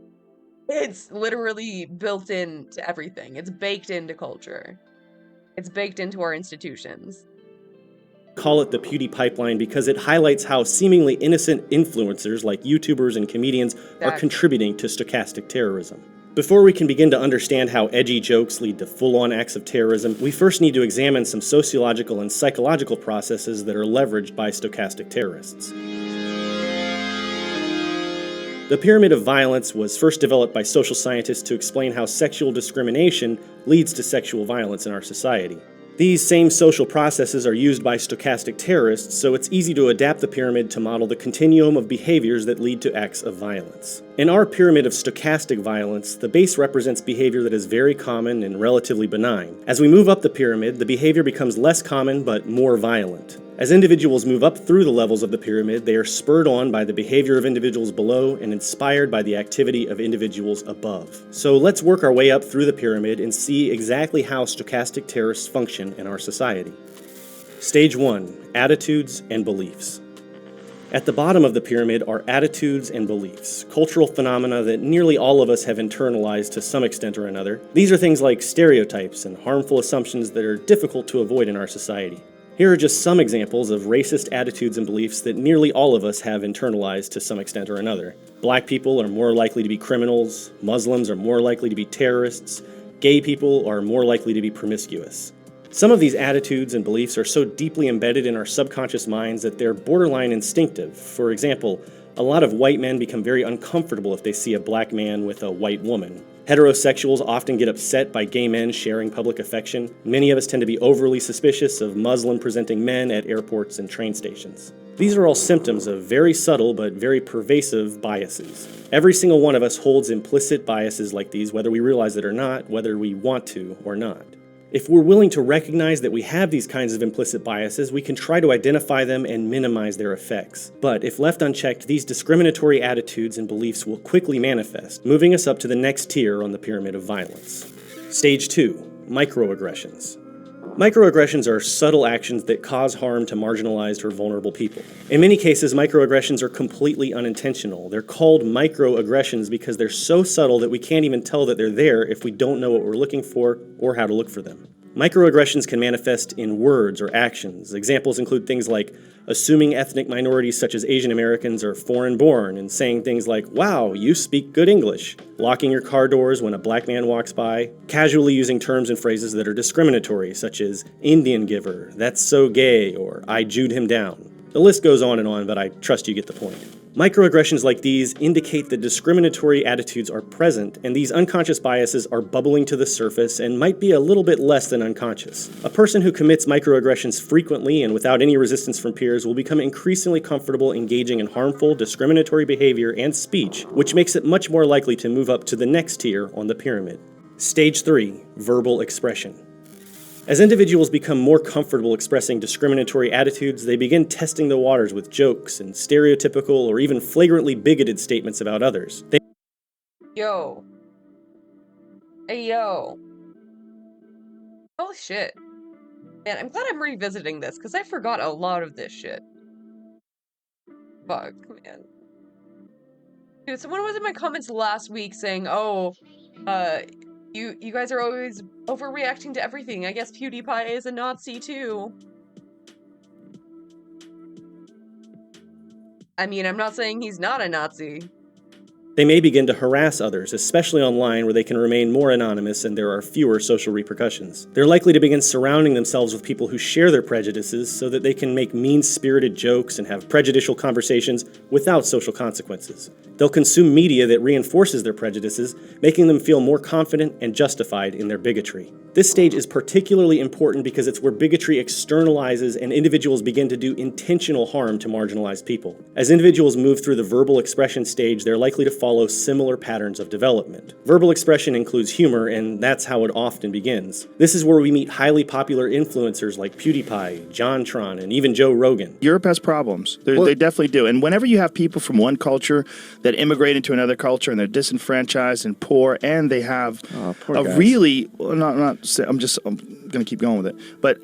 It's literally built into everything. It's baked into culture. It's baked into our institutions. Call it the PewDie pipeline because it highlights how seemingly innocent influencers like YouTubers and comedians are contributing to stochastic terrorism. Before we can begin to understand how edgy jokes lead to full-on acts of terrorism, we first need to examine some sociological and psychological processes that are leveraged by stochastic terrorists. The pyramid of violence was first developed by social scientists to explain how sexual discrimination leads to sexual violence in our society. These same social processes are used by stochastic terrorists, so it's easy to adapt the pyramid to model the continuum of behaviors that lead to acts of violence. In our pyramid of stochastic violence, the base represents behavior that is very common and relatively benign. As we move up the pyramid, the behavior becomes less common but more violent. As individuals move up through the levels of the pyramid, they are spurred on by the behavior of individuals below and inspired by the activity of individuals above. So let's work our way up through the pyramid and see exactly how stochastic terrorists function in our society. Stage 1. Attitudes and beliefs. At the bottom of the pyramid are attitudes and beliefs, cultural phenomena that nearly all of us have internalized to some extent or another. These are things like stereotypes and harmful assumptions that are difficult to avoid in our society. Here are just some examples of racist attitudes and beliefs that nearly all of us have internalized to some extent or another. Black people are more likely to be criminals, Muslims are more likely to be terrorists, gay people are more likely to be promiscuous. Some of these attitudes and beliefs are so deeply embedded in our subconscious minds that they're borderline instinctive. For example, a lot of white men become very uncomfortable if they see a black man with a white woman. Heterosexuals often get upset by gay men sharing public affection. Many of us tend to be overly suspicious of Muslim-presenting men at airports and train stations. These are all symptoms of very subtle but very pervasive biases. Every single one of us holds implicit biases like these, whether we realize it or not, whether we want to or not. If we're willing to recognize that we have these kinds of implicit biases, we can try to identify them and minimize their effects. But if left unchecked, these discriminatory attitudes and beliefs will quickly manifest, moving us up to the next tier on the pyramid of violence. Stage 2. Microaggressions. Microaggressions are subtle actions that cause harm to marginalized or vulnerable people. In many cases, microaggressions are completely unintentional. They're called microaggressions because they're so subtle that we can't even tell that they're there if we don't know what we're looking for or how to look for them. Microaggressions can manifest in words or actions. Examples include things like assuming ethnic minorities such as Asian Americans are foreign-born and saying things like, "Wow, you speak good English," locking your car doors when a black man walks by, casually using terms and phrases that are discriminatory such as Indian giver, that's so gay, or I Jewed him down. The list goes on, but I trust you get the point. Microaggressions like these indicate that discriminatory attitudes are present, and these unconscious biases are bubbling to the surface and might be a little bit less than unconscious. A person who commits microaggressions frequently and without any resistance from peers will become increasingly comfortable engaging in harmful, discriminatory behavior and speech, which makes it much more likely to move up to the next tier on the pyramid. Stage 3. Verbal expression. As individuals become more comfortable expressing discriminatory attitudes, they begin testing the waters with jokes and stereotypical or even flagrantly bigoted statements about others. Yo. Hey, yo. Holy shit. Man, I'm glad I'm revisiting this, because I forgot a lot of this shit. Fuck, man. Dude, someone was in my comments last week saying, oh, you guys are always overreacting to everything. I guess PewDiePie is a Nazi too. I mean, I'm not saying he's not a Nazi. They may begin to harass others, especially online where they can remain more anonymous and there are fewer social repercussions. They're likely to begin surrounding themselves with people who share their prejudices so that they can make mean-spirited jokes and have prejudicial conversations without social consequences. They'll consume media that reinforces their prejudices, making them feel more confident and justified in their bigotry. This stage is particularly important because it's where bigotry externalizes and individuals begin to do intentional harm to marginalized people. As individuals move through the verbal expression stage, they're likely to follow similar patterns of development. Verbal expression includes humor, and that's how it often begins. This is where we meet highly popular influencers like PewDiePie, JonTron, and even Joe Rogan. Europe has problems. They definitely do. And whenever you have people from one culture that immigrate into another culture and they're disenfranchised and poor, and they have really, I'm going to keep going with it,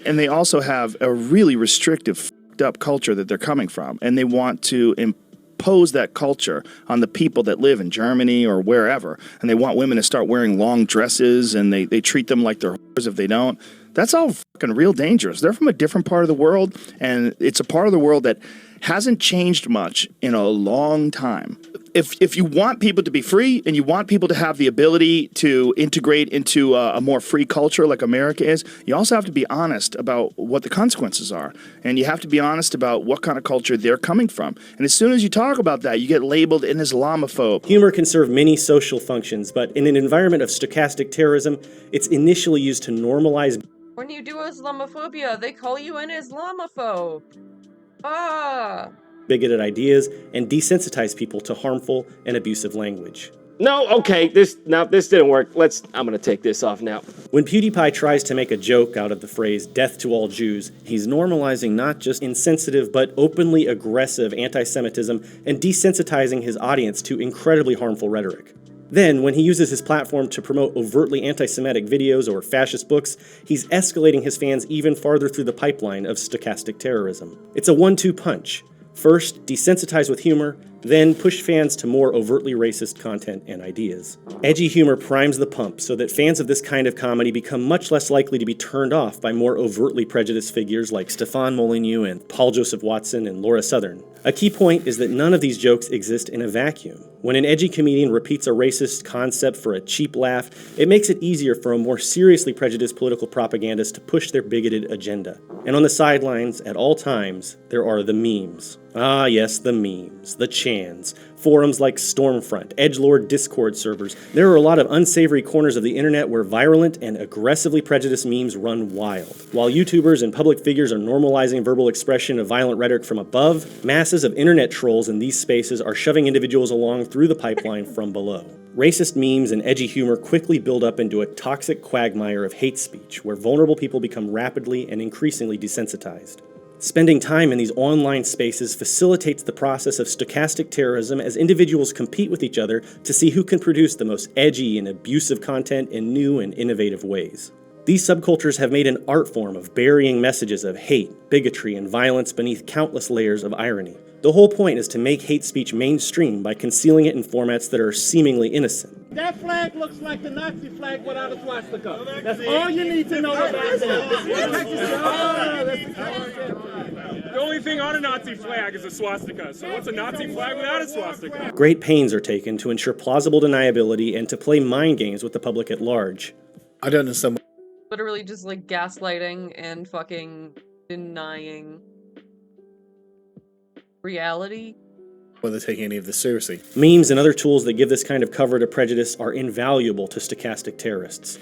and they also have a really restrictive, fucked up culture that they're coming from, and they want to impose that culture on the people that live in Germany or wherever, and they want women to start wearing long dresses, and they treat them like they're whores if they don't. That's all fucking real dangerous. They're from a different part of the world, and it's a part of the world that hasn't changed much in a long time. If you want people to be free and you want people to have the ability to integrate into a more free culture like America is, you also have to be honest about what the consequences are. And you have to be honest about what kind of culture they're coming from. And as soon as you talk about that, you get labeled an Islamophobe. Humor can serve many social functions, but in an environment of stochastic terrorism, it's initially used to normalize. When you do Islamophobia, they call you an Islamophobe. Ah. Bigoted ideas and desensitize people to harmful and abusive language. No, okay, this didn't work. I'm gonna take this off now. When PewDiePie tries to make a joke out of the phrase "death to all Jews," he's normalizing not just insensitive but openly aggressive anti-Semitism and desensitizing his audience to incredibly harmful rhetoric. Then, when he uses his platform to promote overtly anti-Semitic videos or fascist books, he's escalating his fans even farther through the pipeline of stochastic terrorism. It's a 1-2 punch. First, desensitize with humor, then push fans to more overtly racist content and ideas. Edgy humor primes the pump so that fans of this kind of comedy become much less likely to be turned off by more overtly prejudiced figures like Stefan Molyneux and Paul Joseph Watson and Laura Southern. A key point is that none of these jokes exist in a vacuum. When an edgy comedian repeats a racist concept for a cheap laugh, it makes it easier for a more seriously prejudiced political propagandist to push their bigoted agenda. And on the sidelines, at all times, there are the memes. Ah yes, the memes, the chans, forums like Stormfront, edgelord Discord servers. There are a lot of unsavory corners of the internet where virulent and aggressively prejudiced memes run wild. While YouTubers and public figures are normalizing verbal expression of violent rhetoric from above, masses of internet trolls in these spaces are shoving individuals along through the pipeline from below. Racist memes and edgy humor quickly build up into a toxic quagmire of hate speech, where vulnerable people become rapidly and increasingly desensitized. Spending time in these online spaces facilitates the process of stochastic terrorism as individuals compete with each other to see who can produce the most edgy and abusive content in new and innovative ways. These subcultures have made an art form of burying messages of hate, bigotry, and violence beneath countless layers of irony. The whole point is to make hate speech mainstream by concealing it in formats that are seemingly innocent. That flag looks like the Nazi flag without a swastika. That's all you need to know about that. The only thing on a Nazi flag is a swastika. So what's a Nazi flag without a swastika? Great pains are taken to ensure plausible deniability and to play mind games with the public at large. I don't understand. Literally just like gaslighting and fucking denying. reality. Whether taking any of this seriously. Memes and other tools that give this kind of cover to prejudice are invaluable to stochastic terrorists.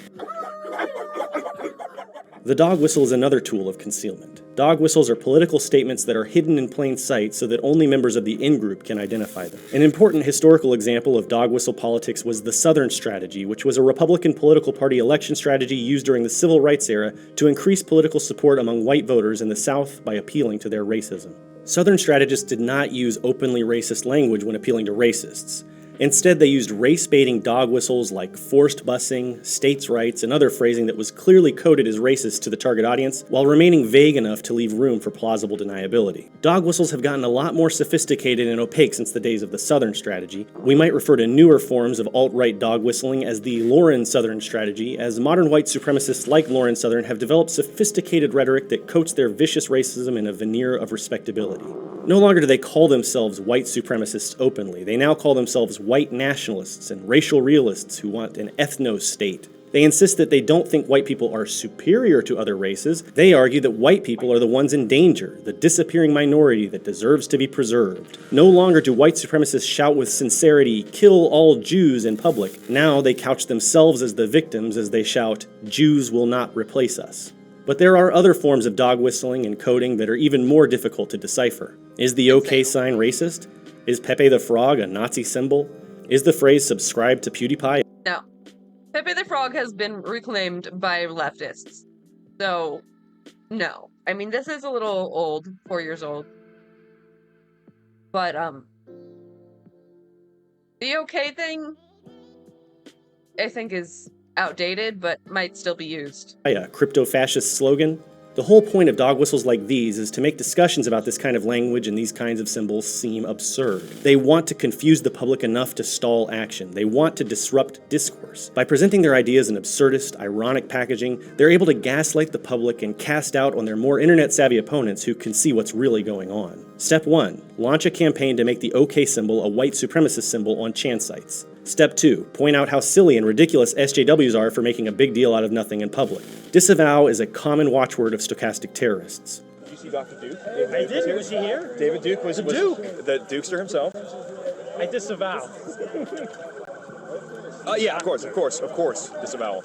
The dog whistle is another tool of concealment. Dog whistles are political statements that are hidden in plain sight so that only members of the in-group can identify them. An important historical example of dog whistle politics was the Southern Strategy, which was a Republican political party election strategy used during the Civil Rights era to increase political support among white voters in the South by appealing to their racism. Southern strategists did not use openly racist language when appealing to racists. Instead, they used race-baiting dog whistles like forced busing, states' rights, and other phrasing that was clearly coded as racist to the target audience, while remaining vague enough to leave room for plausible deniability. Dog whistles have gotten a lot more sophisticated and opaque since the days of the Southern Strategy. We might refer to newer forms of alt-right dog whistling as the Lauren Southern Strategy, as modern white supremacists like Lauren Southern have developed sophisticated rhetoric that coats their vicious racism in a veneer of respectability. No longer do they call themselves white supremacists openly. They now call themselves white nationalists and racial realists who want an ethno-state. They insist that they don't think white people are superior to other races. They argue that white people are the ones in danger, the disappearing minority that deserves to be preserved. No longer do white supremacists shout with sincerity, "Kill all Jews" in public. Now they couch themselves as the victims as they shout, "Jews will not replace us." But there are other forms of dog whistling and coding that are even more difficult to decipher. Is the OK sign racist? Is Pepe the Frog a Nazi symbol? Is the phrase "subscribe to PewDiePie"? No. Pepe the Frog has been reclaimed by leftists. So, no. I mean, this is a little old, 4 years old. But, the OK thing, I think, is outdated, but might still be used. A crypto-fascist slogan? The whole point of dog whistles like these is to make discussions about this kind of language and these kinds of symbols seem absurd. They want to confuse the public enough to stall action. They want to disrupt discourse. By presenting their ideas in absurdist, ironic packaging, they're able to gaslight the public and cast doubt on their more internet-savvy opponents who can see what's really going on. Step 1. Launch a campaign to make the OK symbol a white supremacist symbol on Chan sites. Step 2. Point out how silly and ridiculous SJWs are for making a big deal out of nothing in public. Disavow is a common watchword of stochastic terrorists. Did you see Dr. Duke? I did. Was he here? David Duke was the Duke. The Dukester himself. I disavow. Yeah, of course. Disavowal.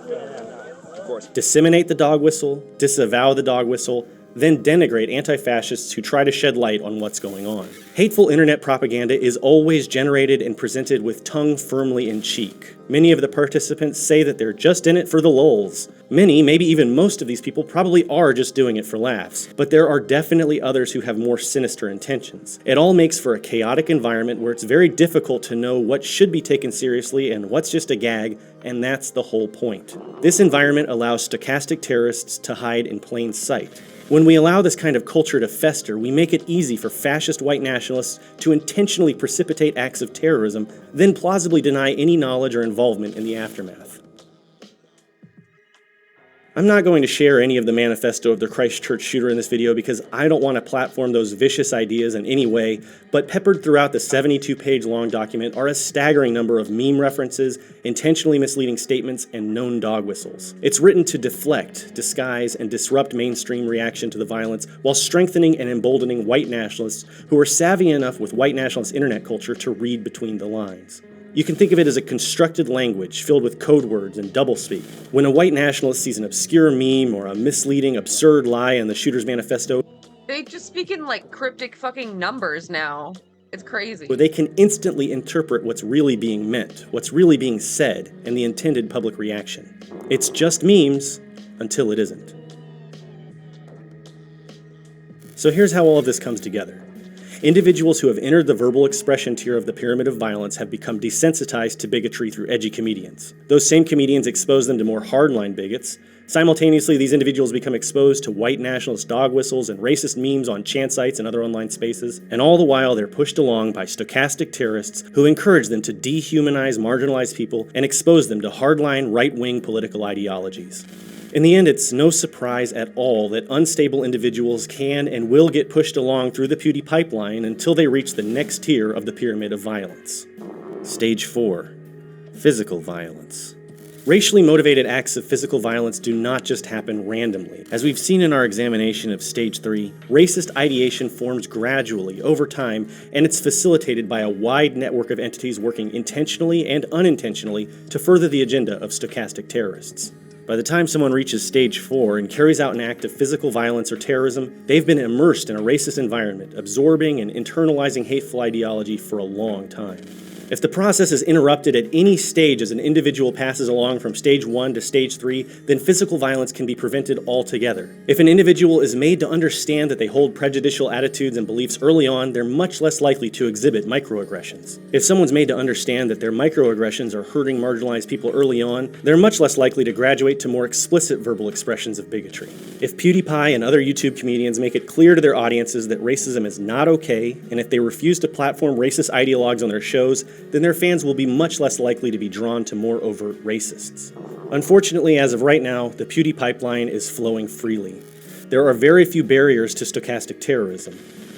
Of course. Disseminate the dog whistle, disavow the dog whistle, then denigrate anti-fascists who try to shed light on what's going on. Hateful internet propaganda is always generated and presented with tongue firmly in cheek. Many of the participants say that they're just in it for the lulz. Many, maybe even most of these people probably are just doing it for laughs, but there are definitely others who have more sinister intentions. It all makes for a chaotic environment where it's very difficult to know what should be taken seriously and what's just a gag, and that's the whole point. This environment allows stochastic terrorists to hide in plain sight. When we allow this kind of culture to fester, we make it easy for fascist white nationalists to intentionally precipitate acts of terrorism, then plausibly deny any knowledge or involvement in the aftermath. I'm not going to share any of the manifesto of the Christchurch shooter in this video because I don't want to platform those vicious ideas in any way, but peppered throughout the 72-page long document are a staggering number of meme references, intentionally misleading statements, and known dog whistles. It's written to deflect, disguise, and disrupt mainstream reaction to the violence while strengthening and emboldening white nationalists who are savvy enough with white nationalist internet culture to read between the lines. You can think of it as a constructed language filled with code words and doublespeak. When a white nationalist sees an obscure meme or a misleading, absurd lie in the shooter's manifesto, They just speak in, like, cryptic fucking numbers now. It's crazy. where they can instantly interpret what's really being meant, what's really being said, and the intended public reaction. It's just memes until it isn't. So here's how all of this comes together. Individuals who have entered the verbal expression tier of the pyramid of violence have become desensitized to bigotry through edgy comedians. Those same comedians expose them to more hardline bigots. Simultaneously, these individuals become exposed to white nationalist dog whistles and racist memes on Chan sites and other online spaces, and all the while they're pushed along by stochastic terrorists who encourage them to dehumanize marginalized people and expose them to hardline right-wing political ideologies. In the end, it's no surprise at all that unstable individuals can and will get pushed along through the PewDie pipeline until they reach the next tier of the pyramid of violence. Stage 4. Physical violence. Racially motivated acts of physical violence do not just happen randomly. As we've seen in our examination of Stage 3, racist ideation forms gradually over time, and it's facilitated by a wide network of entities working intentionally and unintentionally to further the agenda of stochastic terrorists. By the time someone reaches Stage 4 and carries out an act of physical violence or terrorism, they've been immersed in a racist environment, absorbing and internalizing hateful ideology for a long time. If the process is interrupted at any stage as an individual passes along from Stage 1 to Stage 3, then physical violence can be prevented altogether. If an individual is made to understand that they hold prejudicial attitudes and beliefs early on, they're much less likely to exhibit microaggressions. If someone's made to understand that their microaggressions are hurting marginalized people early on, they're much less likely to graduate to more explicit verbal expressions of bigotry. If PewDiePie and other YouTube comedians make it clear to their audiences that racism is not okay, and if they refuse to platform racist ideologues on their shows, then their fans will be much less likely to be drawn to more overt racists. Unfortunately, as of right now, the PewDie pipeline is flowing freely. There are very few barriers to stochastic terrorism.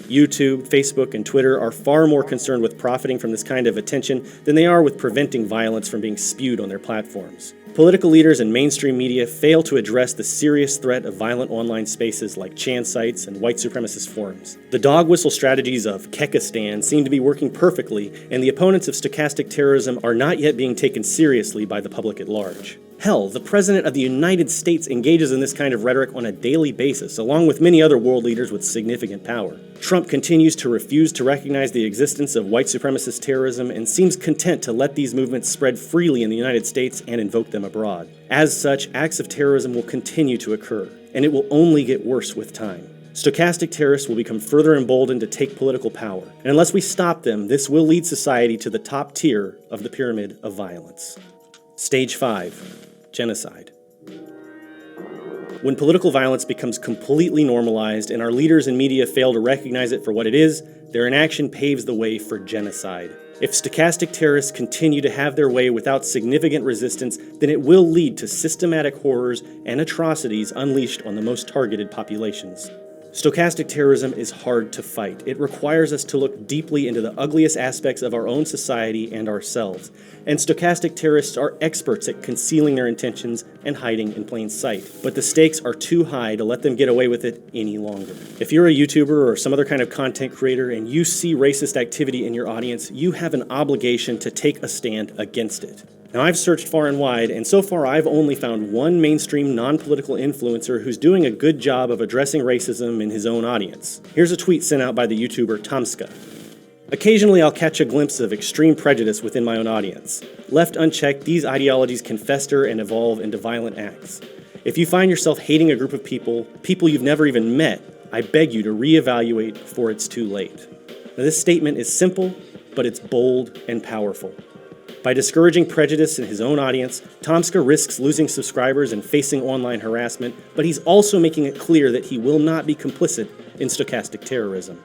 YouTube, Facebook, and Twitter are far more concerned with profiting from this kind of attention than they are with preventing violence from being spewed on their platforms. Political leaders and mainstream media fail to address the serious threat of violent online spaces like Chan sites and white supremacist forums. The dog whistle strategies of Kekistan seem to be working perfectly, and the opponents of stochastic terrorism are not yet being taken seriously by the public at large. Hell, the President of the United States engages in this kind of rhetoric on a daily basis, along with many other world leaders with significant power. Trump continues to refuse to recognize the existence of white supremacist terrorism and seems content to let these movements spread freely in the United States and invoke them abroad. As such, acts of terrorism will continue to occur, and it will only get worse with time. Stochastic terrorists will become further emboldened to take political power, and unless we stop them, this will lead society to the top tier of the pyramid of violence. Stage 5. Genocide. When political violence becomes completely normalized and our leaders and media fail to recognize it for what it is, their inaction paves the way for genocide. If stochastic terrorists continue to have their way without significant resistance, then it will lead to systematic horrors and atrocities unleashed on the most targeted populations. Stochastic terrorism is hard to fight. It requires us to look deeply into the ugliest aspects of our own society and ourselves. And stochastic terrorists are experts at concealing their intentions and hiding in plain sight. But the stakes are too high to let them get away with it any longer. If you're a YouTuber or some other kind of content creator and you see racist activity in your audience, you have an obligation to take a stand against it. Now, I've searched far and wide, and so far I've only found one mainstream non-political influencer who's doing a good job of addressing racism in his own audience. Here's a tweet sent out by the YouTuber Tomska. Occasionally I'll catch a glimpse of extreme prejudice within my own audience. Left unchecked, these ideologies can fester and evolve into violent acts. If you find yourself hating a group of people you've never even met, I beg you to reevaluate before it's too late. Now, this statement is simple, but it's bold and powerful. By discouraging prejudice in his own audience, Tomska risks losing subscribers and facing online harassment, but he's also making it clear that he will not be complicit in stochastic terrorism.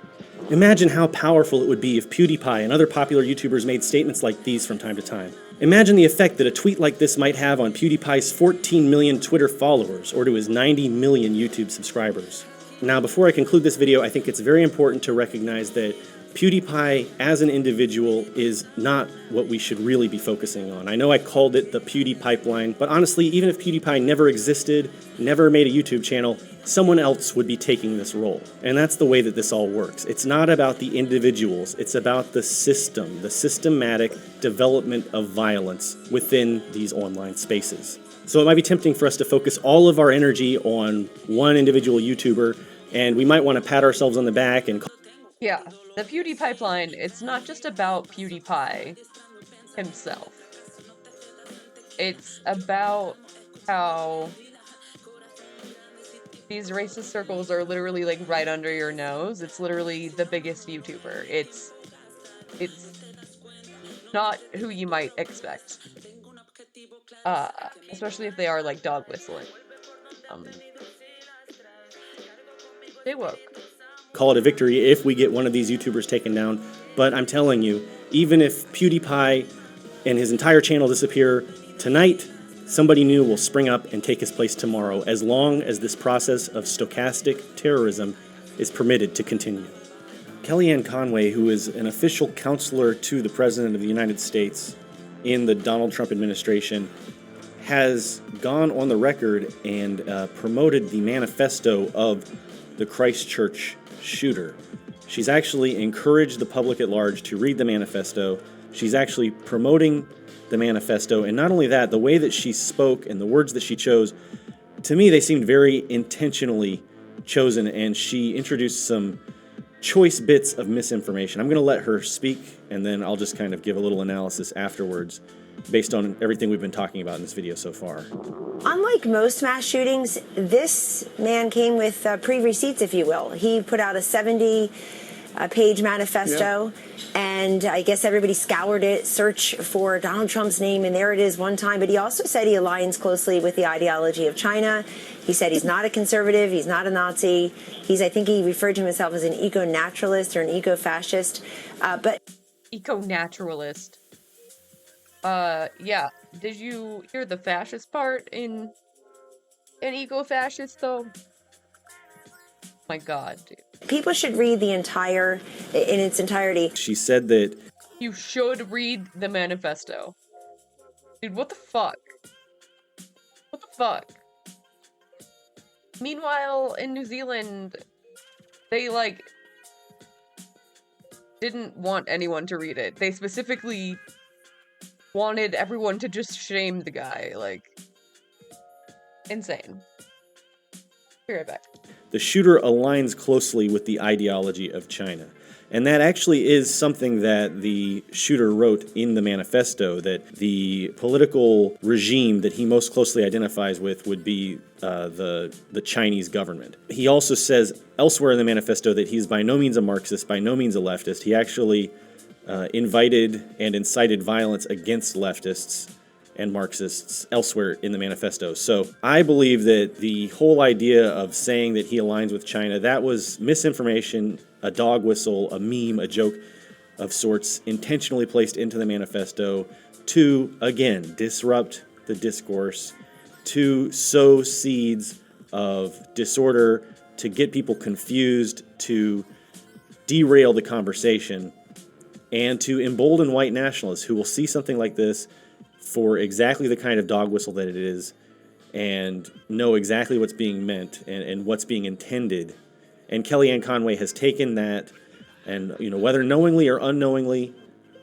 Imagine how powerful it would be if PewDiePie and other popular YouTubers made statements like these from time to time. Imagine the effect that a tweet like this might have on PewDiePie's 14 million Twitter followers or to his 90 million YouTube subscribers. Now, before I conclude this video, I think it's very important to recognize that PewDiePie as an individual is not what we should really be focusing on. I know I called it the Pewdie pipeline, but honestly, even if PewDiePie never existed, never made a YouTube channel, someone else would be taking this role. And that's the way that this all works. It's not about the individuals, it's about the system, the systematic development of violence within these online spaces. So it might be tempting for us to focus all of our energy on one individual YouTuber, and we might want to pat ourselves on the back and Yeah, the PewDie pipeline, it's not just about PewDiePie himself. It's about how these racist circles are literally like right under your nose. It's literally the biggest YouTuber. It's not who you might expect. Especially if they are like dog whistling. Stay woke. Call it a victory if we get one of these YouTubers taken down, but I'm telling you, even if PewDiePie and his entire channel disappear tonight, somebody new will spring up and take his place tomorrow, as long as this process of stochastic terrorism is permitted to continue. Kellyanne Conway, who is an official counselor to the President of the United States in the Donald Trump administration, has gone on the record and promoted the manifesto of the Christchurch shooter. She's actually encouraged the public at large to read the manifesto. She's actually promoting the manifesto, and not only that, the way that she spoke and the words that she chose, to me, they seemed very intentionally chosen, and she introduced some choice bits of misinformation. I'm going to let her speak, and then I'll just kind of give a little analysis afterwards based on everything we've been talking about in this video so far. Unlike most mass shootings, this man came with pre-receipts, if you will. He put out a 70-page manifesto, and I guess everybody scoured it, searched for Donald Trump's name, and there it is one time. But he also said he aligns closely with the ideology of China. He said he's not a conservative, he's not a Nazi. I think he referred to himself as an eco-naturalist or an eco-fascist. But Eco-naturalist. Yeah. Did you hear the fascist part in an eco-fascist, though? My God, dude. people should read in its entirety. She said that You should read the manifesto. Dude, what the fuck? What the fuck? Meanwhile, in New Zealand, they, didn't want anyone to read it. They specifically wanted everyone to just shame the guy. Insane. Be right back. the shooter aligns closely with the ideology of China. And that actually is something that the shooter wrote in the manifesto, that the political regime that he most closely identifies with would be the Chinese government. He also says elsewhere in the manifesto that he's by no means a Marxist, by no means a leftist. He actually invited and incited violence against leftists and Marxists elsewhere in the manifesto. So I believe that the whole idea of saying that he aligns with China, that was misinformation, a dog whistle, a meme, a joke of sorts, intentionally placed into the manifesto to, again, disrupt the discourse, to sow seeds of disorder, to get people confused, to derail the conversation, and to embolden white nationalists who will see something like this for exactly the kind of dog whistle that it is and know exactly what's being meant and what's being intended. And Kellyanne Conway has taken that, and whether knowingly or unknowingly,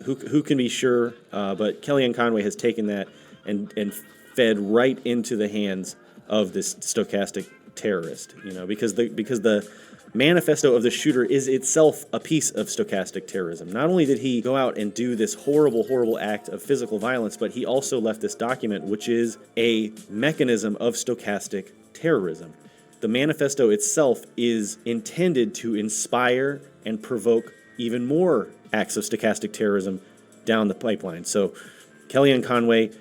who can be sure, but Kellyanne Conway has taken that and fed right into the hands of this stochastic terrorist, because the manifesto of the shooter is itself a piece of stochastic terrorism. Not only did he go out and do this horrible, horrible act of physical violence, but he also left this document, which is a mechanism of stochastic terrorism. The manifesto itself is intended to inspire and provoke even more acts of stochastic terrorism down the pipeline. So Kellyanne Conway,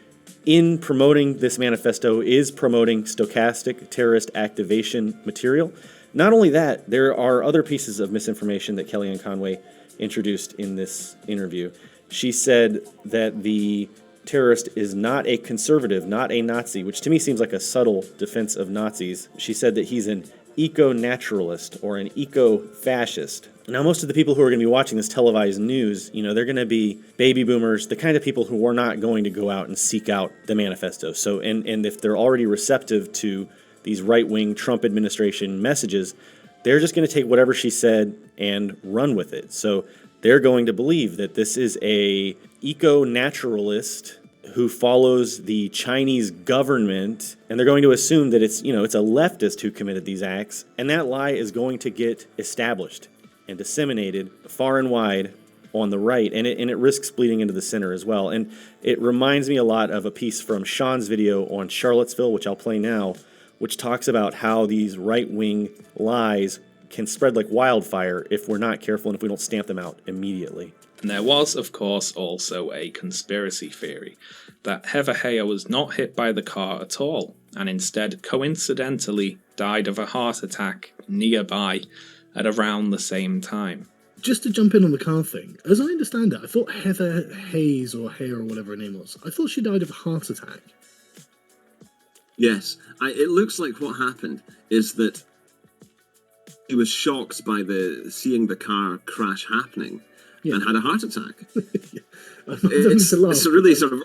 in promoting this manifesto, is promoting stochastic terrorist activation material. Not only that, there are other pieces of misinformation that Kellyanne Conway introduced in this interview. She said that the terrorist is not a conservative, not a Nazi, which to me seems like a subtle defense of Nazis. She said that he's an eco-naturalist or an eco-fascist. Now, most of the people who are going to be watching this televised news, they're going to be baby boomers, the kind of people who are not going to go out and seek out the manifesto. So, and if they're already receptive to these right-wing Trump administration messages, they're just going to take whatever she said and run with it. So they're going to believe that this is a eco-naturalist who follows the Chinese government, and they're going to assume that it's a leftist who committed these acts, and that lie is going to get established and disseminated far and wide on the right, and it risks bleeding into the center as well. And it reminds me a lot of a piece from Sean's video on Charlottesville, which I'll play now, which talks about how these right-wing lies can spread like wildfire if we're not careful and if we don't stamp them out immediately. And there was, of course, also a conspiracy theory that Heather Heyer was not hit by the car at all, and instead coincidentally died of a heart attack nearby at around the same time. Just to jump in on the car thing, as I understand it, I thought Heather Hayes or Heyer or whatever her name was, I thought she died of a heart attack. Yes, it looks like what happened is that he was shocked by seeing the car crash happening and had a heart attack. It's really sort of...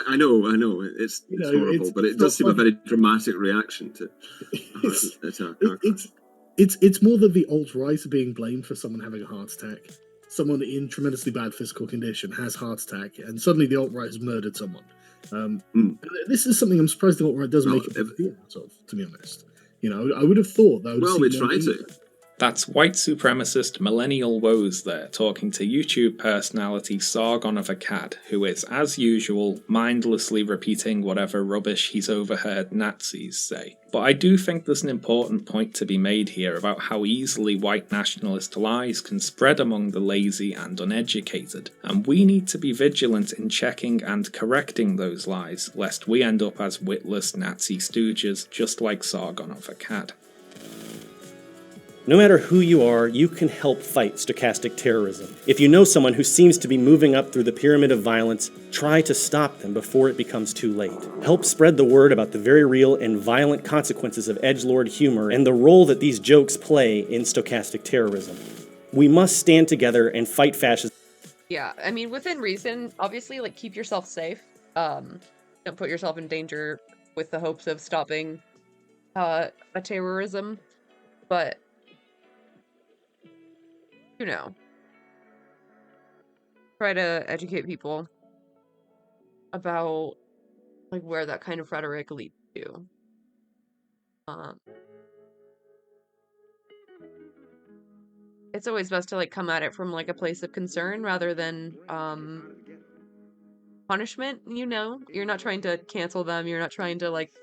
I know. It's horrible, but it does seem a very dramatic reaction to a car crash. It's more that the alt-right are being blamed for someone having a heart attack. Someone in tremendously bad physical condition has heart attack, and suddenly the alt-right has murdered someone. This is something I'm surprised the alt-right doesn't make a big deal out of, to be honest. You know, I would have thought that would Well, we try to. That's white supremacist millennial woes there talking to YouTube personality Sargon of Akkad, who is, as usual, mindlessly repeating whatever rubbish he's overheard Nazis say. But I do think there's an important point to be made here about how easily white nationalist lies can spread among the lazy and uneducated, and we need to be vigilant in checking and correcting those lies, lest we end up as witless Nazi stooges just like Sargon of Akkad. No matter who you are, you can help fight stochastic terrorism. If you know someone who seems to be moving up through the pyramid of violence, try to stop them before it becomes too late. Help spread the word about the very real and violent consequences of edgelord humor and the role that these jokes play in stochastic terrorism. We must stand together and fight fascism. Yeah, I mean, within reason, obviously, like, keep yourself safe. Don't put yourself in danger with the hopes of stopping a terrorism, but you know, try to educate people about, like, where that kind of rhetoric leads to. It's always best to, like, come at it from, like, a place of concern rather than, punishment, you know? You're not trying to cancel them, you're not trying to, like,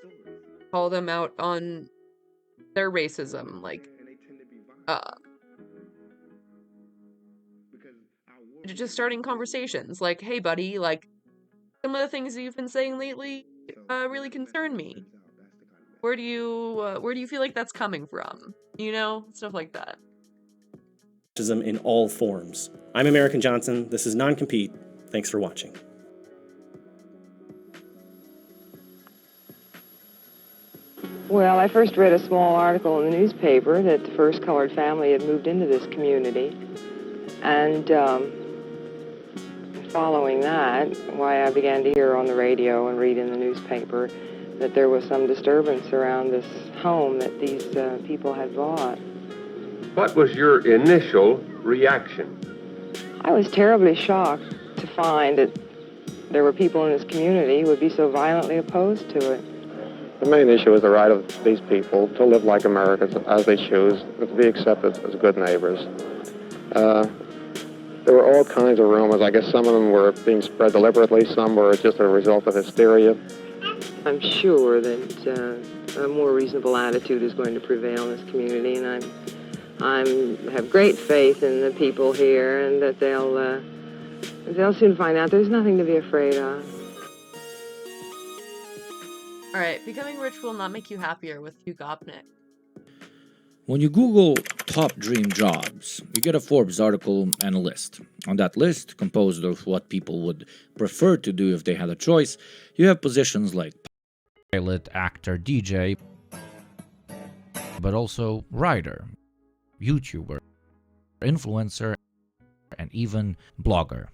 call them out on their racism, like, just starting conversations like, hey buddy, like, some of the things that you've been saying lately really concern me. Where do you feel like that's coming from? You know, stuff like that. In all forms. I'm American Johnson. This is Non-Compete. Thanks for watching. Well, I first read a small article in the newspaper that the first colored family had moved into this community, and following that, why I began to hear on the radio and read in the newspaper that there was some disturbance around this home that these people had bought. What was your initial reaction? I was terribly shocked to find that there were people in this community who would be so violently opposed to it. The main issue is the right of these people to live like Americans as they choose, and to be accepted as good neighbors. There were all kinds of rumors. I guess some of them were being spread deliberately, some were just a result of hysteria. I'm sure that a more reasonable attitude is going to prevail in this community, and I have great faith in the people here, and that they'll soon find out there's nothing to be afraid of. All right, becoming rich will not make you happier with Hugh Gopnik. When you Google top dream jobs, you get a Forbes article and a list. On that list, composed of what people would prefer to do if they had a choice, you have positions like pilot, actor, DJ, but also writer, YouTuber, influencer, and even blogger.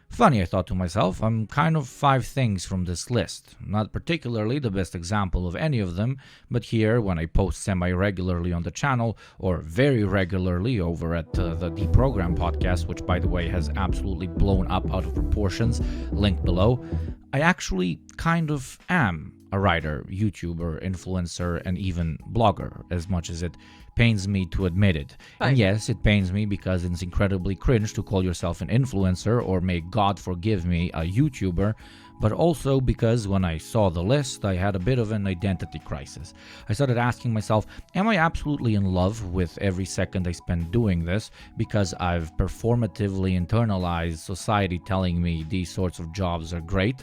Funny, I thought to myself, I'm kind of 5 things from this list. Not particularly the best example of any of them, but here, when I post semi-regularly on the channel, or very regularly over at the Deprogram podcast, which by the way has absolutely blown up out of proportions, link below, I actually kind of am a writer, YouTuber, influencer, and even blogger, as much as it pains me to admit it. And yes, it pains me because it's incredibly cringe to call yourself an influencer, or may God forgive me, a YouTuber, but also because when I saw the list, I had a bit of an identity crisis. I started asking myself, am I absolutely in love with every second I spend doing this because I've performatively internalized society telling me these sorts of jobs are great?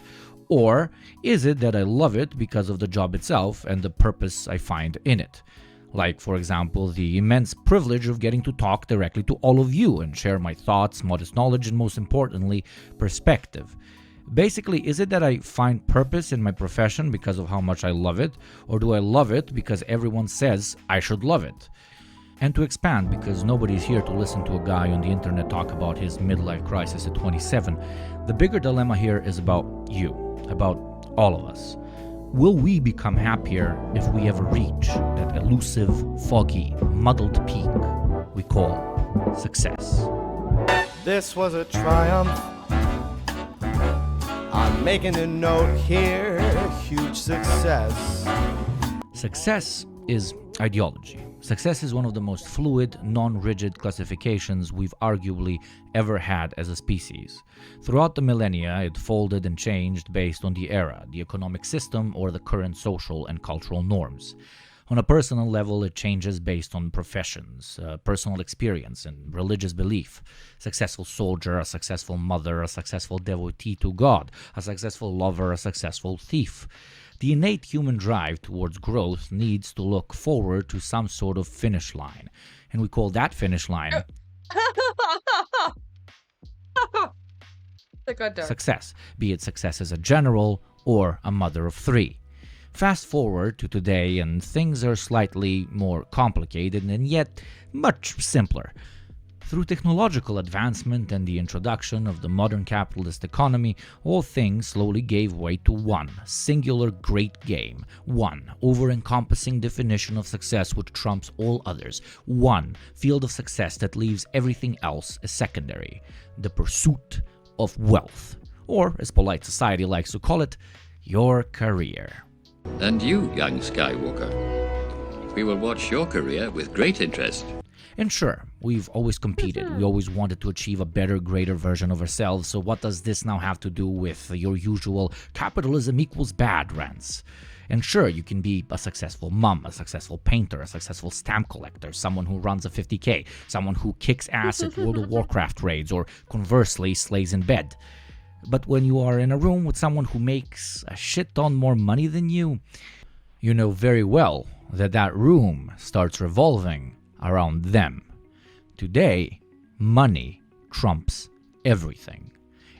Or is it that I love it because of the job itself and the purpose I find in it? Like, for example, the immense privilege of getting to talk directly to all of you and share my thoughts, modest knowledge, and most importantly, perspective. Basically, is it that I find purpose in my profession because of how much I love it, or do I love it because everyone says I should love it? And to expand, because nobody's here to listen to a guy on the internet talk about his midlife crisis at 27, the bigger dilemma here is about you. about all of us. Will we become happier if we ever reach that elusive, foggy, muddled peak we call success? This was a triumph. I'm making a note here. Huge success. Success is ideology. Success is one of the most fluid, non-rigid classifications we've arguably ever had as a species. Throughout the millennia, it folded and changed based on the era, the economic system, or the current social and cultural norms. On a personal level, it changes based on professions, personal experience, and religious belief. Successful soldier, a successful mother, a successful devotee to God, a successful lover, a successful thief. The innate human drive towards growth needs to look forward to some sort of finish line, and we call that finish line success, be it success as a general or a mother of three. Fast forward to today, and things are slightly more complicated and yet much simpler. Through technological advancement and the introduction of the modern capitalist economy, all things slowly gave way to one singular great game, one over-encompassing definition of success which trumps all others, one field of success that leaves everything else as secondary, the pursuit of wealth, or, as polite society likes to call it, your career. And you, young Skywalker, we will watch your career with great interest. And sure, we've always competed. We always wanted to achieve a better, greater version of ourselves. So what does this now have to do with your usual capitalism equals bad rants? And sure, you can be a successful mom, a successful painter, a successful stamp collector, someone who runs a 50K, someone who kicks ass at World of Warcraft raids, or conversely, slays in bed. But when you are in a room with someone who makes a shit ton more money than you know very well that that room starts revolving around them. Today, money trumps everything.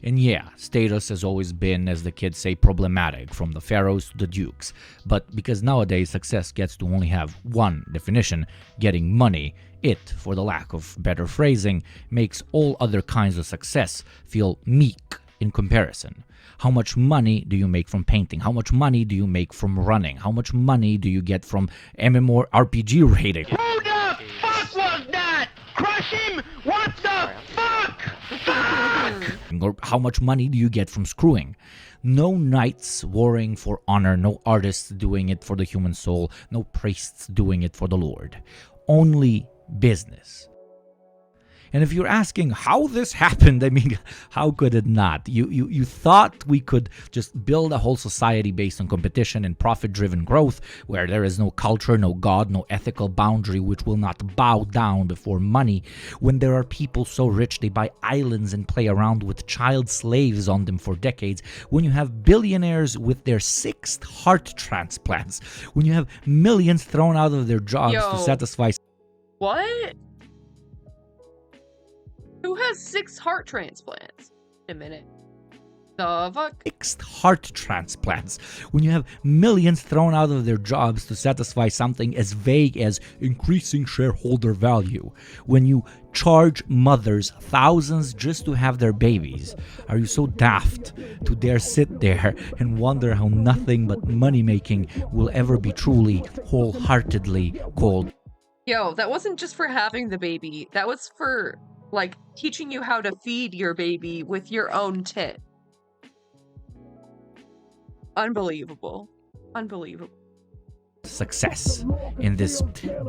And yeah, status has always been, as the kids say, problematic, from the pharaohs to the dukes. But because nowadays success gets to only have one definition, getting money, it, for the lack of better phrasing, makes all other kinds of success feel meek in comparison. How much money do you make from painting? How much money do you make from running? How much money do you get from MMORPG raiding? Who the fuck was that? Crush him? What the fuck? Fuck! Or how much money do you get from screwing? No knights warring for honor, no artists doing it for the human soul, no priests doing it for the Lord. Only business. And if you're asking how this happened, I mean, how could it not? You thought we could just build a whole society based on competition and profit-driven growth, where there is no culture, no God, no ethical boundary which will not bow down before money, when there are people so rich they buy islands and play around with child slaves on them for decades, when you have billionaires with their 6th heart transplants, when you have millions thrown out of their jobs to satisfy... What? Who has 6 heart transplants? Wait a minute. The fuck? 6 heart transplants. When you have millions thrown out of their jobs to satisfy something as vague as increasing shareholder value. When you charge mothers thousands just to have their babies. Are you so daft to dare sit there and wonder how nothing but money making will ever be truly, wholeheartedly called? Yo, that wasn't just for having the baby. That was for, like, teaching you how to feed your baby with your own tit. Unbelievable. Unbelievable. Success in this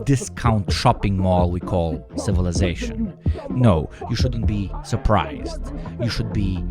discount shopping mall we call civilization. No, you shouldn't be surprised. You should be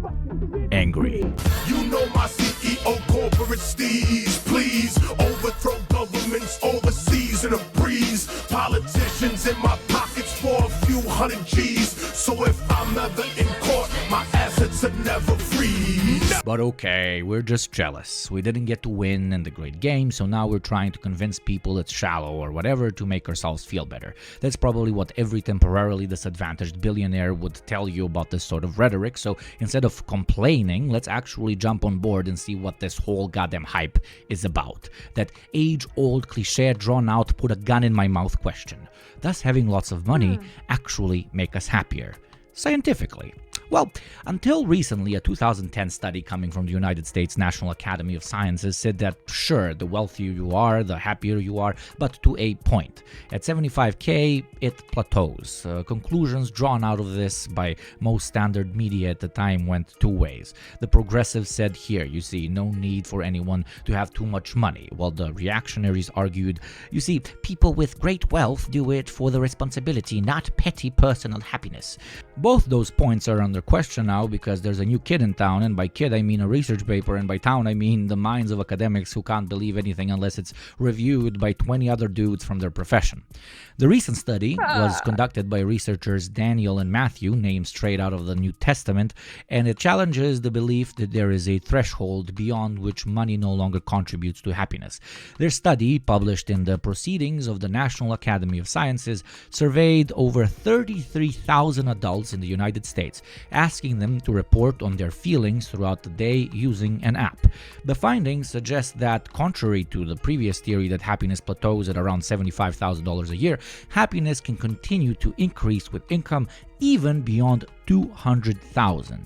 angry. You know my CEO corporate steez. Please overthrow governments overseas in a breeze. Politicians in my pockets for a few hundred G's. So if I'm ever in court, my assets are never freeze. But okay, we're just jealous. We didn't get to win in the great game, so now we're trying to convince people it's shallow or whatever to make ourselves feel better. That's probably what every temporarily disadvantaged billionaire would tell you about this sort of rhetoric, so instead of complaining, let's actually jump on board and see what this whole goddamn hype is about. That age-old cliche drawn-out put a gun in my mouth question. Does having lots of money actually make us happier? Scientifically. Well, until recently, a 2010 study coming from the United States National Academy of Sciences said that, sure, the wealthier you are, the happier you are, but to a point. At 75K, it plateaus. Conclusions drawn out of this by most standard media at the time went two ways. The progressives said, here, you see, no need for anyone to have too much money, while the reactionaries argued, you see, people with great wealth do it for the responsibility, not petty personal happiness. Both those points are under question now because there's a new kid in town, and by kid I mean a research paper, and by town I mean the minds of academics who can't believe anything unless it's reviewed by 20 other dudes from their profession. The recent study was conducted by researchers Daniel and Matthew, names straight out of the New Testament, and it challenges the belief that there is a threshold beyond which money no longer contributes to happiness. Their study, published in the Proceedings of the National Academy of Sciences, surveyed over 33,000 adults in the United States, asking them to report on their feelings throughout the day using an app. The findings suggest that, contrary to the previous theory that happiness plateaus at around $75,000 a year, happiness can continue to increase with income even beyond $200,000.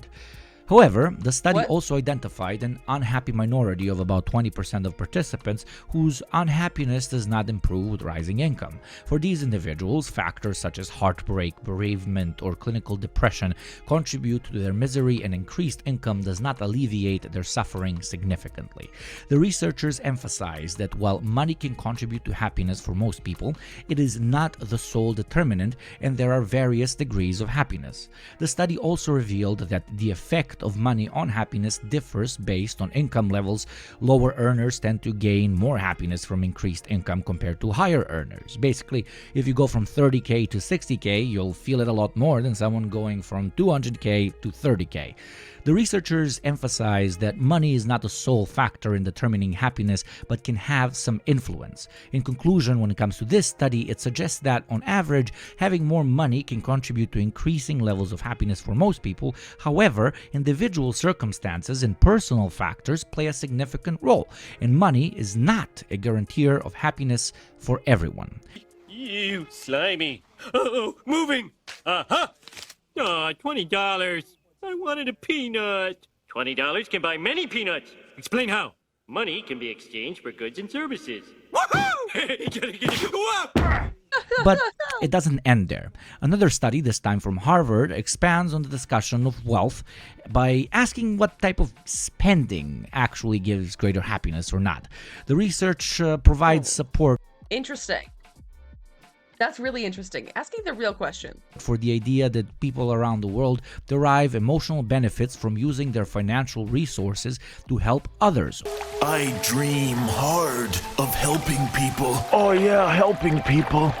However, the study also identified an unhappy minority of about 20% of participants whose unhappiness does not improve with rising income. For these individuals, factors such as heartbreak, bereavement, or clinical depression contribute to their misery, and increased income does not alleviate their suffering significantly. The researchers emphasize that while money can contribute to happiness for most people, it is not the sole determinant, and there are various degrees of happiness. The study also revealed that the effect of money on happiness differs based on income levels. Lower earners tend to gain more happiness from increased income compared to higher earners. Basically, if you go from 30K to 60K, you'll feel it a lot more than someone going from 200K to 30K. The researchers emphasize that money is not the sole factor in determining happiness, but can have some influence. In conclusion, when it comes to this study, it suggests that, on average, having more money can contribute to increasing levels of happiness for most people. However, individual circumstances and personal factors play a significant role, and money is not a guarantor of happiness for everyone. You slimy. Uh-oh, moving. Uh-huh. Aw, $20. I wanted a peanut. $20 can buy many peanuts. Explain how. Money can be exchanged for goods and services. Woohoo! But it doesn't end there. Another study, this time from Harvard, expands on the discussion of wealth by asking what type of spending actually gives greater happiness or not. The research provides support. Interesting. That's really interesting. Asking the real question. For the idea that people around the world derive emotional benefits from using their financial resources to help others. I dream hard of helping people. Oh yeah, helping people.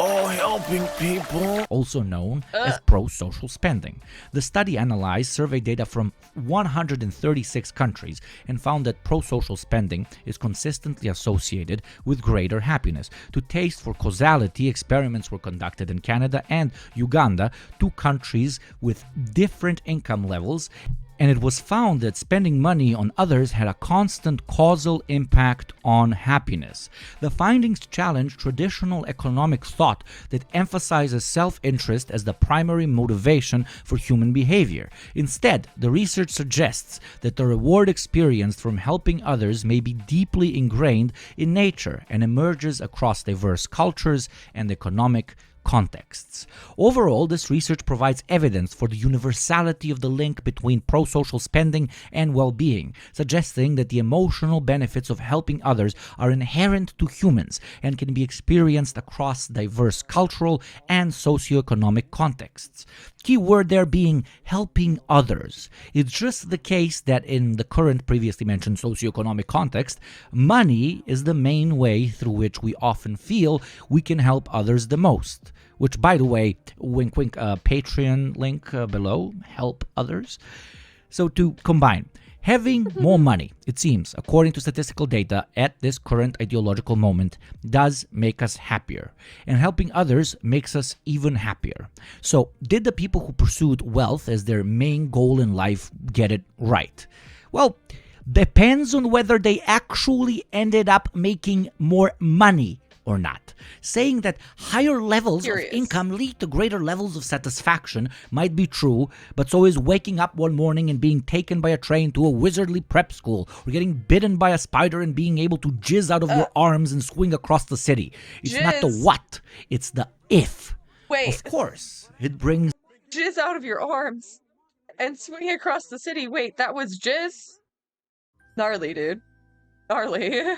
Oh, helping people. Also known as pro-social spending. The study analyzed survey data from 136 countries and found that pro-social spending is consistently associated with greater happiness. To test for causality, experiments were conducted in Canada and Uganda, two countries with different income levels, and it was found that spending money on others had a constant causal impact on happiness. The findings challenge traditional economic thought that emphasizes self-interest as the primary motivation for human behavior. Instead, the research suggests that the reward experienced from helping others may be deeply ingrained in nature and emerges across diverse cultures and economic contexts. Overall, this research provides evidence for the universality of the link between pro-social spending and well-being, suggesting that the emotional benefits of helping others are inherent to humans and can be experienced across diverse cultural and socioeconomic contexts. Key word there being helping others. It's just the case that in the current previously mentioned socioeconomic context, money is the main way through which we often feel we can help others the most. Which, by the way, wink wink, Patreon link below, help others. So to combine, having more money, it seems, according to statistical data at this current ideological moment, does make us happier. And helping others makes us even happier. So did the people who pursued wealth as their main goal in life get it right? Well, depends on whether they actually ended up making more money or not. Saying that higher levels of income lead to greater levels of satisfaction might be true, but so is waking up one morning and being taken by a train to a wizardly prep school, or getting bitten by a spider and being able to jizz out of your arms and swing across the city. It's not the what, it's the if. Wait. Of course, it brings Jizz out of your arms and swing across the city. Wait, that was jizz? Gnarly, dude. Gnarly.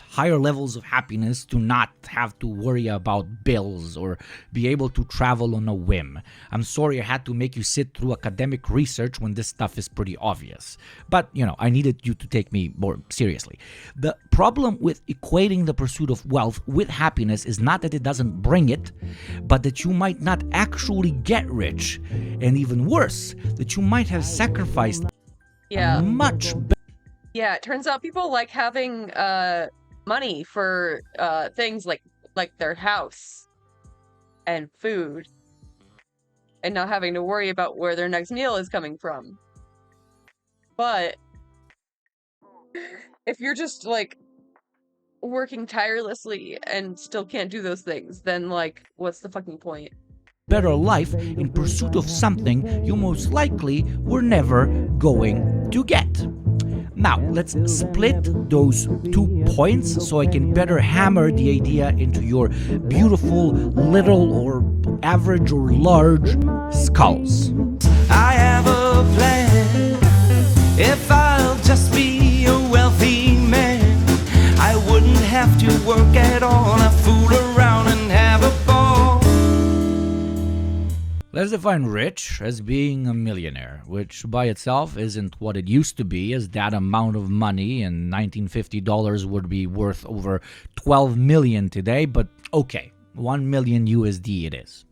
higher levels of happiness to not have to worry about bills or be able to travel on a whim. I'm sorry I had to make you sit through academic research when this stuff is pretty obvious. But, I needed you to take me more seriously. The problem with equating the pursuit of wealth with happiness is not that it doesn't bring it, but that you might not actually get rich. And even worse, that you might have sacrificed much better. Yeah, it turns out people like having money for things like their house and food and not having to worry about where their next meal is coming from. But if you're just working tirelessly and still can't do those things, then what's the fucking point? Better life in pursuit of something you most likely were never going to get. Now, let's split those 2 points so I can better hammer the idea into your beautiful little or average or large skulls. I have a plan. If I'll just be a wealthy man, I wouldn't have to work at all. I fool around and have a ball. Let's define rich as being a millionaire, which by itself isn't what it used to be, as that amount of money in $1950 would be worth over 12 million today, but okay, 1 million USD it is.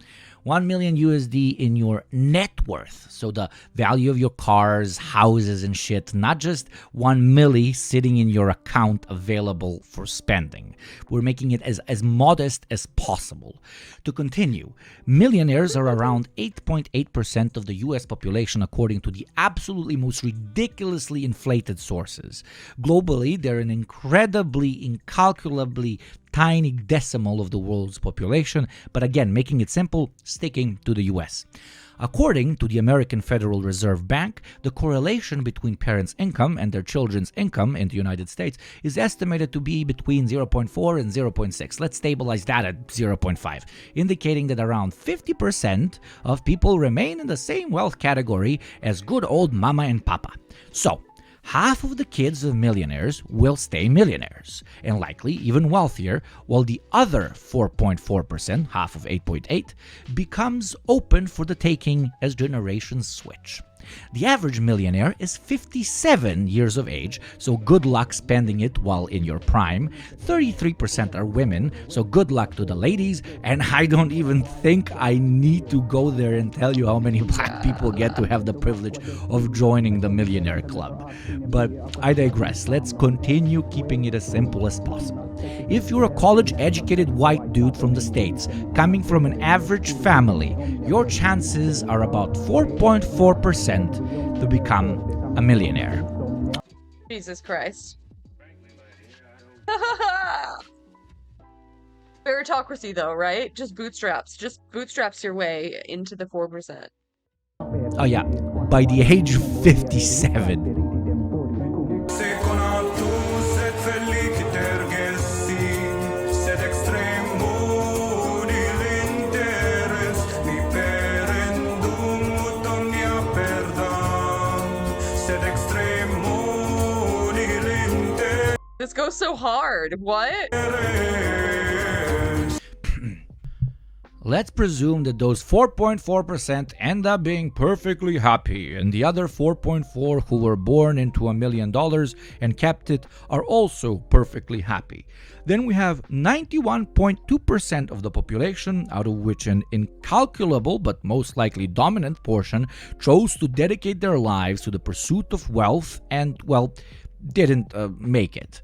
1 million USD in your net worth. So the value of your cars, houses, and shit, not just 1 milli sitting in your account available for spending. We're making it as modest as possible. To continue, millionaires are around 8.8% of the US population according to the absolutely most ridiculously inflated sources. Globally, they're an incalculably tiny decimal of the world's population, but again, making it simple, sticking to the US. According to the American Federal Reserve Bank, the correlation between parents' income and their children's income in the United States is estimated to be between 0.4 and 0.6. Let's stabilize that at 0.5, indicating that around 50% of people remain in the same wealth category as good old mama and papa. So, half of the kids of millionaires will stay millionaires, and likely even wealthier, while the other 4.4%, half of 8.8, becomes open for the taking as generations switch. The average millionaire is 57 years of age, so good luck spending it while in your prime. 33% are women, so good luck to the ladies, and I don't even think I need to go there and tell you how many black people get to have the privilege of joining the millionaire club. But I digress. Let's continue keeping it as simple as possible. If you're a college-educated white dude from the States, coming from an average family, your chances are about 4.4% to become a millionaire. Jesus Christ. Meritocracy though, right? Just bootstraps your way into the 4%. Oh yeah, by the age of 57. This goes so hard. What? Let's presume that those 4.4% end up being perfectly happy, and the other 4.4 who were born into $1 million and kept it are also perfectly happy. Then we have 91.2% of the population, out of which an incalculable but most likely dominant portion chose to dedicate their lives to the pursuit of wealth and, well, didn't make it.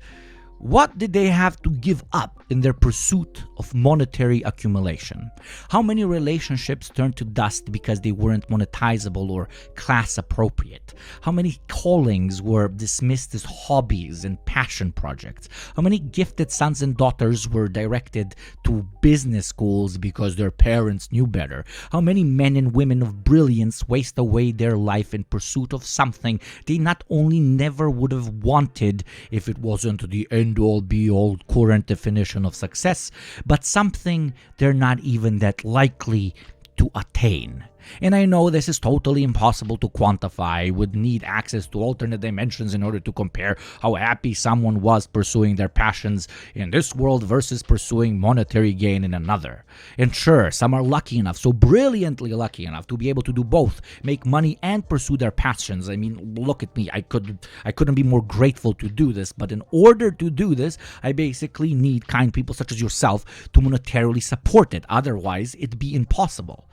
What did they have to give up in their pursuit of monetary accumulation? How many relationships turned to dust because they weren't monetizable or class appropriate? How many callings were dismissed as hobbies and passion projects? How many gifted sons and daughters were directed to business schools because their parents knew better? How many men and women of brilliance waste away their life in pursuit of something they not only never would have wanted if it wasn't the end-all be-all current definition of success, but something they're not even that likely to attain? And I know this is totally impossible to quantify. Would need access to alternate dimensions in order to compare how happy someone was pursuing their passions in this world versus pursuing monetary gain in another. And sure, some are lucky enough, so brilliantly lucky enough, to be able to do both, make money and pursue their passions. I mean, look at me. I couldn't be more grateful to do this, but in order to do this, I basically need kind people such as yourself to monetarily support it. Otherwise, it'd be impossible.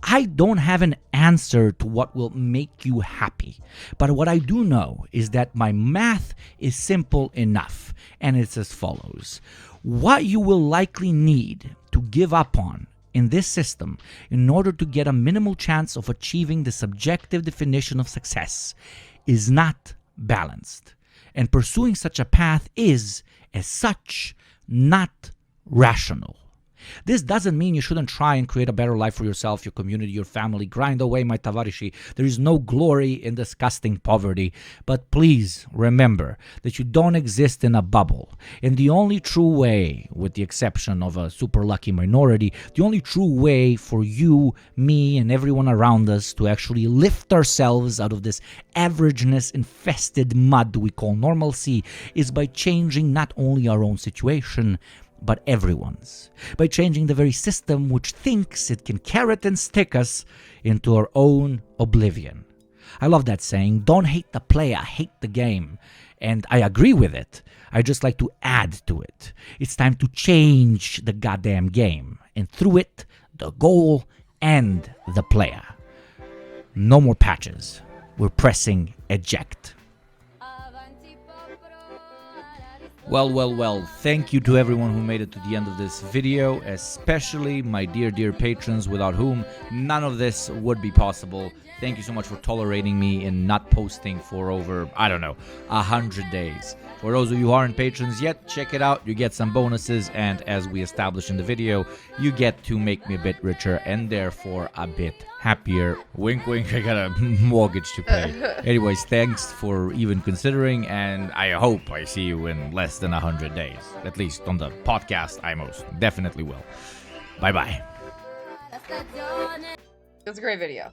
I don't have an answer to what will make you happy, but what I do know is that my math is simple enough, and it's as follows. What you will likely need to give up on in this system in order to get a minimal chance of achieving the subjective definition of success is not balanced, and pursuing such a path is, as such, not rational. This doesn't mean you shouldn't try and create a better life for yourself, your community, your family. Grind away, my tavarishi. There is no glory in disgusting poverty. But please remember that you don't exist in a bubble. And the only true way, with the exception of a super lucky minority, the only true way for you, me, and everyone around us to actually lift ourselves out of this averageness-infested mud we call normalcy is by changing not only our own situation, but everyone's, by changing the very system which thinks it can carrot and stick us into our own oblivion. I love that saying, don't hate the player, hate the game. And I agree with it. I just like to add to it. It's time to change the goddamn game. And through it, the goal and the player. No more patches. We're pressing eject. Well, thank you to everyone who made it to the end of this video, especially my dear patrons without whom none of this would be possible. Thank you so much for tolerating me and not posting for over, 100 days. For those of you who aren't patrons yet, check it out. You get some bonuses, and as we established in the video, you get to make me a bit richer and therefore a bit happier. Wink, wink, I got a mortgage to pay. Anyways, thanks for even considering, and I hope I see you in less than 100 days. At least on the podcast, I most definitely will. Bye-bye. It was a great video.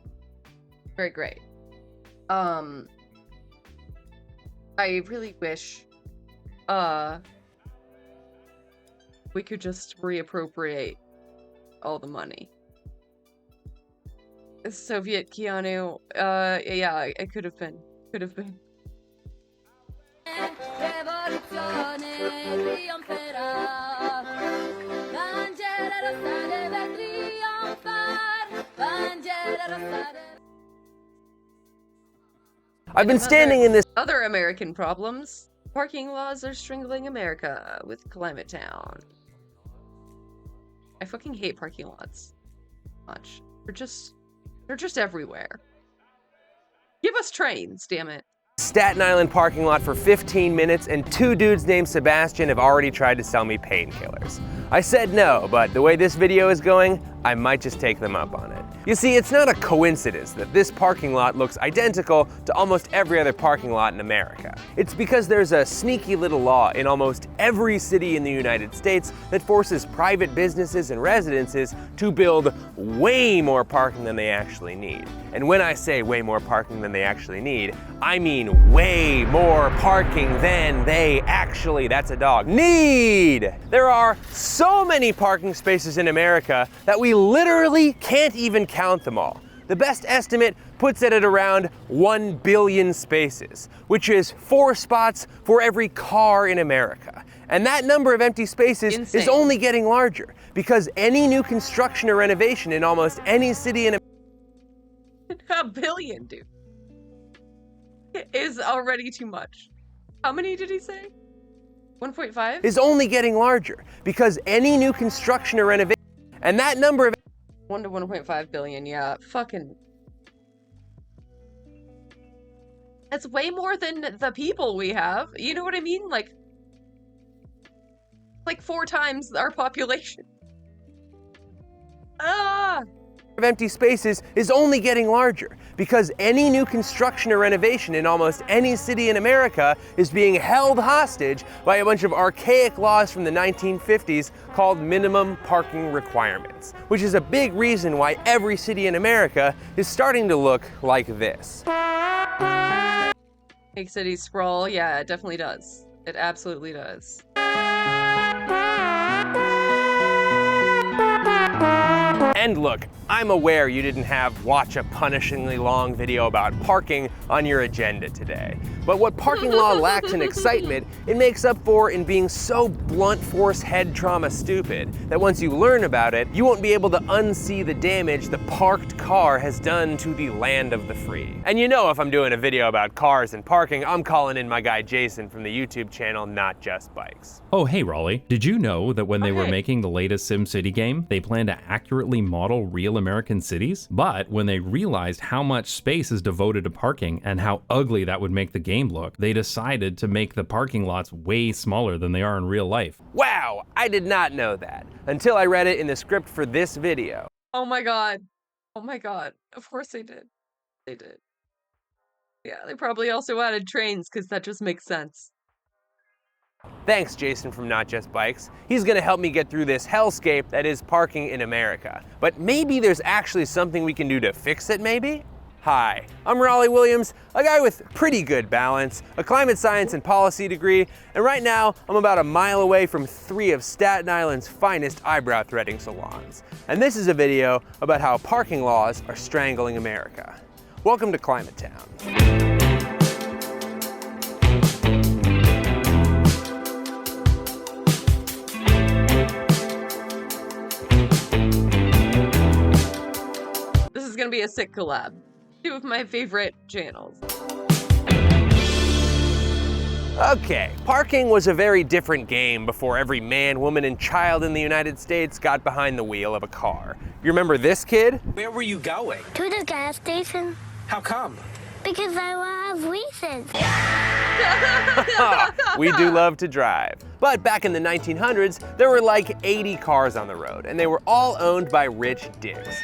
Very great. I really wish we could just reappropriate all the money. Soviet Keanu, yeah, it could have been. I've been standing in this. Other American problems. Parking laws are strangling America with Climate Town. I fucking hate parking lots. Much. They're just everywhere. Give us trains, damn it. Staten Island parking lot for 15 minutes, and two dudes named Sebastian have already tried to sell me painkillers. I said no, but the way this video is going, I might just take them up on it. You see, it's not a coincidence that this parking lot looks identical to almost every other parking lot in America. It's because there's a sneaky little law in almost every city in the United States that forces private businesses and residences to build way more parking than they actually need. And when I say way more parking than they actually need, I mean way more parking than they actually, that's a dog, need! There are so many parking spaces in America that we literally can't even count them all. The best estimate puts it at around 1 billion spaces, which is 4 spots for every car in America. And that number of empty spaces is only getting larger because any new construction or renovation in almost any city in A billion, dude. It is already too much. How many did he say? 1.5? is only getting larger because any new construction or renovation, and that number of 1 to 1.5 billion, yeah. Fucking. That's way more than the people we have. You know what I mean? Like 4 times our population. Ah! of empty spaces is only getting larger because any new construction or renovation in almost any city in America is being held hostage by a bunch of archaic laws from the 1950s called minimum parking requirements, which is a big reason why every city in America is starting to look like this. Big city sprawl, yeah, it definitely does. It absolutely does. And look, I'm aware you didn't have watch a punishingly long video about parking on your agenda today. But what parking law lacks in excitement, it makes up for in being so blunt force head trauma stupid that once you learn about it, you won't be able to unsee the damage the parked car has done to the land of the free. And you know if I'm doing a video about cars and parking, I'm calling in my guy Jason from the YouTube channel Not Just Bikes. Oh hey Raleigh, did you know that when they were making the latest SimCity game, they planned to accurately model real American cities? But when they realized how much space is devoted to parking and how ugly that would make the game look, they decided to make the parking lots way smaller than they are in real life. Wow, I did not know that until I read it in the script for this video. Oh my god. Oh my god. Of course they did. They did. Yeah, they probably also added trains because that just makes sense. Thanks, Jason from Not Just Bikes. He's gonna help me get through this hellscape that is parking in America. But maybe there's actually something we can do to fix it, maybe? Hi, I'm Raleigh Williams, a guy with pretty good balance, a climate science and policy degree, and right now I'm about a mile away from 3 of Staten Island's finest eyebrow threading salons. And this is a video about how parking laws are strangling America. Welcome to Climate Town. This is gonna be a sick collab. 2 of my favorite channels. Okay, parking was a very different game before every man, woman, and child in the United States got behind the wheel of a car. You remember this kid? Where were you going? To the gas station. How come? Because I have reasons. We do love to drive. But back in the 1900s, there were like 80 cars on the road, and they were all owned by rich dicks.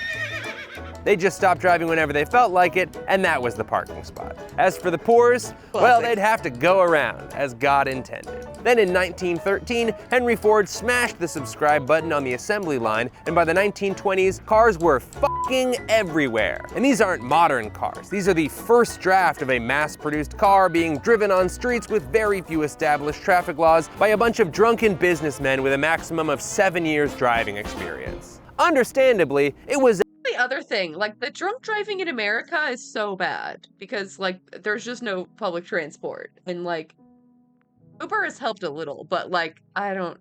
They just stopped driving whenever they felt like it, and that was the parking spot. As for the poors, well, they'd have to go around, as God intended. Then in 1913, Henry Ford smashed the subscribe button on the assembly line, and by the 1920s, cars were fucking everywhere. And these aren't modern cars. These are the first draft of a mass-produced car being driven on streets with very few established traffic laws by a bunch of drunken businessmen with a maximum of 7 years driving experience. Understandably, it was The other thing, like the drunk driving in America is so bad because like there's just no public transport and like Uber has helped a little, but like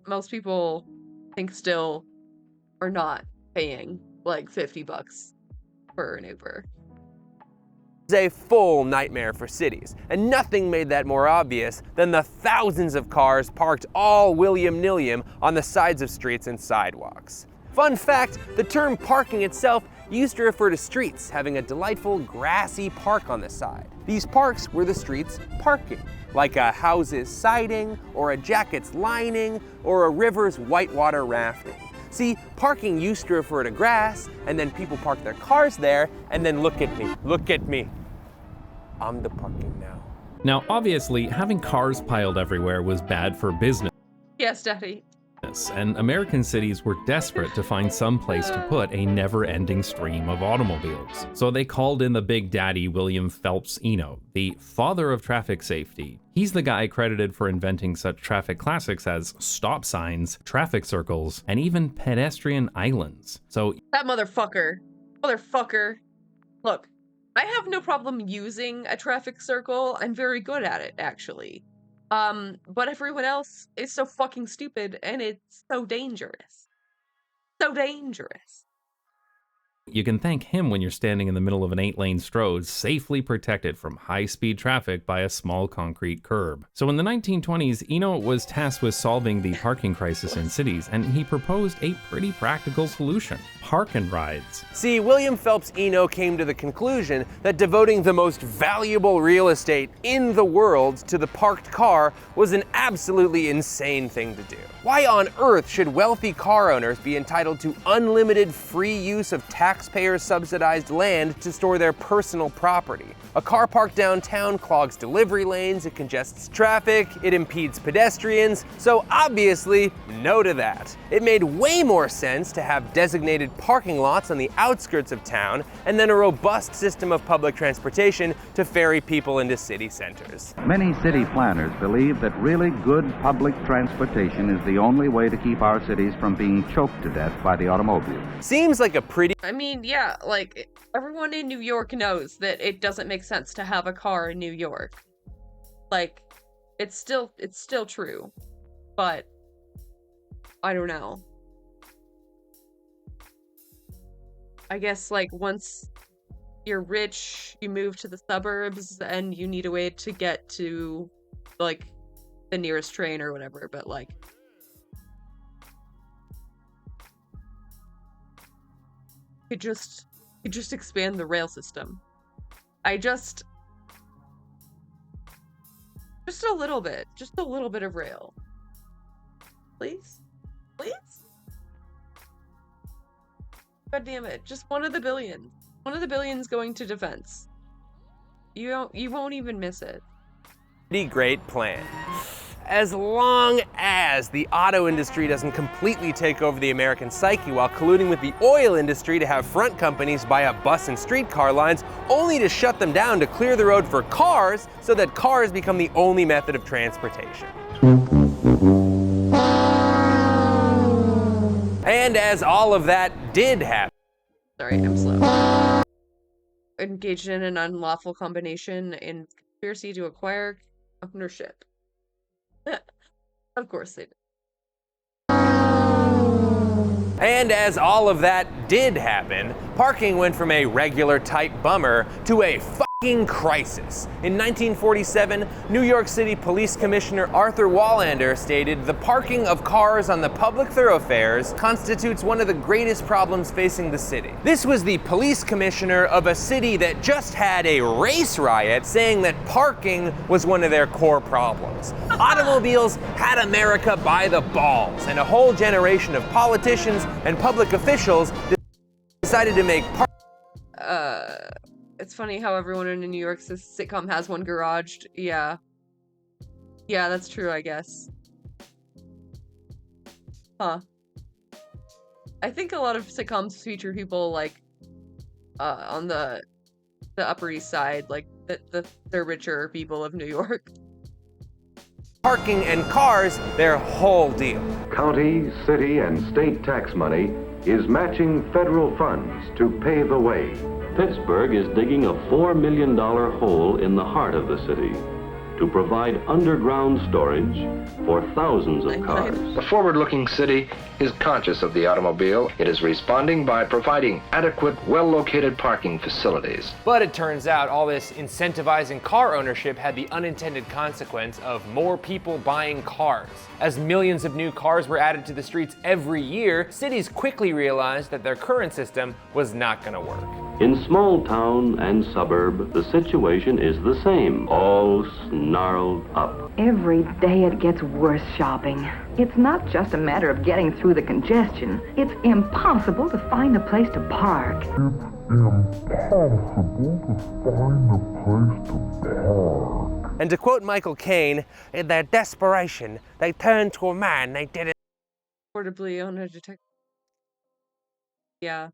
most people think still are not paying like $50 for an Uber. a full nightmare for cities, and nothing made that more obvious than the thousands of cars parked all willy-nilly on the sides of streets and sidewalks. Fun fact, the term parking itself used to refer to streets having a delightful grassy park on the side. These parks were the streets parking, like a house's siding, or a jacket's lining, or a river's whitewater rafting. See, parking used to refer to grass, and then people parked their cars there, and then look at me. I'm the parking now. Now obviously, having cars piled everywhere was bad for business. Yes, Daddy. And American cities were desperate to find some place to put a never-ending stream of automobiles. So they called in the big daddy William Phelps Eno, the father of traffic safety. He's the guy credited for inventing such traffic classics as stop signs, traffic circles, and even pedestrian islands. So That motherfucker. Look, I have no problem using a traffic circle. I'm very good at it, actually. But everyone else is so fucking stupid and it's so dangerous. So dangerous. You can thank him when you're standing in the middle of an 8-lane stroad, safely protected from high-speed traffic by a small concrete curb. So in the 1920s, Eno was tasked with solving the parking crisis in cities, and he proposed a pretty practical solution: park and rides. See, William Phelps Eno came to the conclusion that devoting the most valuable real estate in the world to the parked car was an absolutely insane thing to do. Why on earth should wealthy car owners be entitled to unlimited free use of taxpayer-subsidized land to store their personal property? A car parked downtown clogs delivery lanes, it congests traffic, it impedes pedestrians, so obviously, no to that. It made way more sense to have designated parking lots on the outskirts of town, and then a robust system of public transportation to ferry people into city centers. Many city planners believe that really good public transportation is the only way to keep our cities from being choked to death by the automobile. Seems like a pretty... I mean, yeah, like, everyone in New York knows that it doesn't make sense to have a car in New York. Like, it's still true. But, I don't know. I guess, like, once you're rich, you move to the suburbs, and you need a way to get to, like, the nearest train or whatever, but, like... You could just expand the rail system. Just a little bit of rail. Please? Please? God damn it, just one of the billions. One of the billions going to defense. You won't even miss it. Pretty great plan. As long as the auto industry doesn't completely take over the American psyche while colluding with the oil industry to have front companies buy up bus and streetcar lines, only to shut them down to clear the road for cars so that cars become the only method of transportation. And as all of that did happen... Sorry, I'm slow. Engaged in an unlawful combination in conspiracy to acquire ownership. Of course they did. And as all of that did happen, parking went from a regular type bummer to a fucking crisis. In 1947, New York City Police Commissioner Arthur Wallander stated, "The parking of cars on the public thoroughfares constitutes one of the greatest problems facing the city." This was the police commissioner of a city that just had a race riot saying that parking was one of their core problems. Automobiles had America by the balls, and a whole generation of politicians and public officials decided to make It's funny how everyone in a New York sitcom has one garaged. Yeah. Yeah, that's true, I guess. Huh. I think a lot of sitcoms feature people, like, on the Upper East Side, like, the richer people of New York. Parking and cars, their whole deal. County, city, and state tax money is matching federal funds to pave the way. Pittsburgh is digging a $4 million hole in the heart of the city to provide underground storage for thousands of cars. The forward-looking city is conscious of the automobile. It is responding by providing adequate, well-located parking facilities. But it turns out all this incentivizing car ownership had the unintended consequence of more people buying cars. As millions of new cars were added to the streets every year, cities quickly realized that their current system was not going to work. In small town and suburb, the situation is the same, all snarled up. Every day it gets worse shopping. It's not just a matter of getting through the congestion. It's impossible to find a place to park. And to quote Michael Caine, in their desperation, they turned to a man they didn't... Portably on a detective. Yeah.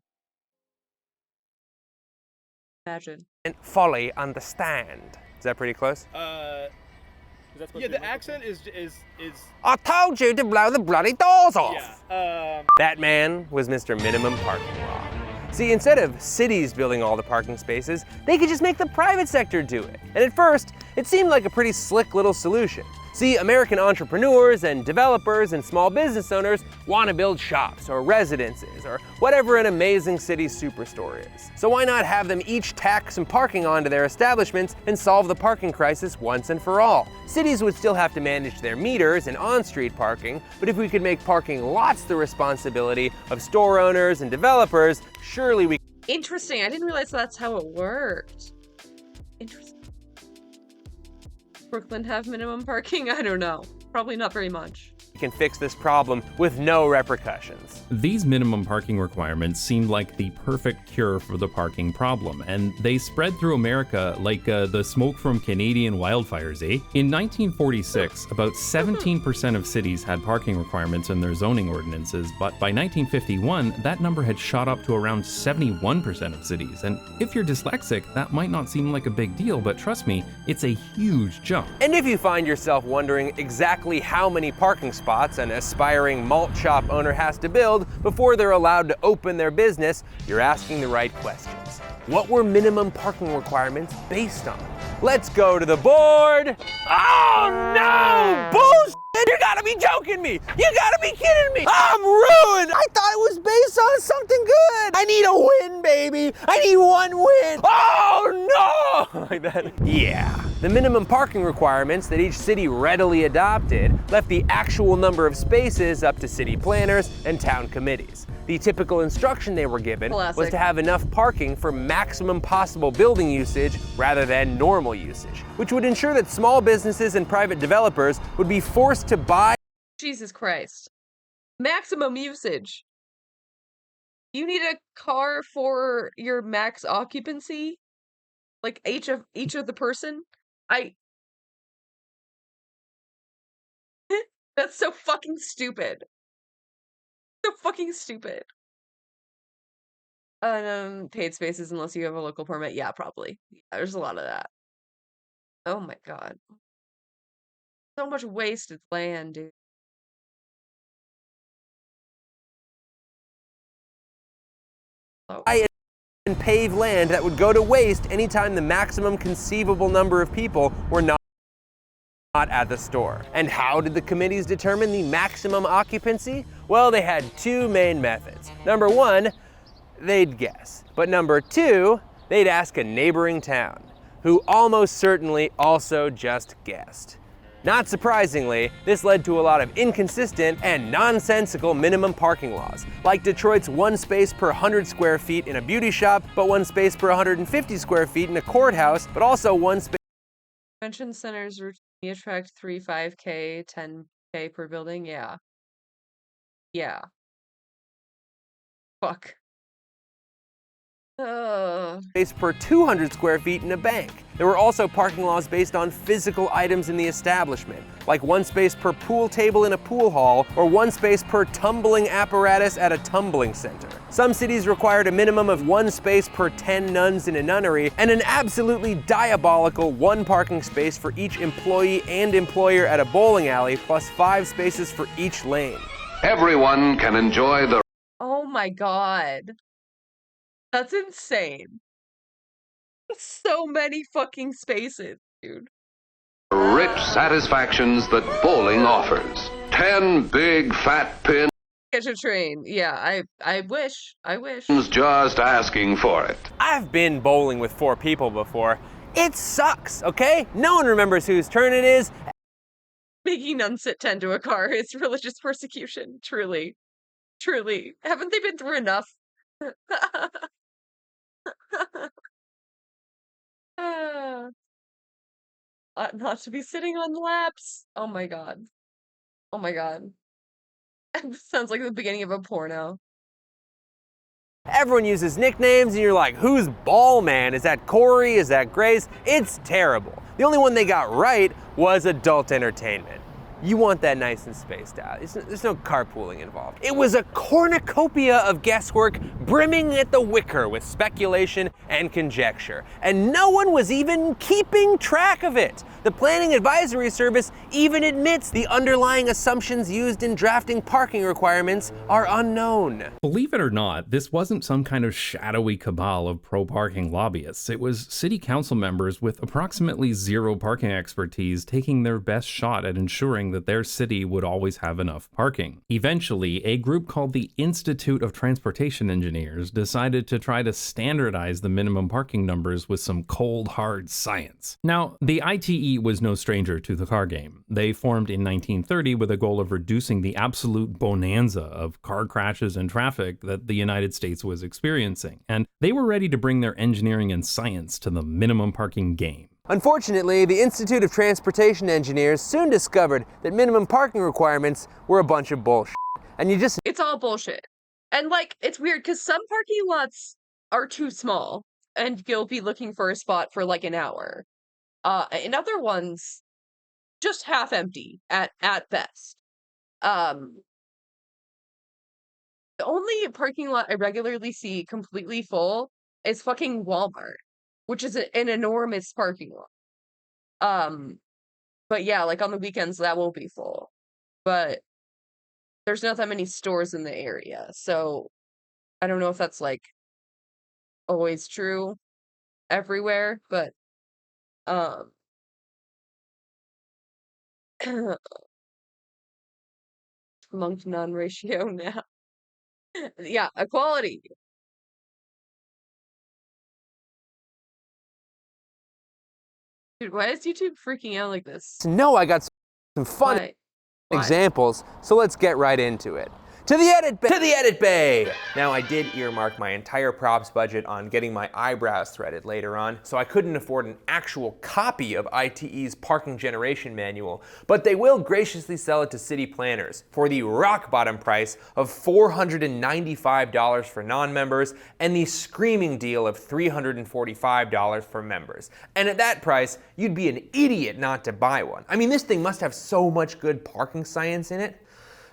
Imagine. ...fully understand. Is that pretty close? Yeah, the accent is. I told you to blow the bloody doors off! Yeah. That man was Mr. Minimum Parking Law. See, instead of cities building all the parking spaces, they could just make the private sector do it. And at first, it seemed like a pretty slick little solution. See, American entrepreneurs and developers and small business owners want to build shops or residences or whatever an amazing city superstore is. So why not have them each tack some parking onto their establishments and solve the parking crisis once and for all? Cities would still have to manage their meters and on-street parking, but if we could make parking lots the responsibility of store owners and developers, surely we... Interesting. I didn't realize that's how it worked. Interesting. Brooklyn have minimum parking? I don't know. Probably not very much. can fix this problem with no repercussions. These minimum parking requirements seemed like the perfect cure for the parking problem, and they spread through America like the smoke from Canadian wildfires, eh? In 1946, about 17% of cities had parking requirements in their zoning ordinances, but by 1951, that number had shot up to around 71% of cities. And if you're dyslexic, that might not seem like a big deal, but trust me, it's a huge jump. And if you find yourself wondering exactly how many parking spots an aspiring malt shop owner has to build before they're allowed to open their business, you're asking the right questions. What were minimum parking requirements based on? Let's go to the board. Oh no! Bullshit! You gotta be joking me! You gotta be kidding me! I'm ruined! I thought it was based on something good! I need a win, baby! I need one win! Oh no! Like that. Yeah. The minimum parking requirements that each city readily adopted left the actual number of spaces up to city planners and town committees. The typical instruction they were given was to have enough parking for maximum possible building usage rather than normal usage, which would ensure that small businesses and private developers would be forced to buy. Jesus Christ. Maximum usage. You need a car for your max occupancy? Like each of the person? That's so fucking stupid. So fucking stupid. Paid spaces unless you have a local permit. Yeah, probably. Yeah, there's a lot of that. Oh my god. So much wasted land, dude. And pave land that would go to waste anytime the maximum conceivable number of people were not at the store. And how did the committees determine the maximum occupancy? Well, they had two main methods. Number one, they'd guess. But number two, they'd ask a neighboring town, who almost certainly also just guessed. Not surprisingly, this led to a lot of inconsistent and nonsensical minimum parking laws, like Detroit's 1 space per 100 square feet in a beauty shop, but 1 space per 150 square feet in a courthouse, but also 1 space. Convention centers routinely attract 3, 5K, 10K per building. Yeah. Yeah. Fuck. Space per 200 square feet in a bank. There were also parking laws based on physical items in the establishment, like 1 space per pool table in a pool hall, or 1 space per tumbling apparatus at a tumbling center. Some cities required a minimum of 1 space per 10 nuns in a nunnery, and an absolutely diabolical 1 parking space for each employee and employer at a bowling alley, plus 5 spaces for each lane. Everyone can enjoy the Oh my god. That's insane. So many fucking spaces, dude. rich satisfactions that bowling offers. 10 big fat pins. Catch a train. Yeah, I wish. Just asking for it. I've been bowling with 4 people before. It sucks, okay? No one remembers whose turn it is. Making nuns sit 10 to a car is religious persecution. Truly. Truly. Haven't they been through enough? Not to be sitting on laps. Oh my god. Oh my god. Sounds like the beginning of a porno. Everyone uses nicknames and you're like, who's Ball Man? Is that Corey? Is that Grace? It's terrible. The only one they got right was adult entertainment. You want that nice and spaced out. There's no carpooling involved. It was a cornucopia of guesswork brimming at the wicker with speculation and conjecture. And no one was even keeping track of it. The Planning Advisory Service even admits the underlying assumptions used in drafting parking requirements are unknown. Believe it or not, this wasn't some kind of shadowy cabal of pro-parking lobbyists. It was city council members with approximately zero parking expertise taking their best shot at ensuring that their city would always have enough parking. Eventually, a group called the Institute of Transportation Engineers decided to try to standardize the minimum parking numbers with some cold, hard science. Now, the ITE was no stranger to the car game. They formed in 1930 with a goal of reducing the absolute bonanza of car crashes and traffic that the United States was experiencing, and they were ready to bring their engineering and science to the minimum parking game. Unfortunately, the Institute of Transportation Engineers soon discovered that minimum parking requirements were a bunch of bullshit. And it's all bullshit. And like, it's weird because some parking lots are too small and you'll be looking for a spot for like an hour. And other ones just half empty at best. The only parking lot I regularly see completely full is fucking Walmart, which is an enormous parking lot. But yeah, like on the weekends that will be full. But there's not that many stores in the area, so I don't know if that's like always true everywhere, but monk to none ratio now. Yeah, equality. Dude, why is YouTube freaking out like this? No, I got some fun examples, so let's get right into it. To the edit bay! To the edit bay! Now, I did earmark my entire props budget on getting my eyebrows threaded later on, so I couldn't afford an actual copy of ITE's parking generation manual, but they will graciously sell it to city planners for the rock bottom price of $495 for non-members and the screaming deal of $345 for members. And at that price, you'd be an idiot not to buy one. I mean, this thing must have so much good parking science in it.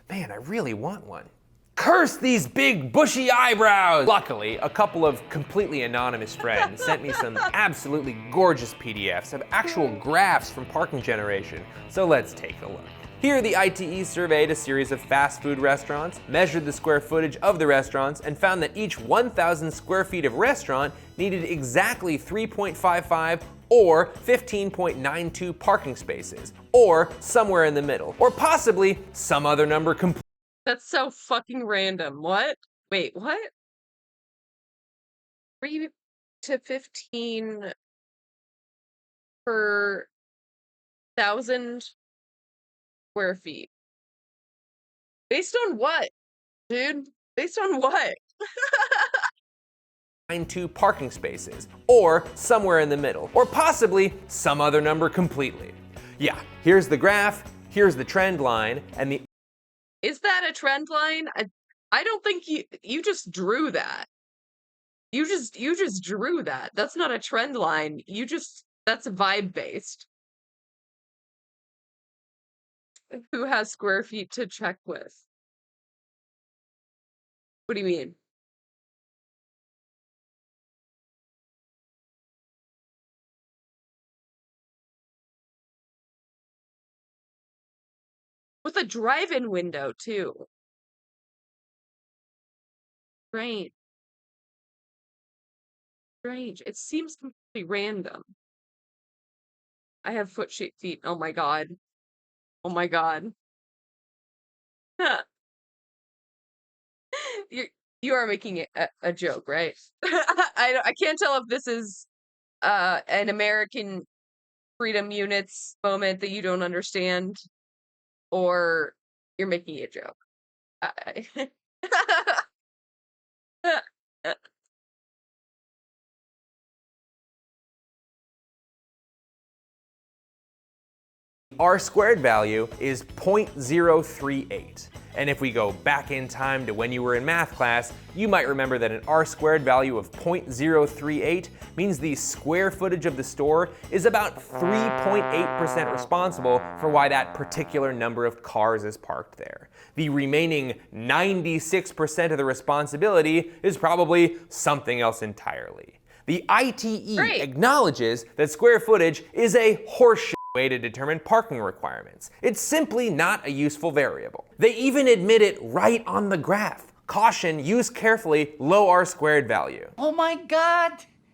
Man, I really want one. Curse these big bushy eyebrows! Luckily, a couple of completely anonymous friends sent me some absolutely gorgeous PDFs of actual graphs from parking generation, so let's take a look. Here, the ITE surveyed a series of fast food restaurants, measured the square footage of the restaurants, and found that each 1,000 square feet of restaurant needed exactly 3.55 or 15.92 parking spaces, or somewhere in the middle, or possibly some other number completely. That's so fucking random. What? Wait, what? 3 to 15 per 1,000 square feet. Based on what, dude? Based on what? 92 parking spaces, or somewhere in the middle, or possibly some other number completely. Yeah, here's the graph, here's the trend line, and the... Is that a trend line? I don't think you just drew that. You just drew that. That's not a trend line. That's vibe based. Who has square feet to check with? What do you mean? With a drive-in window, too. Strange. Strange. It seems completely random. I have foot-shaped feet. Oh my god. Oh my god. You are making it a joke, right? I can't tell if this is an American freedom units moment that you don't understand, or you're making a joke. R squared value is 0.038. And if we go back in time to when you were in math class, you might remember that an R squared value of 0.038 means the square footage of the store is about 3.8% responsible for why that particular number of cars is parked there. The remaining 96% of the responsibility is probably something else entirely. The ITE acknowledges that square footage is a horseshit way to determine parking requirements. It's simply not a useful variable. They even admit it right on the graph. Caution, use carefully, low R-squared value. Oh my God!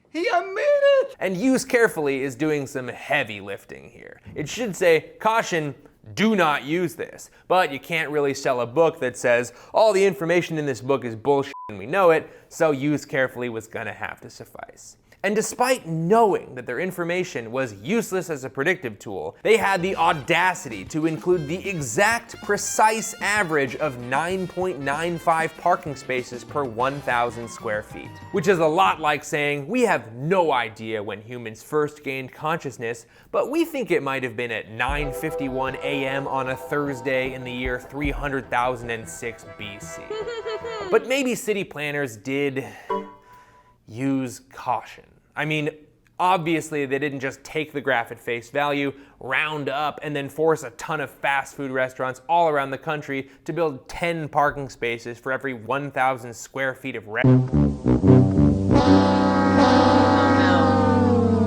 He admitted! And use carefully is doing some heavy lifting here. It should say, caution, do not use this. But you can't really sell a book that says, all the information in this book is bullshit and we know it, so use carefully was gonna have to suffice. And despite knowing that their information was useless as a predictive tool, they had the audacity to include the exact precise average of 9.95 parking spaces per 1,000 square feet. Which is a lot like saying, we have no idea when humans first gained consciousness, but we think it might have been at 9:51 a.m. on a Thursday in the year 300,006 BC. But maybe city planners did use caution. I mean, obviously they didn't just take the graph at face value, round up, and then force a ton of fast food restaurants all around the country to build 10 parking spaces for every 1,000 square feet of restaurant.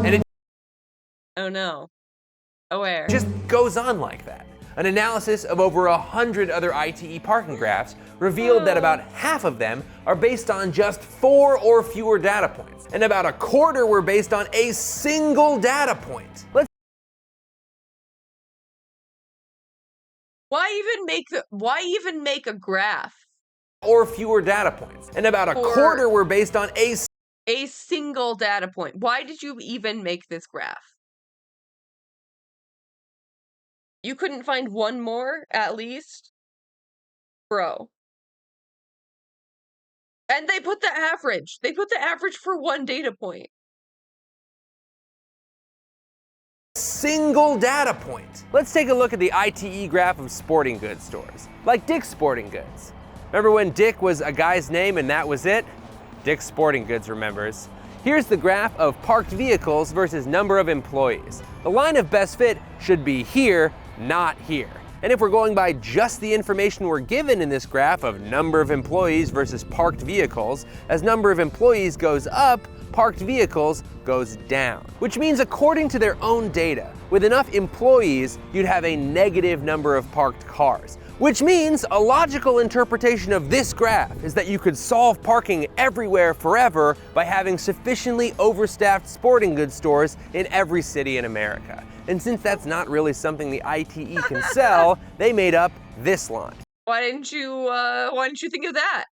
And it Oh no. Aware. just goes on like that. An analysis of over 100 other ITE parking graphs revealed that about half of them are based on just 4 or fewer data points, and about a quarter were based on a single data point. Why even make a graph? Or fewer data points, and about a quarter were based on a single data point. Why did you even make this graph? You couldn't find one more, at least? Bro. And they put the average. They put the average for one data point. single data point. Let's take a look at the ITE graph of sporting goods stores, like Dick's Sporting Goods. Remember when Dick was a guy's name and that was it? Dick's Sporting Goods remembers. Here's the graph of parked vehicles versus number of employees. The line of best fit should be here, not here. And if we're going by just the information we're given in this graph of number of employees versus parked vehicles, as number of employees goes up, parked vehicles goes down. Which means according to their own data, with enough employees, you'd have a negative number of parked cars. Which means a logical interpretation of this graph is that you could solve parking everywhere forever by having sufficiently overstaffed sporting goods stores in every city in America. And since that's not really something the ITE can sell, they made up this line. Why didn't you think of that?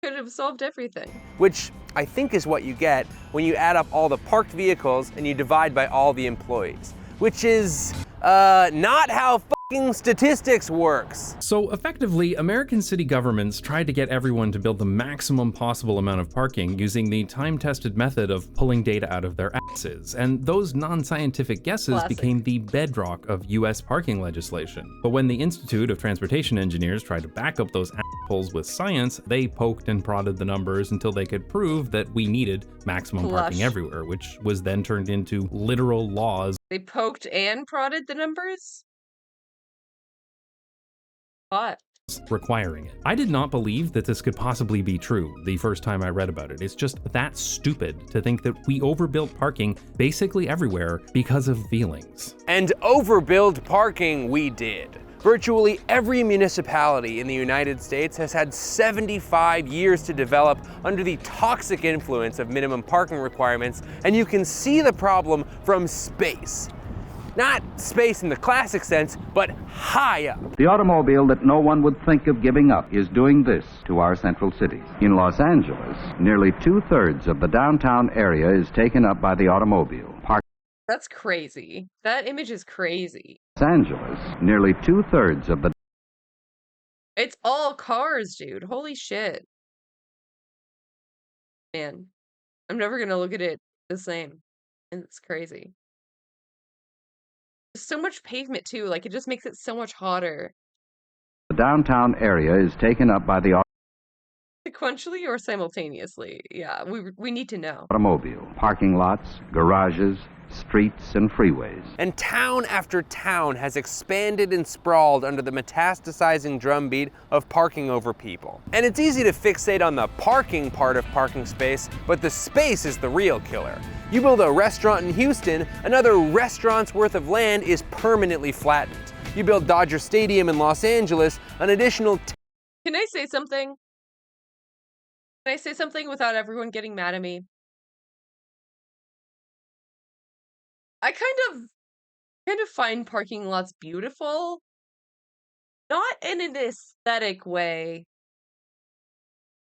Could have solved everything. Which I think is what you get when you add up all the parked vehicles and you divide by all the employees. Which is not how fucking statistics works. So effectively, American city governments tried to get everyone to build the maximum possible amount of parking using the time-tested method of pulling data out of their asses, and those non-scientific guesses became the bedrock of US parking legislation. But when the Institute of Transportation Engineers tried to back up those assholes with science, they poked and prodded the numbers until they could prove that we needed maximum parking everywhere, which was then turned into literal laws. They poked and prodded the numbers? What? Requiring it. I did not believe that this could possibly be true the first time I read about it. It's just that stupid to think that we overbuilt parking basically everywhere because of feelings. And overbuild parking we did. Virtually every municipality in the United States has had 75 years to develop under the toxic influence of minimum parking requirements, and you can see the problem from space. Not space in the classic sense, but high up. The automobile that no one would think of giving up is doing this to our central cities. In Los Angeles, nearly 2/3 of the downtown area is taken up by the automobile. That's crazy. That image is crazy. Los Angeles, nearly 2/3 of the... It's all cars, dude. Holy shit. Man, I'm never gonna look at it the same. And it's crazy. So much pavement too, like it just makes it so much hotter. The downtown area is taken up by the Sequentially or simultaneously? Yeah, we need to know. Automobile, parking lots, garages, streets, and freeways. And town after town has expanded and sprawled under the metastasizing drumbeat of parking over people. And it's easy to fixate on the parking part of parking space, but the space is the real killer. You build a restaurant in Houston, another restaurant's worth of land is permanently flattened. You build Dodger Stadium in Los Angeles, an additional Can I say something? Can I say something without everyone getting mad at me? I kind of find parking lots beautiful. Not in an aesthetic way,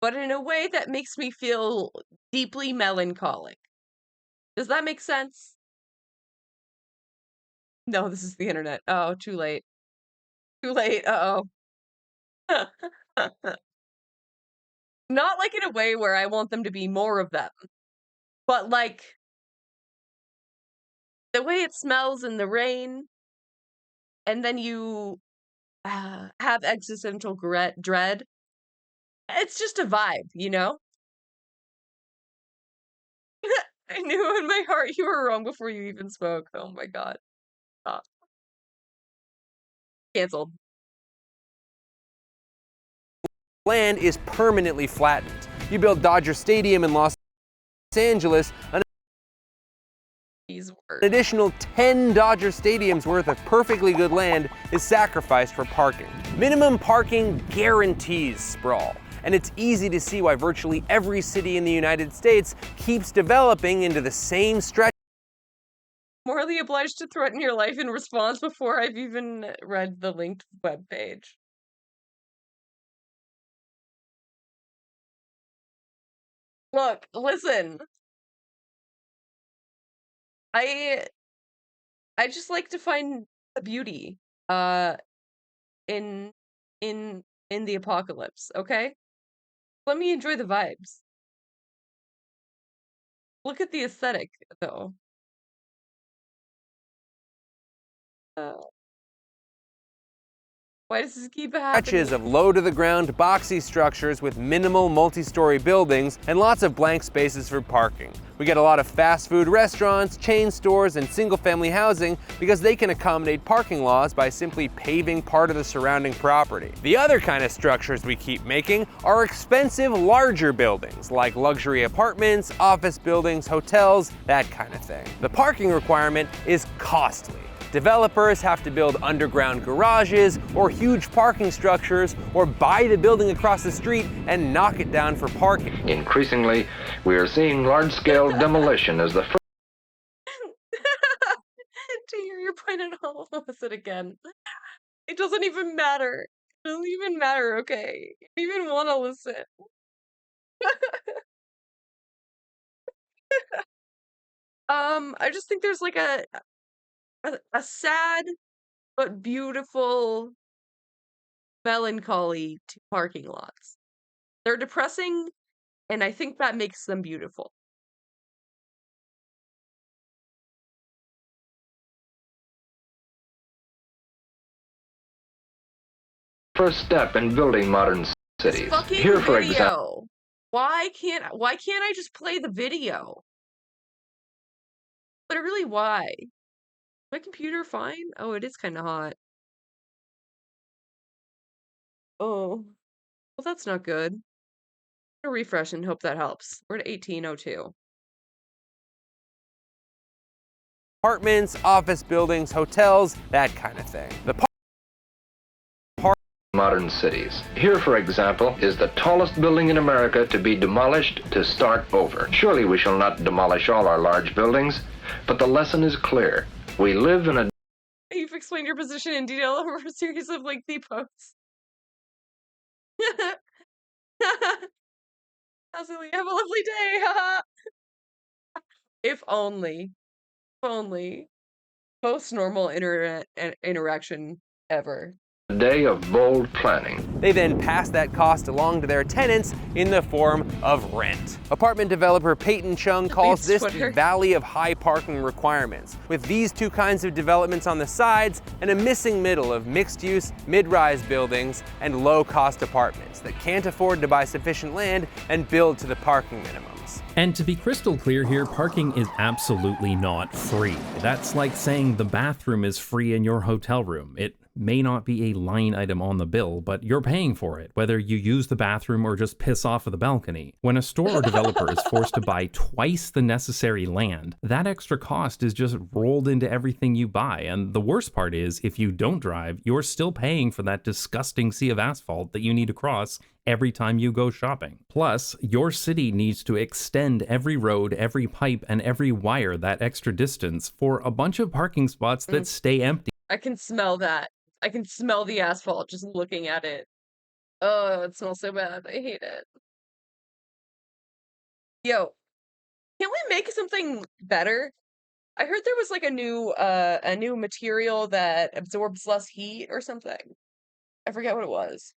but in a way that makes me feel deeply melancholic. Does that make sense? No, this is the internet. Oh, too late. Too late. Uh-oh. Not like in a way where I want them to be more of them, but like the way it smells in the rain, and then you have existential dread. It's just a vibe, you know? I knew in my heart you were wrong before you even spoke. Oh my god. Stop. Canceled. land is permanently flattened. You build Dodger Stadium in Los Angeles, an additional 10 Dodger Stadiums worth of perfectly good land is sacrificed for parking. Minimum parking guarantees sprawl, and it's easy to see why virtually every city in the United States keeps developing into the same stretch. Morally obliged to threaten your life in response before I've even read the linked webpage. Look, listen. I just like to find the beauty in in the apocalypse, okay? Let me enjoy the vibes. Look at the aesthetic though. Why does this keep happening? Stretches of low-to-the-ground boxy structures with minimal multi-story buildings and lots of blank spaces for parking. We get a lot of fast food restaurants, chain stores, and single-family housing because they can accommodate parking laws by simply paving part of the surrounding property. The other kind of structures we keep making are expensive, larger buildings like luxury apartments, office buildings, hotels, that kind of thing. The parking requirement is costly. Developers have to build underground garages or huge parking structures or buy the building across the street and knock it down for parking. Increasingly, we are seeing large-scale demolition as the first To hear your point at all, listen again. It doesn't even matter. It doesn't even matter, okay? You don't even want to listen. I just think there's like a sad but beautiful melancholy to parking lots. They're depressing, and I think that makes them beautiful. first step in building modern cities. Fucking Here, for video. example, Why can't I just play the video? Literally, why? My computer fine? Oh, it is kind of hot. Oh, well, that's not good. I'll refresh and hope that helps. We're at 1802. Apartments, office buildings, hotels, that kind of thing. The modern cities. Here, for example, is the tallest building in America to be demolished to start over. Surely we shall not demolish all our large buildings, but the lesson is clear. We live in a... You've explained your position in detail over a series of lengthy posts. Absolutely. Have a lovely day. If only. If only. Most normal internet interaction ever. A day of bold planning. They then pass that cost along to their tenants in the form of rent. Apartment developer Peyton Chung calls this the valley of high parking requirements, with these two kinds of developments on the sides and a missing middle of mixed-use, mid-rise buildings and low-cost apartments that can't afford to buy sufficient land and build to the parking minimums. And to be crystal clear here, parking is absolutely not free. That's like saying the bathroom is free in your hotel room. It may not be a line item on the bill, but you're paying for it, whether you use the bathroom or just piss off of the balcony. When a store or developer is forced to buy twice the necessary land, that extra cost is just rolled into everything you buy. And the worst part is, if you don't drive, you're still paying for that disgusting sea of asphalt that you need to cross every time you go shopping. Plus, your city needs to extend every road, every pipe, and every wire that extra distance for a bunch of parking spots that stay empty. I can smell that. I can smell the asphalt just looking at it. Oh, it smells so bad. I hate it. Yo, can we make something better? I heard there was like a new material that absorbs less heat or something. I forget what it was.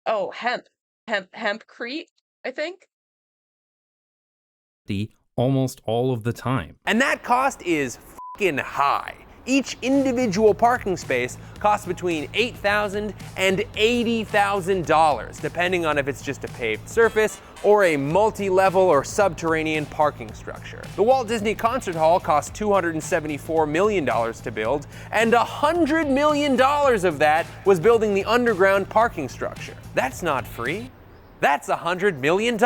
Oh, hempcrete, I think. Almost all of the time. And that cost is fucking high. Each individual parking space costs between $8,000 and $80,000, depending on if it's just a paved surface or a multi-level or subterranean parking structure. The Walt Disney Concert Hall cost $274 million to build, and $100 million of that was building the underground parking structure. That's not free. That's $100 million.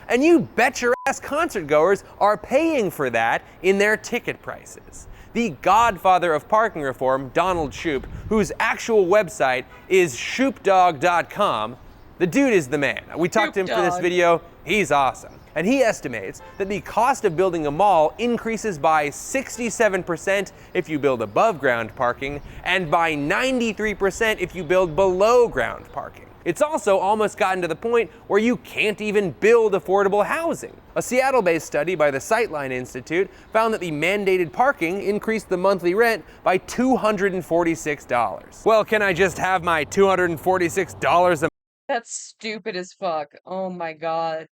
And you bet your ass concert goers are paying for that in their ticket prices. The godfather of parking reform, Donald Shoup, whose actual website is shoupdog.com, the dude is the man. We talked to him for this video. He's awesome. And he estimates that the cost of building a mall increases by 67% if you build above ground parking, and by 93% if you build below ground parking. It's also almost gotten to the point where you can't even build affordable housing. A Seattle-based study by the Sightline Institute found that the mandated parking increased the monthly rent by $246. Well, can I just have my $246 a That's stupid as fuck. Oh my god.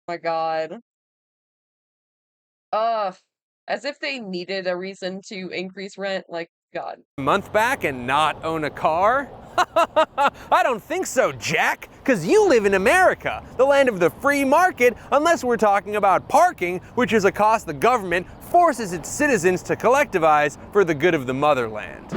Oh my god. As if they needed a reason to increase rent, like, god. month back and not own a car? I don't think so, Jack, because you live in America, the land of the free market, unless we're talking about parking, which is a cost the government forces its citizens to collectivize for the good of the motherland.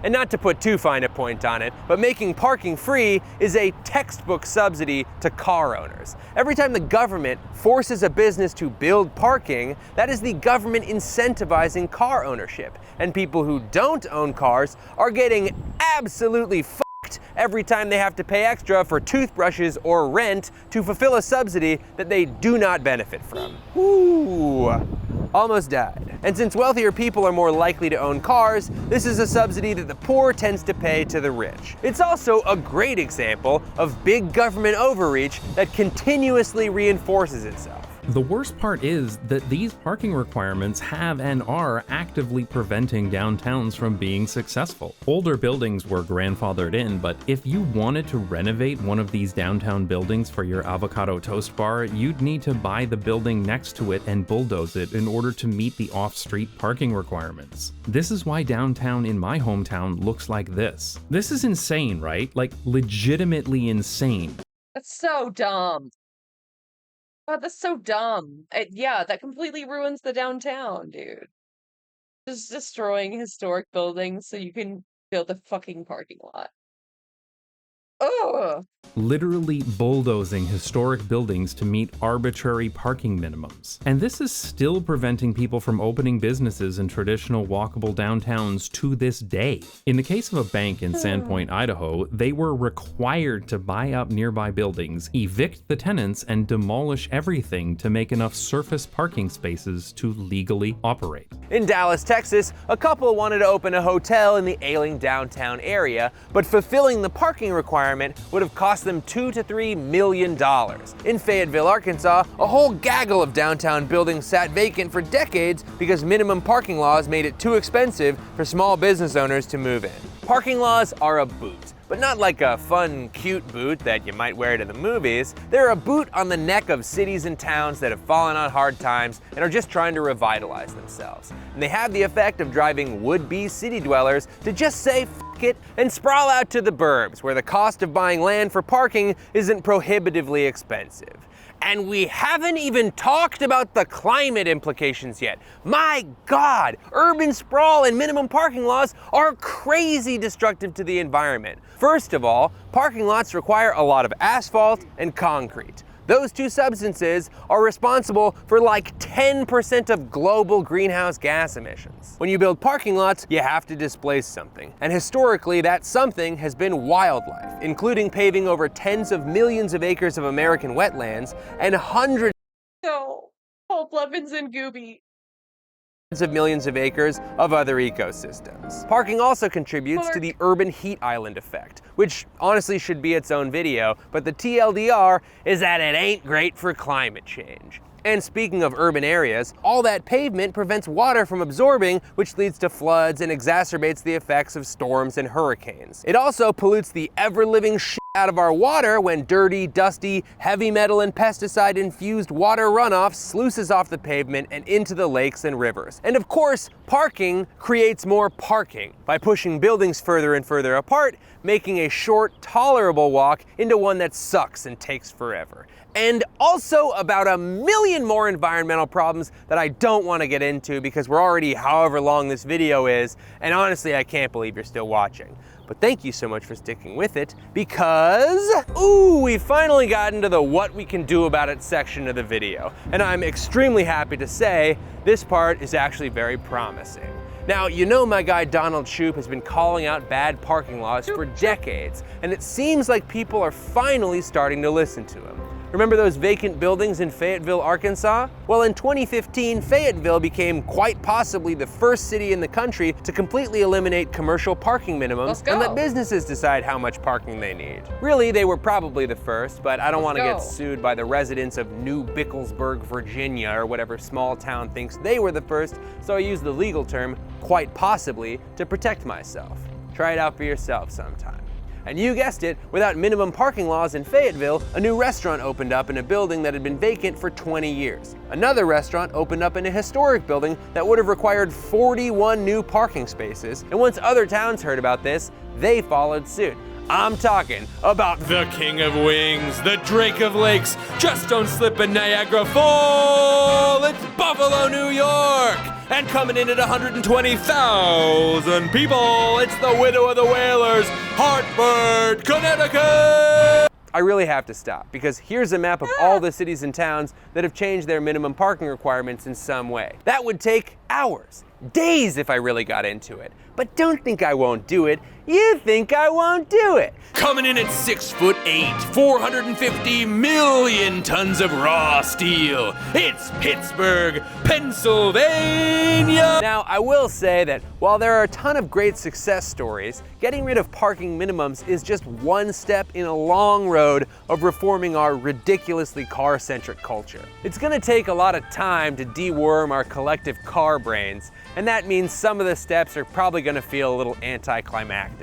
And not to put too fine a point on it, but making parking free is a textbook subsidy to car owners. Every time the government forces a business to build parking, that is the government incentivizing car ownership. And people who don't own cars are getting absolutely fucked every time they have to pay extra for toothbrushes or rent to fulfill a subsidy that they do not benefit from. Ooh. Almost died. And since wealthier people are more likely to own cars, this is a subsidy that the poor tends to pay to the rich. It's also a great example of big government overreach that continuously reinforces itself. The worst part is that these parking requirements have and are actively preventing downtowns from being successful. Older buildings were grandfathered in, but if you wanted to renovate one of these downtown buildings for your avocado toast bar, you'd need to buy the building next to it and bulldoze it in order to meet the off-street parking requirements. This is why downtown in my hometown looks like this. This is insane, right? Like, legitimately insane. That's so dumb. God, that's so dumb. Yeah, that completely ruins the downtown, dude. Just destroying historic buildings so you can build a fucking parking lot. Ugh. Literally bulldozing historic buildings to meet arbitrary parking minimums. And this is still preventing people from opening businesses in traditional walkable downtowns to this day. In the case of a bank in Sandpoint, Idaho, they were required to buy up nearby buildings, evict the tenants, and demolish everything to make enough surface parking spaces to legally operate. In Dallas, Texas, a couple wanted to open a hotel in the ailing downtown area, but fulfilling the parking requirements environment would have cost them $2 to $3 million. In Fayetteville, Arkansas, a whole gaggle of downtown buildings sat vacant for decades because minimum parking laws made it too expensive for small business owners to move in. Parking laws are a boot, but not like a fun, cute boot that you might wear to the movies. They're a boot on the neck of cities and towns that have fallen on hard times and are just trying to revitalize themselves. And they have the effect of driving would-be city dwellers to just say f it and sprawl out to the burbs, where the cost of buying land for parking isn't prohibitively expensive. And we haven't even talked about the climate implications yet. My God, urban sprawl and minimum parking laws are crazy destructive to the environment. First of all, parking lots require a lot of asphalt and concrete. Those two substances are responsible for like 10% of global greenhouse gas emissions. When you build parking lots, you have to displace something. And historically, that something has been wildlife, including paving over tens of millions of acres of American wetlands and hundreds Hope Levins and Gooby. of millions of acres of other ecosystems. Parking also contributes to the urban heat island effect, which honestly should be its own video, but the TLDR is that it ain't great for climate change. And speaking of urban areas, all that pavement prevents water from absorbing, which leads to floods and exacerbates the effects of storms and hurricanes. It also pollutes the ever-living shit out of our water when dirty, dusty, heavy metal and pesticide-infused water runoff sluices off the pavement and into the lakes and rivers. And of course, parking creates more parking by pushing buildings further and further apart, making a short, tolerable walk into one that sucks and takes forever. And also about a million more environmental problems that I don't want to get into because we're already however long this video is, and honestly, I can't believe you're still watching. But thank you so much for sticking with it because, we finally got into the what we can do about it section of the video. And I'm extremely happy to say this part is actually very promising. Now, you know my guy Donald Shoup has been calling out bad parking laws for decades, and it seems like people are finally starting to listen to him. Remember those vacant buildings in Fayetteville, Arkansas? Well, in 2015, Fayetteville became quite possibly the first city in the country to completely eliminate commercial parking minimums and let businesses decide how much parking they need. Really, they were probably the first, but I don't want to get sued by the residents of New Bicklesburg, Virginia, or whatever small town thinks they were the first, so I use the legal term, quite possibly, to protect myself. Try it out for yourself sometime. And you guessed it, without minimum parking laws in Fayetteville, a new restaurant opened up in a building that had been vacant for 20 years. Another restaurant opened up in a historic building that would have required 41 new parking spaces, and once other towns heard about this, they followed suit. I'm talking about the King of Wings, the Drake of Lakes. Just don't slip in Niagara Falls. It's Buffalo, New York. And coming in at 120,000 people, it's the Widow of the Whalers, Hartford, Connecticut. I really have to stop because here's a map of all the cities and towns that have changed their minimum parking requirements in some way. That would take hours, days if I really got into it. But don't think I won't do it. You think I won't do it. Coming in at 6'8", 450 million tons of raw steel. It's Pittsburgh, Pennsylvania. Now, I will say that while there are a ton of great success stories, getting rid of parking minimums is just one step in a long road of reforming our ridiculously car-centric culture. It's gonna take a lot of time to deworm our collective car brains, and that means some of the steps are probably gonna feel a little anticlimactic.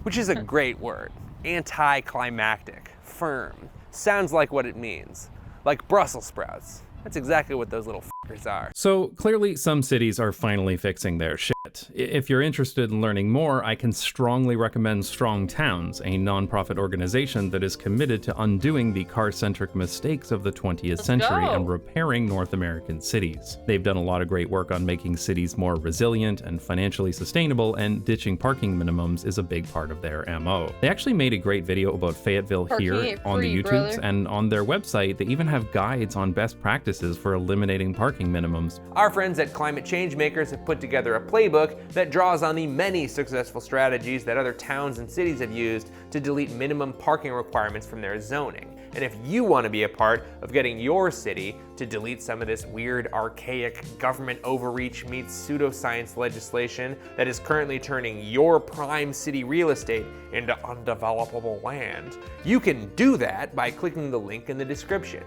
Which is a great word. Anticlimactic. Firm. Sounds like what it means. Like Brussels sprouts. That's exactly what those little fuckers are. So clearly some cities are finally fixing their shit. If you're interested in learning more, I can strongly recommend Strong Towns, a nonprofit organization that is committed to undoing the car-centric mistakes of the 20th century and repairing North American cities. They've done a lot of great work on making cities more resilient and financially sustainable, and ditching parking minimums is a big part of their MO. They actually made a great video about Fayetteville here on the YouTubes, and on their website they even have guides on best practices for eliminating parking minimums. Our friends at Climate Change Makers have put together a playbook playbook that draws on the many successful strategies that other towns and cities have used to delete minimum parking requirements from their zoning. And if you want to be a part of getting your city to delete some of this weird, archaic government overreach meets pseudoscience legislation that is currently turning your prime city real estate into undevelopable land, you can do that by clicking the link in the description.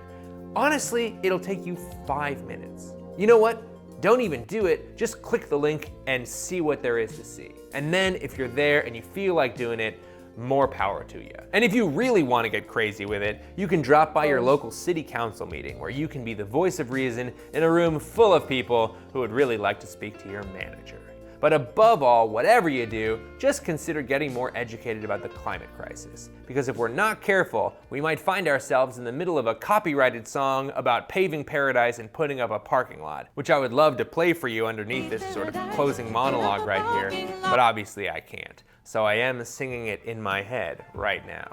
Honestly, it'll take you 5 minutes. You know what? Don't even do it, just click the link and see what there is to see. And then if you're there and you feel like doing it, more power to you. And if you really want to get crazy with it, you can drop by your local city council meeting where you can be the voice of reason in a room full of people who would really like to speak to your manager. But above all, whatever you do, just consider getting more educated about the climate crisis. Because if we're not careful, we might find ourselves in the middle of a copyrighted song about paving paradise and putting up a parking lot, which I would love to play for you underneath this sort of closing monologue right here, but obviously I can't. So I am singing it in my head right now.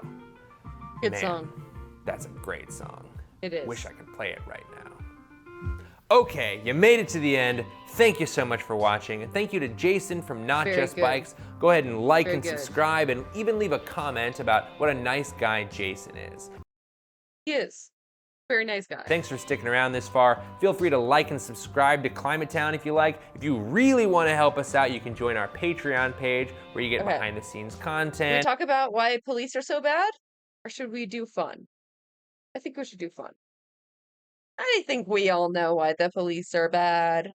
Good song. That's a great song. It is. Wish I could play it right now. Okay, you made it to the end. Thank you so much for watching. And thank you to Jason from Not Very Just good. Bikes. Go ahead and like Very and good. subscribe and even leave a comment about what a nice guy Jason is. He is. Very nice guy. Thanks for sticking around this far. Feel free to like and subscribe to Climate Town if you like. If you really want to help us out, you can join our Patreon page where you get Okay. behind the scenes Should we content. talk about why police are so bad? Or should we do fun? I think we should do fun. I think we all know why the police are bad.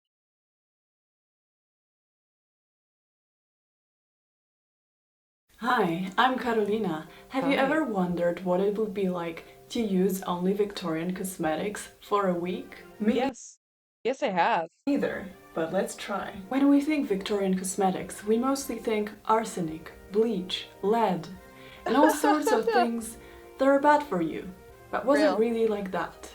Hi, I'm Carolina. Have you Hi. ever wondered what it would be like to use only Victorian cosmetics for a week? Me Yes. Yes, I have. neither, but let's try. When we think Victorian cosmetics, we mostly think arsenic, bleach, lead, and all sorts of things that are bad for you. But was it really like that?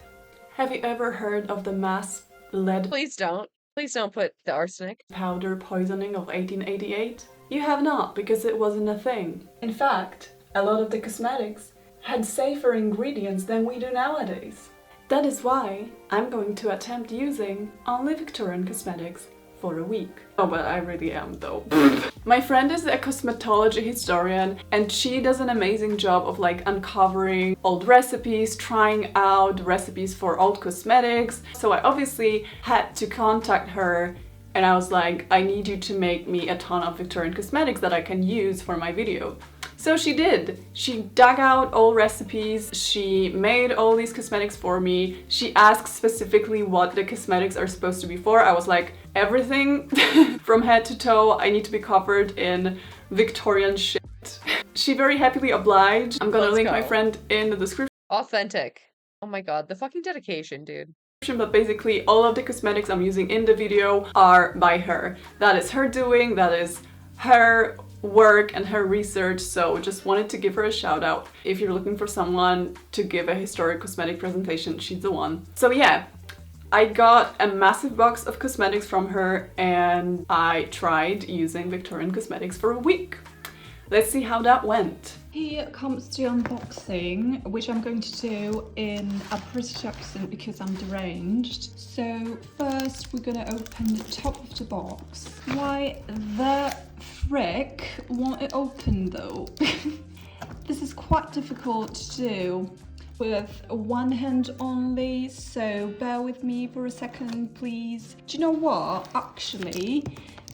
Have you ever heard of the mass lead Please don't. Please don't put the arsenic. powder poisoning of 1888? You have not, because it wasn't a thing. In fact, a lot of the cosmetics had safer ingredients than we do nowadays. That is why I'm going to attempt using only Victorian cosmetics for a week. Oh, but I really am though. My friend is a cosmetology historian and she does an amazing job of like uncovering old recipes, trying out recipes for old cosmetics. So I obviously had to contact her and I was like, I need you to make me a ton of Victorian cosmetics that I can use for my video. So she did. She dug out all recipes, she made all these cosmetics for me. She asked specifically what the cosmetics are supposed to be for. I was like, everything from head to toe, I need to be covered in Victorian shit. She very happily obliged. I'm gonna link my friend in the description. Authentic. Oh my god, the fucking dedication, dude. But basically all of the cosmetics I'm using in the video are by her. That is her doing, that is her work and her research, so just wanted to give her a shout out. If you're looking for someone to give a historic cosmetic presentation, she's the one. So yeah, I got a massive box of cosmetics from her and I tried using Victorian cosmetics for a week. Let's see how that went. Here comes the unboxing, which I'm going to do in a British accent because I'm deranged. So first we're gonna open the top of the box. Why the frick won't it open though? This is quite difficult to do with one hand only, so bear with me for a second please. Do you know what? Actually,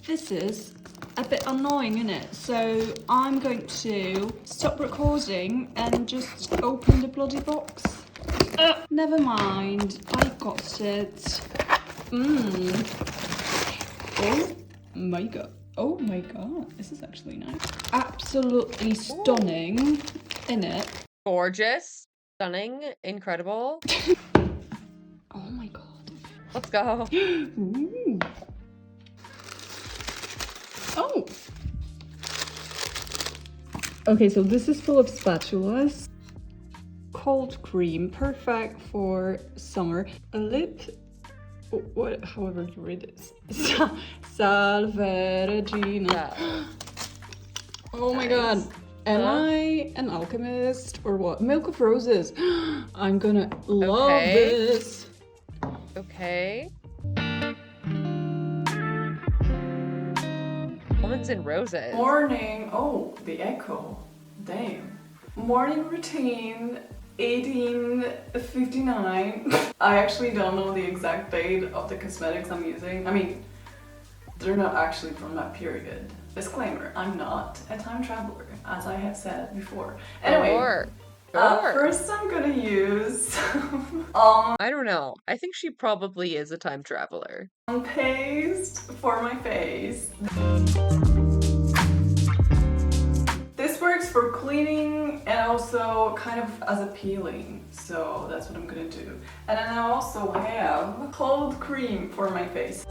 this is a bit annoying, isn't it? So I'm going to stop recording and just open the bloody box. Never mind, I got it. Oh my god. Oh my god, this is actually nice. Absolutely stunning, innit? Gorgeous, stunning, incredible. Oh my god. Let's go. Ooh. Oh! Okay, so this is full of spatulas. Cold cream, perfect for summer. A lip, what, however you read it. Salve Regina. Oh my god. Am I an alchemist or what? Milk of roses. I'm gonna love this. Okay. Almonds and roses. Morning. Oh, the echo. Damn. Morning routine 1859. I actually don't know the exact date of the cosmetics I'm using. I mean, they're not actually from that period. Disclaimer, I'm not a time traveler, as I have said before. Anyway, Sure. first I'm gonna use I don't know. I think she probably is a time traveler. paste for my face. This works for cleaning and also kind of as a peeling, so that's what I'm gonna do. And then I also have cold cream for my face.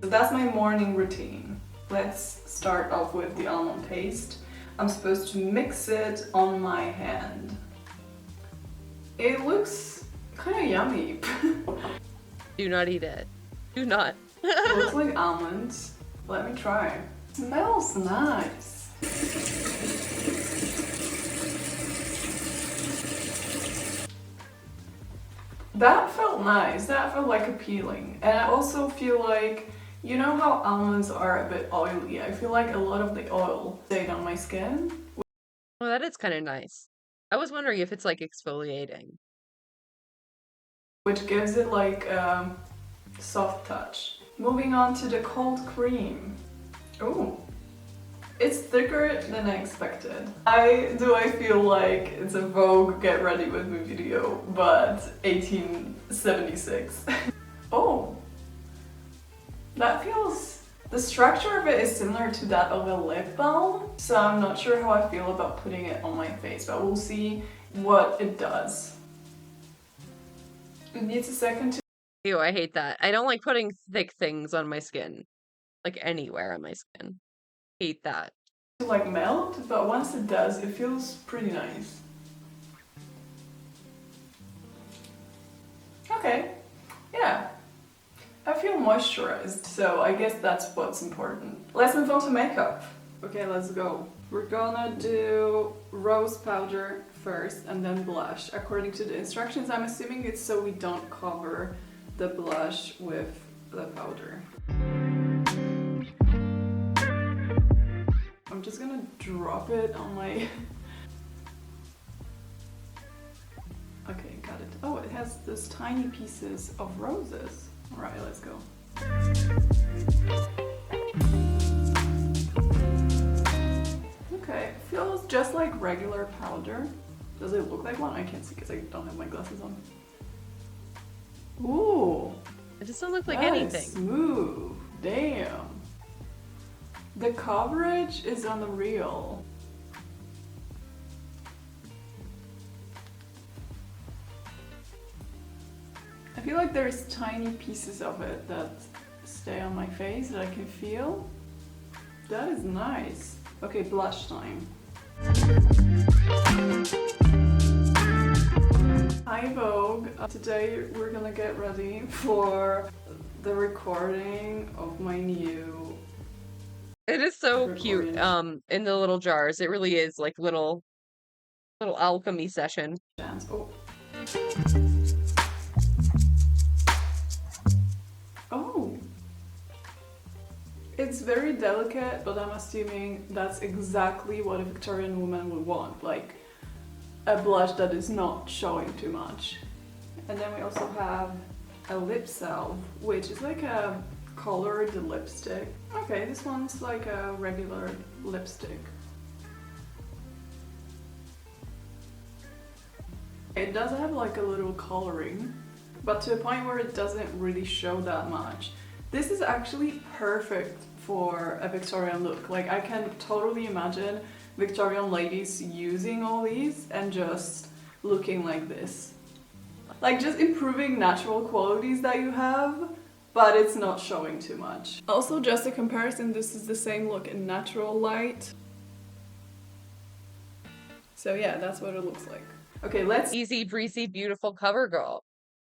So that's my morning routine. Let's start off with the almond paste. I'm supposed to mix it on my hand. It looks kind of yummy. Do not eat it. Do not. It looks like almonds. Let me try. Smells nice. That felt nice. That felt like appealing. And I also feel like, you know how almonds are a bit oily? I feel like a lot of the oil stayed on my skin. Well, that is kind of nice. I was wondering if it's like exfoliating. Which gives it like a soft touch. Moving on to the cold cream. Oh, it's thicker than I expected. I feel like it's a Vogue Get Ready With Me video, but 1876. Oh, that feels... The structure of it is similar to that of a lip balm, so I'm not sure how I feel about putting it on my face, but we'll see what it does. It needs a second to... Ew, I hate that. I don't like putting thick things on my skin. Like anywhere on my skin. Hate that. to like melt, but once it does, it feels pretty nice. Okay, yeah. I feel moisturized, so I guess that's what's important. Let's move on to makeup. Okay, let's go. We're gonna do rose powder first and then blush. According to the instructions, I'm assuming it's so we don't cover the blush with the powder. I'm just gonna drop it on my... Okay, got it. Oh, it has those tiny pieces of roses. Alright, let's go. Okay, feels just like regular powder. Does it look like one? I can't see because I don't have my glasses on. Ooh! It doesn't look like that anything. Is smooth. Damn. The coverage is unreal. I feel like there's tiny pieces of it that stay on my face that I can feel. That is nice. Okay, blush time. Hi Vogue. Today we're gonna get ready for the recording of my new... It is so cute, in the little jars. It really is like little alchemy session. Oh. Oh. It's very delicate, but I'm assuming that's exactly what a Victorian woman would want. Like a blush that is not showing too much. And then we also have a lip salve, which is like a colored lipstick. Okay, this one's like a regular lipstick. It does have like a little coloring, but to a point where it doesn't really show that much. This is actually perfect for a Victorian look. Like I can totally imagine Victorian ladies using all these and just looking like this. Like just improving natural qualities that you have, but it's not showing too much. Also, just a comparison, this is the same look in natural light. So yeah, that's what it looks like. Okay, let's... Easy breezy, beautiful cover girl.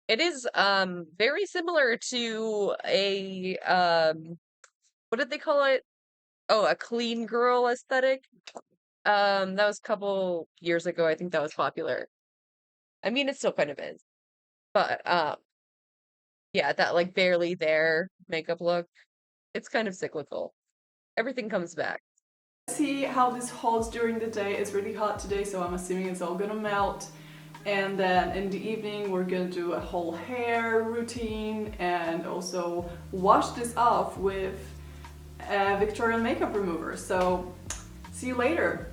It is very similar to a what did they call it? Oh, a clean girl aesthetic. That was a couple years ago. I think that was popular. I mean, it still kind of is. But Yeah, that like barely there makeup look. It's kind of cyclical. Everything comes back. See how this holds during the day. It's really hot today, so I'm assuming it's all gonna melt. And then in the evening we're gonna do a whole hair routine and also wash this off with a Victorian makeup remover. So see you later.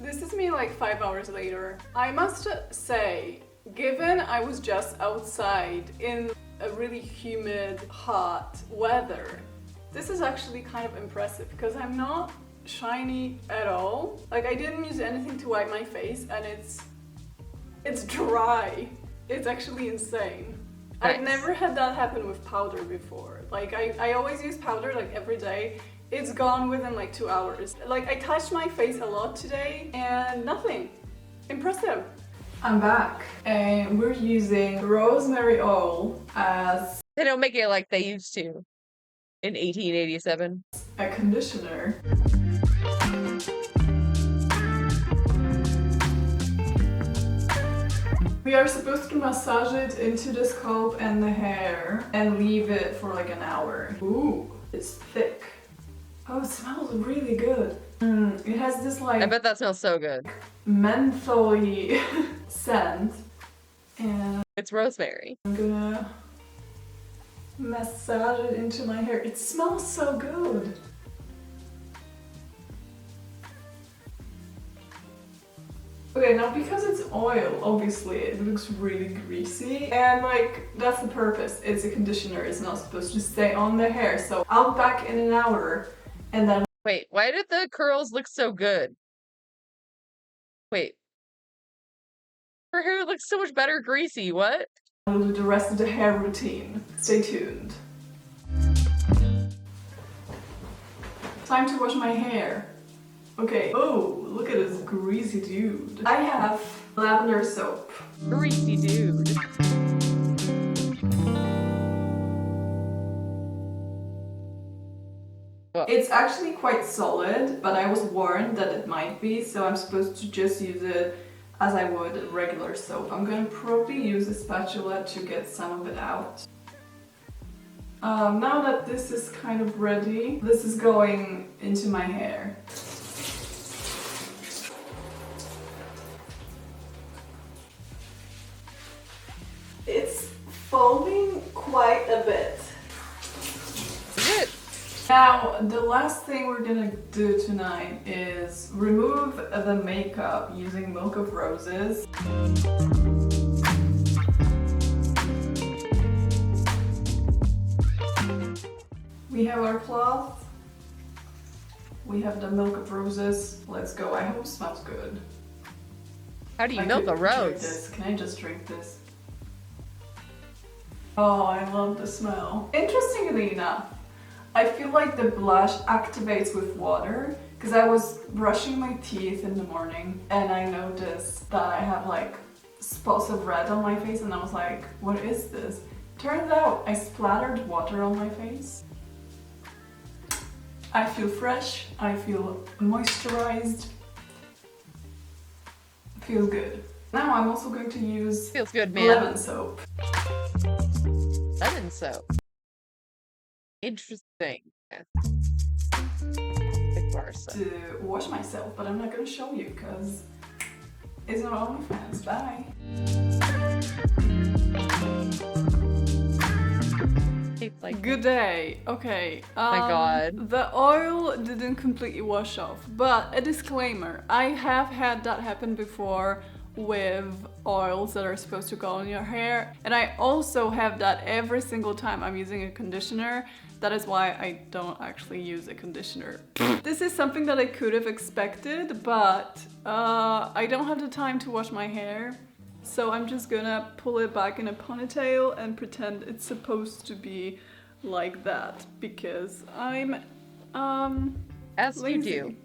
This is me like 5 hours later. I must say, given I was just outside in a really humid, hot weather, this is actually kind of impressive because I'm not shiny at all. Like I didn't use anything to wipe my face and it's dry. It's actually insane. Nice. I've never had that happen with powder before. Like I always use powder like every day. It's gone within like 2 hours. Like I touched my face a lot today and nothing. Impressive. I'm back and we're using rosemary oil as They don't make it like they used to in 1887. a conditioner. We are supposed to massage it into the scalp and the hair and leave it for like an hour. Ooh, it's thick. Oh, it smells really good. It has this like... I bet that smells so good. Mentholy scent. And it's rosemary. I'm gonna massage it into my hair. It smells so good. Okay, now because it's oil, obviously it looks really greasy and like that's the purpose. It's a conditioner, it's not supposed to stay on the hair. So I'll be back in an hour and then... Wait, why did the curls look so good? Wait. Her hair looks so much better greasy, what? I'll do the rest of the hair routine. Stay tuned. Time to wash my hair. Okay, oh, look at this greasy dude. I have lavender soap. Greasy dude. It's actually quite solid, but I was warned that it might be, so I'm supposed to just use it as I would regular soap. I'm gonna probably use a spatula to get some of it out. Now that this is kind of ready, this is going into my hair. It's foaming quite a bit. Good. Now, the last thing we're gonna do tonight is remove the makeup using milk of roses. We have our cloth. We have the milk of roses. Let's go. I hope it smells good. How do you milk a rose? This. Can I just drink this? Oh, I love the smell. Interestingly enough, I feel like the blush activates with water because I was brushing my teeth in the morning and I noticed that I have like spots of red on my face and I was like, what is this? Turns out I splattered water on my face. I feel fresh, I feel moisturized. Feels good. Now I'm also going to use Feels good, man. lemon soap. Lemon soap. Interesting. To wash myself, but I'm not gonna show you because it's not OnlyFans. Bye. Good day. Okay. My God. The oil didn't completely wash off, but a disclaimer: I have had that happen before with oils that are supposed to go on your hair, and I also have that every single time I'm using a conditioner. That is why I don't actually use a conditioner. This is something that I could have expected, but I don't have the time to wash my hair. So I'm just gonna pull it back in a ponytail and pretend it's supposed to be like that because I'm as lazy. you do.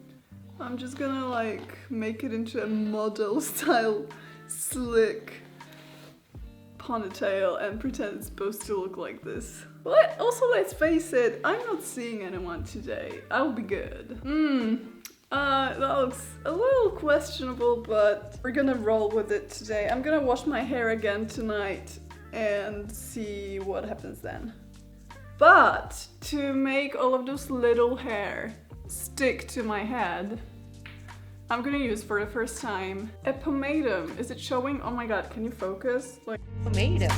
I'm just gonna like make it into a model style slick ponytail and pretend it's supposed to look like this. But also, let's face it, I'm not seeing anyone today. I'll be good. That looks a little questionable, but we're gonna roll with it today. I'm gonna wash my hair again tonight and see what happens then. But to make all of those little hair stick to my head, I'm gonna use for the first time a pomatum. Is it showing? Oh my god, can you focus? Like Pomatum.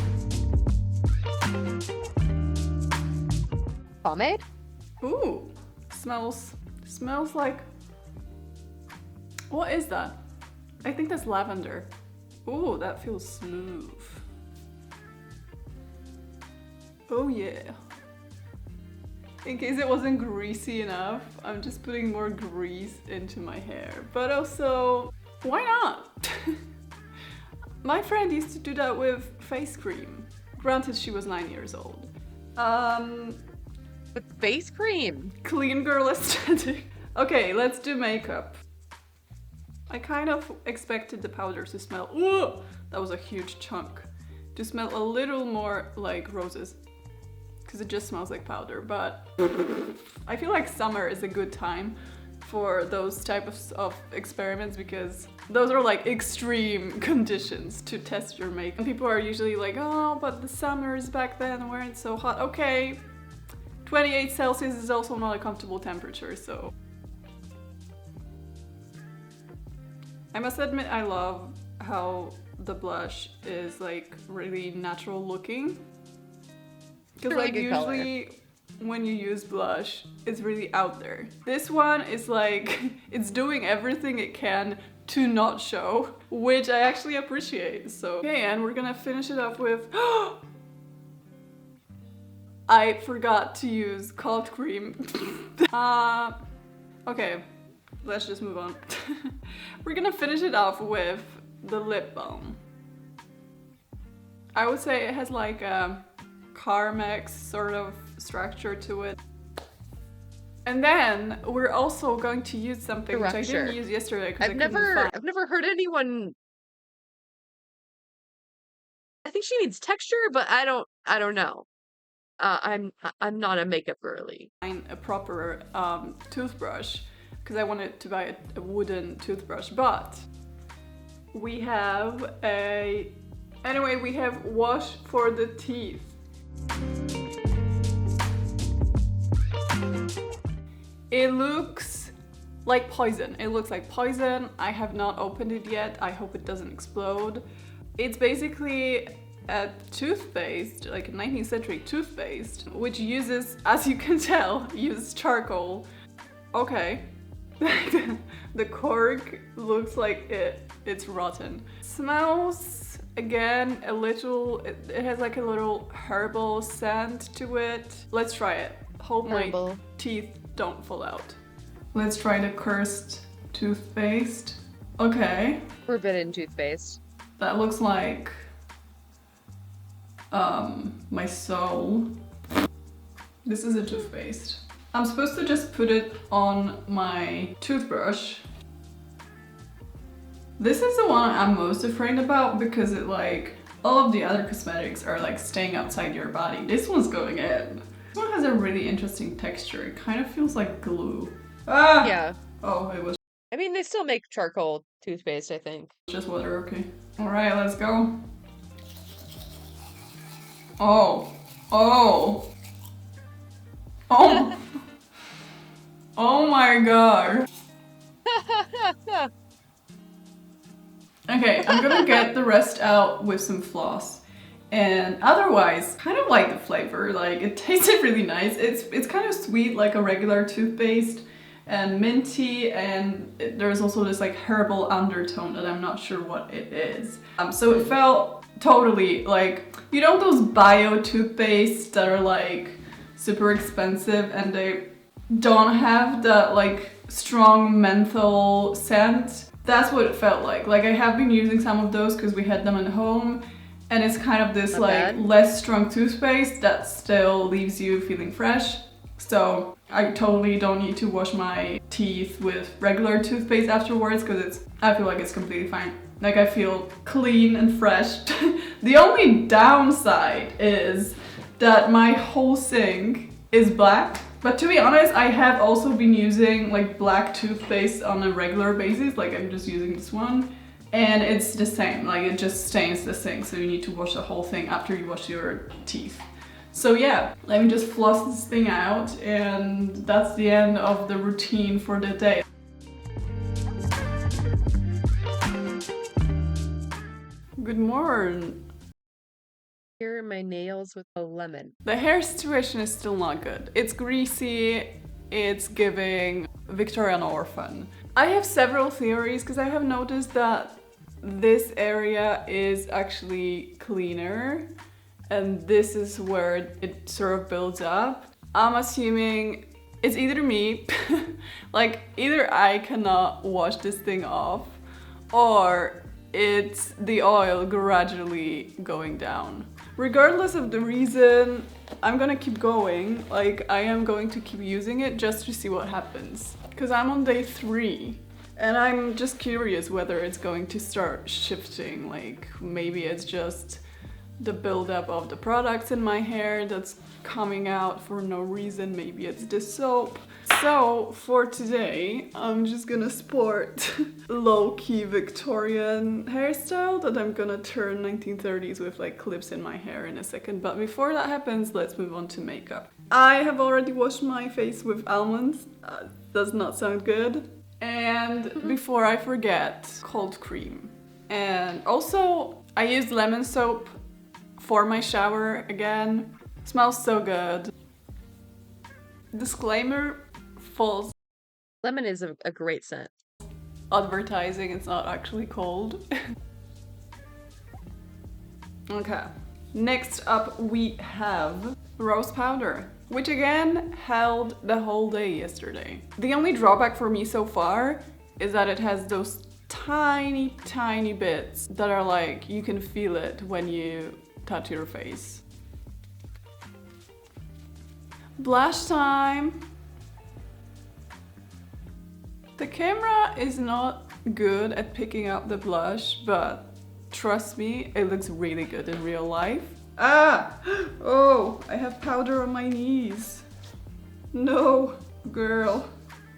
Pomade? Ooh, smells like, what is that? I think that's lavender. Ooh, that feels smooth. Oh yeah. In case it wasn't greasy enough, I'm just putting more grease into my hair. But also, why not? My friend used to do that with face cream. Granted, she was 9 years old. With face cream? Clean girl aesthetic. Okay, let's do makeup. I kind of expected the powder to smell, ooh, that was a huge chunk, to smell a little more like roses. Because it just smells like powder, but I feel like summer is a good time for those types of experiments because those are like extreme conditions to test your makeup. And people are usually like, oh, but the summers back then weren't so hot. Okay, 28 Celsius is also not a comfortable temperature, so. I must admit I love how the blush is like really natural looking. Because really like usually color. When you use blush, it's really out there. This one is like, it's doing everything it can to not show, which I actually appreciate. So, okay, and we're gonna finish it off with, I forgot to use cold cream. Okay, let's just move on. We're gonna finish it off with the lip balm. I would say it has like a Carmex sort of structure to it. And then we're also going to use something which I didn't use yesterday because I've never heard anyone. I think she needs texture, but I don't know. I'm not a makeup girly. A proper toothbrush because I wanted to buy a wooden toothbrush, but we have we have wash for the teeth. It looks like poison. It looks like poison. I have not opened it yet. I hope it doesn't explode. It's basically a toothpaste, like a 19th century toothpaste, which uses, as you can tell, uses charcoal. Okay. The cork looks like it's rotten. Smells, again, a little, it has like a little herbal scent to it. Let's try it. Hope my teeth don't fall out. Let's try the cursed toothpaste. Okay. Forbidden toothpaste. That looks like my soul. This is a toothpaste. I'm supposed to just put it on my toothbrush. This is the one I'm most afraid about because it like, all of the other cosmetics are like staying outside your body. This one's going in. This one has a really interesting texture. It kind of feels like glue. Ah! Yeah. Oh, it was. I mean, they still make charcoal toothpaste, I think. Just water, okay. All right, let's go. Oh. Oh. Oh. Oh my god. Okay, I'm gonna get the rest out with some floss. And otherwise, kind of like the flavor, like it tasted really nice. It's kind of sweet like a regular toothpaste and minty, and there's also this like herbal undertone that I'm not sure what it is. So it felt totally like, you know those bio toothpastes that are like super expensive and they don't have that like strong menthol scent? That's what it felt like. Like I have been using some of those because we had them at home, and it's kind of this like less strong toothpaste that still leaves you feeling fresh. So I totally don't need to wash my teeth with regular toothpaste afterwards because I feel like it's completely fine. Like I feel clean and fresh. The only downside is that my whole sink is black. But to be honest, I have also been using like black toothpaste on a regular basis. Like I'm just using this one And it's the same, like it just stains the sink, so you need to wash the whole thing after you wash your teeth. So yeah, let me just floss this thing out, and that's the end of the routine for the day. Good morning. Here are my nails with a lemon. The hair situation is still not good. It's greasy, it's giving Victorian orphan. I have several theories because I have noticed that this area is actually cleaner and this is where it sort of builds up. I'm assuming it's either me, like either I cannot wash this thing off, or it's the oil gradually going down. Regardless of the reason, I'm gonna keep going. Like, I am going to keep using it just to see what happens. Because I'm on day 3. And I'm just curious whether it's going to start shifting. Like, maybe it's just the buildup of the products in my hair that's coming out for no reason. Maybe it's the soap. So for today, I'm just gonna sport low-key Victorian hairstyle that I'm gonna turn 1930s with like clips in my hair in a second. But before that happens, let's move on to makeup. I have already washed my face with almonds. Does not sound good. And before I forget, cold cream. And also, I used lemon soap for my shower again. Smells so good. Disclaimer, false. Lemon is a great scent. Advertising, it's not actually cold. Okay, next up we have rose powder, which again held the whole day yesterday. The only drawback for me so far is that it has those tiny bits that are like, you can feel it when you touch your face. Blush time. The camera is not good at picking up the blush, but trust me, it looks really good in real life. Ah! Oh, I have powder on my knees. No, girl.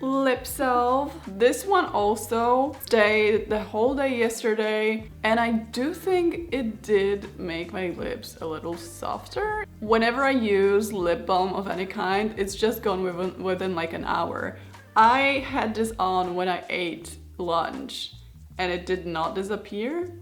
Lip salve. This one also stayed the whole day yesterday, and I do think it did make my lips a little softer. Whenever I use lip balm of any kind, it's just gone within like an hour. I had this on when I ate lunch, and it did not disappear.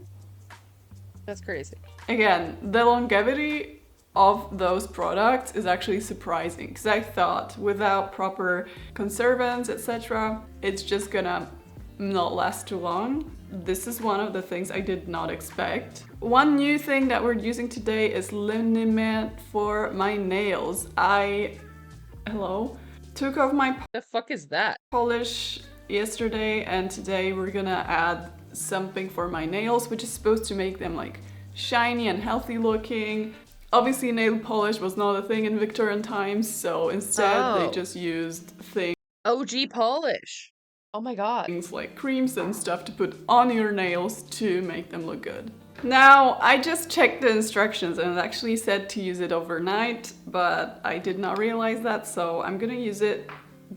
That's crazy. Again, the longevity of those products is actually surprising, because I thought without proper conservants, etc., it's just gonna not last too long. This is one of the things I did not expect. One new thing that we're using today is liniment for my nails. Took off my the fuck is that? Polish yesterday, and today we're gonna add something for my nails, which is supposed to make them like shiny and healthy looking. Obviously nail polish was not a thing in Victorian times, so instead they just used things. OG polish. Oh my god. Things like creams and stuff to put on your nails to make them look good. Now, I just checked the instructions and it actually said to use it overnight, but I did not realize that, so I'm gonna use it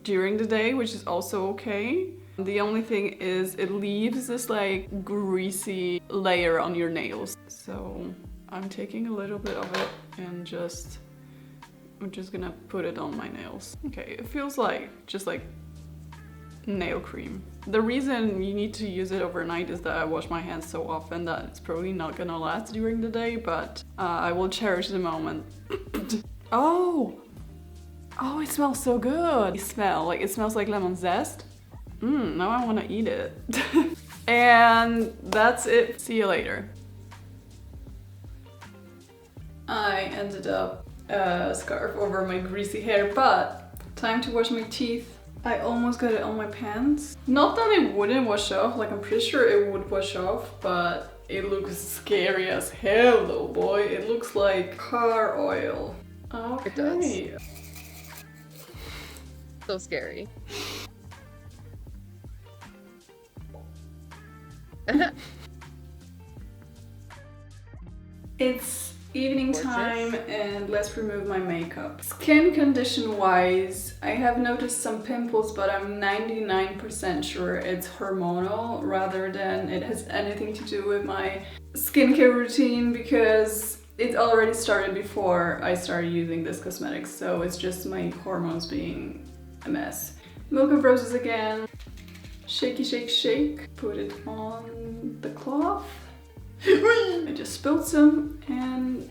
during the day, which is also okay. The only thing is it leaves this like greasy layer on your nails. So I'm taking a little bit of it and I'm just gonna put it on my nails. Okay, it feels like just like nail cream. The reason you need to use it overnight is that I wash my hands so often that it's probably not gonna last during the day, but I will cherish the moment. Oh, it smells so good. It smells like lemon zest. Now I wanna eat it. And that's it. See you later. I ended up a scarf over my greasy hair, but time to wash my teeth. I almost got it on my pants. Not that it wouldn't wash off, like I'm pretty sure it would wash off, but it looks scary as hell though, boy. It looks like car oil. Okay. It does. So scary. It's Evening time, and let's remove my makeup. Skin condition wise, I have noticed some pimples, but I'm 99% sure it's hormonal rather than it has anything to do with my skincare routine, because it already started before I started using this cosmetic, so it's just my hormones being a mess. Milk of Roses again. Shaky, shake, shake. Put it on the cloth. I just spilled some and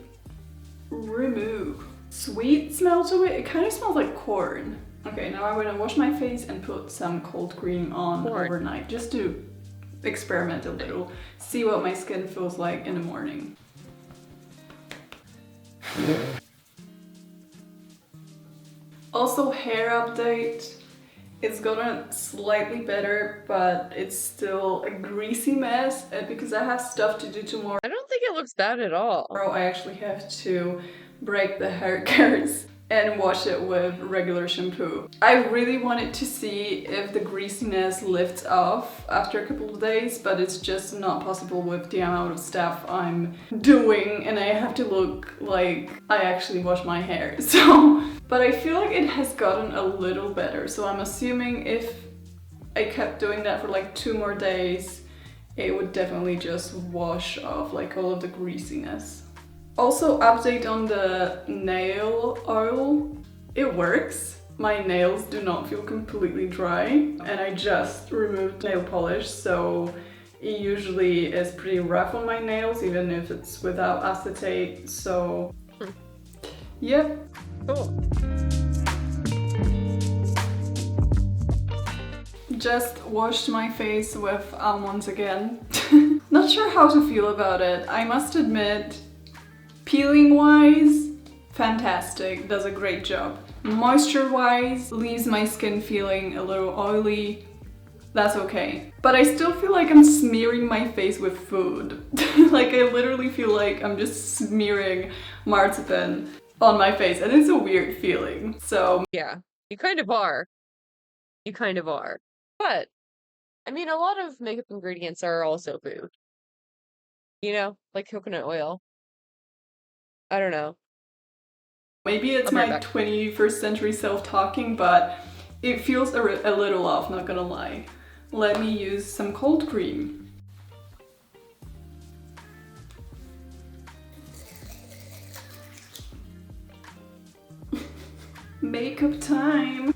remove. Sweet smell to it. It kind of smells like corn. Okay, now I'm gonna wash my face and put some cold cream on overnight just to experiment a little, see what my skin feels like in the morning. Also, hair update. It's gotten slightly better, but it's still a greasy mess because I have stuff to do tomorrow. I don't think it looks bad at all. I actually have to break the hair curls and wash it with regular shampoo. I really wanted to see if the greasiness lifts off after a couple of days, but it's just not possible with the amount of stuff I'm doing, and I have to look like I actually wash my hair. So, but I feel like it has gotten a little better, so I'm assuming if I kept doing that for like 2 more days, it would definitely just wash off like all of the greasiness. Also, update on the nail oil. It works. My nails do not feel completely dry, and I just removed nail polish, so it usually is pretty rough on my nails, even if it's without acetate, so yep. Cool. Just washed my face with almonds again. Not sure how to feel about it. I must admit, peeling wise, fantastic, does a great job. Moisture wise, leaves my skin feeling a little oily. That's okay. But I still feel like I'm smearing my face with food. Like I literally feel like I'm just smearing marzipan on my face, and it's a weird feeling. So yeah, you kind of are. You kind of are. But I mean, a lot of makeup ingredients are also food. You know, like coconut oil. I don't know. Maybe it's my 21st century self talking, but it feels a little off, not gonna lie. Let me use some cold cream. Makeup time!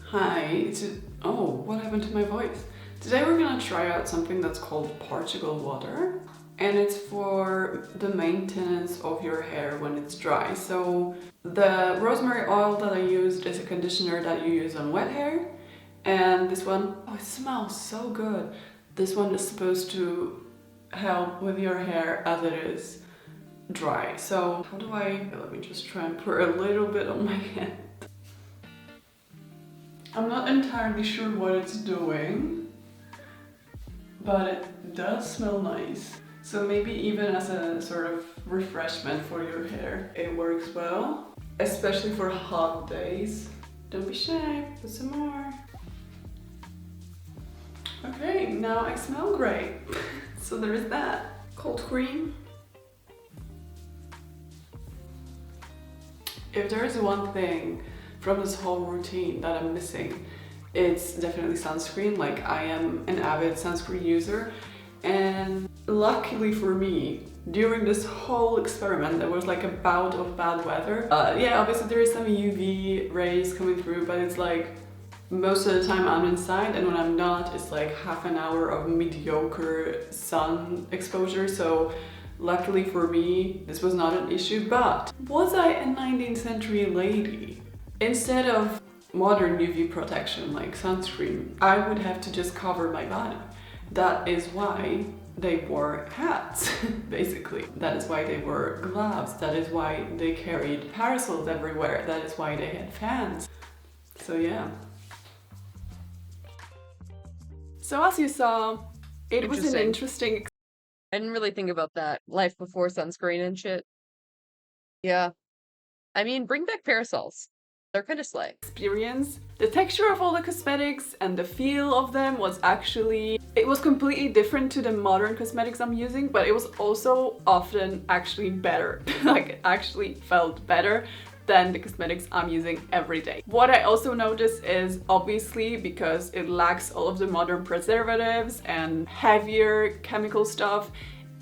Hi, oh, what happened to my voice? Today we're gonna try out something that's called Portugal water, and it's for the maintenance of your hair when it's dry. So the rosemary oil that I used is a conditioner that you use on wet hair, and this one, oh, it smells so good. This one is supposed to help with your hair as it is dry. So how do let me just try and pour a little bit on my hand. I'm not entirely sure what it's doing, but it does smell nice. So maybe even as a sort of refreshment for your hair, it works well, especially for hot days. Don't be shy, put some more. Okay, now I smell great. So there is that. Cold cream. If there is one thing from this whole routine that I'm missing, it's definitely sunscreen. Like, I am an avid sunscreen user, and luckily for me, during this whole experiment there was like a bout of bad weather. Yeah, obviously there is some UV rays coming through, but it's like most of the time I'm inside, and when I'm not, it's like half an hour of mediocre sun exposure. So luckily for me, this was not an issue. But was I a 19th century lady? Instead of modern UV protection like sunscreen, I would have to just cover my body. That is why they wore hats, basically. That is why they wore gloves. That is why they carried parasols everywhere. That is why they had fans. So yeah. So as you saw, it was an interesting... I didn't really think about that. Life before sunscreen and shit. Yeah. I mean, bring back parasols. They're kind of slick. Experience. The texture of all the cosmetics and the feel of them was actually, it was completely different to the modern cosmetics I'm using, but it was also often actually better. Like, it actually felt better than the cosmetics I'm using every day. What I also noticed is, obviously, because it lacks all of the modern preservatives and heavier chemical stuff,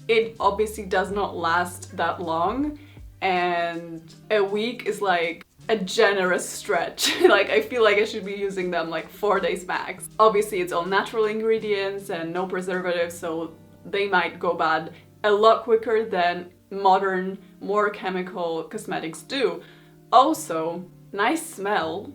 it obviously does not last that long, and a week is like a generous stretch. Like, I feel like I should be using them like 4 days max. Obviously, it's all natural ingredients and no preservatives, so they might go bad a lot quicker than modern, more chemical cosmetics do. Also, nice smell.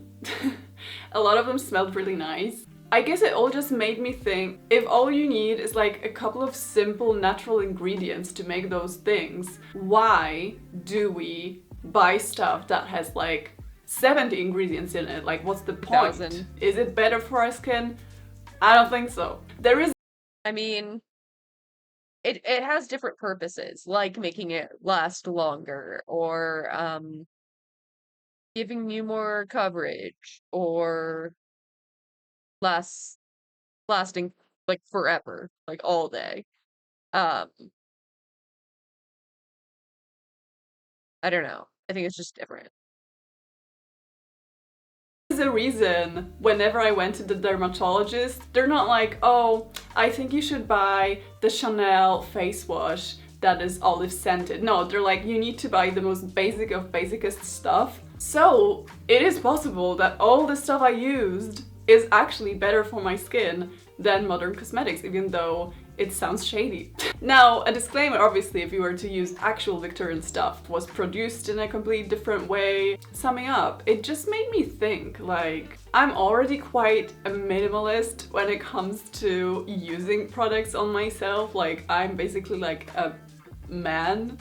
A lot of them smelled really nice. I guess it all just made me think, if all you need is like a couple of simple natural ingredients to make those things, why do we buy stuff that has like 70 ingredients in it? Like, what's the point? 1,000. Is it better for our skin? I don't think so. There is, I mean, it has different purposes, like making it last longer, or giving you more coverage, or lasting like forever, like all day. I don't know. I think it's just different. a reason whenever I went to the dermatologist, they're not like, oh, I think you should buy the Chanel face wash that is olive scented. No, they're like, you need to buy the most basic of basicest stuff. So it is possible that all the stuff I used is actually better for my skin than modern cosmetics, even though it sounds shady. Now, a disclaimer, obviously, if you were to use actual Victorian stuff, was produced in a completely different way. Summing up, it just made me think, like, I'm already quite a minimalist when it comes to using products on myself. Like, I'm basically like a man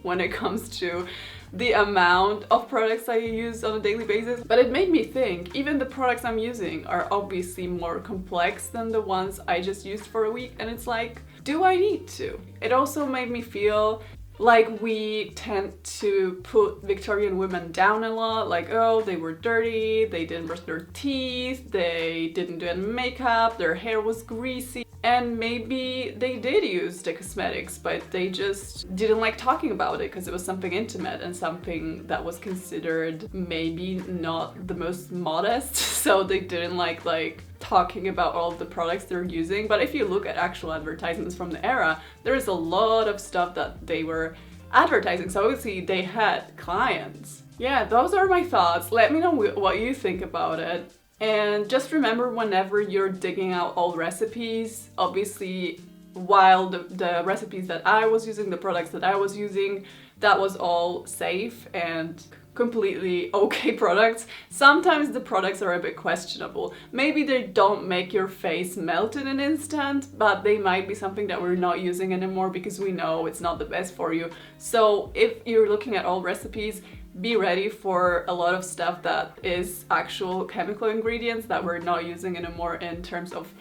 when it comes to the amount of products I use on a daily basis. But it made me think, even the products I'm using are obviously more complex than the ones I just used for a week, and it's like, do I need to? It also made me feel like we tend to put Victorian women down a lot, like, oh, they were dirty, they didn't brush their teeth, they didn't do any makeup, their hair was greasy. And maybe they did use the cosmetics, but they just didn't like talking about it because it was something intimate and something that was considered maybe not the most modest. So they didn't like talking about all of the products they're using. But if you look at actual advertisements from the era, there is a lot of stuff that they were advertising. So obviously they had clients. Yeah, those are my thoughts. Let me know what you think about it. And just remember, whenever you're digging out old recipes, obviously while the recipes that I was using, the products that I was using, that was all safe and completely okay products. Sometimes the products are a bit questionable. Maybe they don't make your face melt in an instant, but they might be something that we're not using anymore because we know it's not the best for you. So if you're looking at old recipes, be ready for a lot of stuff that is actual chemical ingredients that we're not using anymore in terms of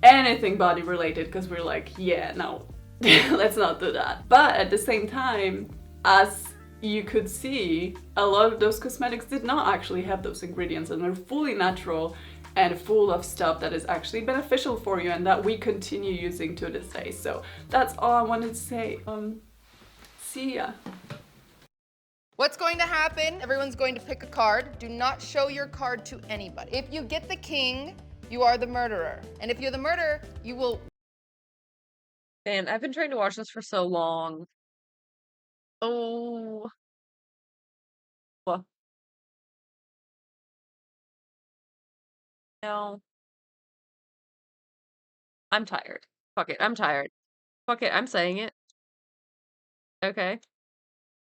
anything body related, because we're like, yeah, no, let's not do that. But at the same time, as you could see, a lot of those cosmetics did not actually have those ingredients, and they're fully natural and full of stuff that is actually beneficial for you and that we continue using to this day. So that's all I wanted to say. See ya. What's going to happen? Everyone's going to pick a card. Do not show your card to anybody. If you get the king, you are the murderer. And if you're the murderer, you will... Man, I've been trying to watch this for so long. Oh. Well. No. I'm tired. Fuck it, I'm tired. Fuck it, I'm saying it. Okay.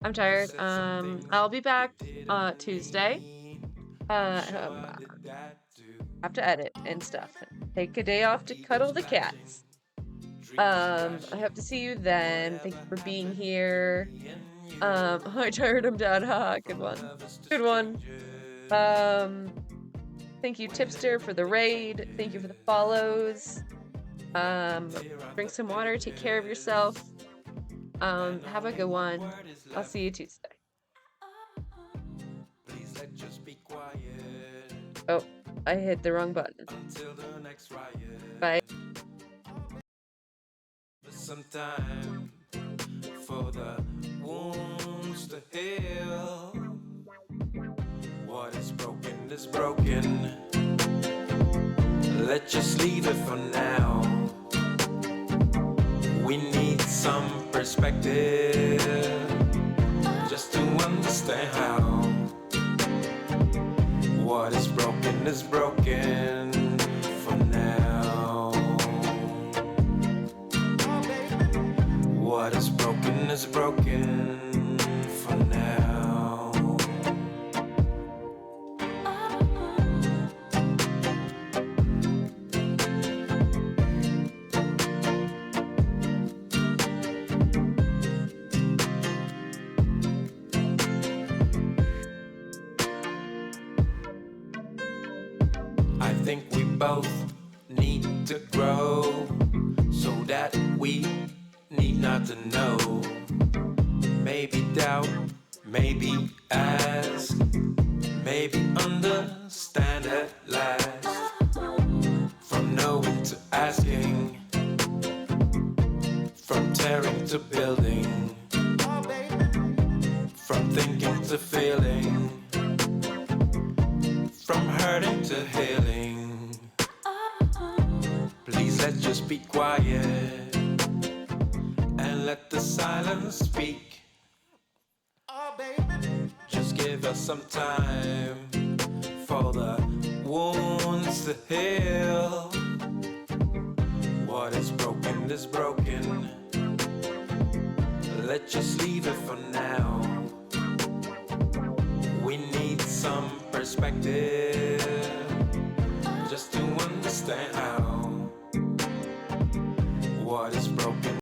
I'm tired. I'll be back Tuesday. I have to edit and stuff. Take a day off to cuddle the cats. I hope to see you then. Thank you for being here. I tired, I'm done. Haha, good one. Good one. Thank you, Tipster, for the raid. Thank you for the follows. Drink some water, take care of yourself. Have a good one. I'll see you Tuesday. Oh, I hit the wrong button. Bye. Some time for the wounds to heal. What is broken is broken. Let's just leave it for now. We need some perspective just to understand how. What is broken for now. What is broken for now. I think we both need to grow so that we need not to know. Maybe doubt, maybe ask, maybe understand at last. From knowing to asking, from tearing to building, from thinking to feeling, from hurting to healing. Please let's just be quiet and let the silence speak. Just give us some time for the wounds to heal. What is broken is broken. Let's just leave it for now. We need some perspective just to understand how. What is broken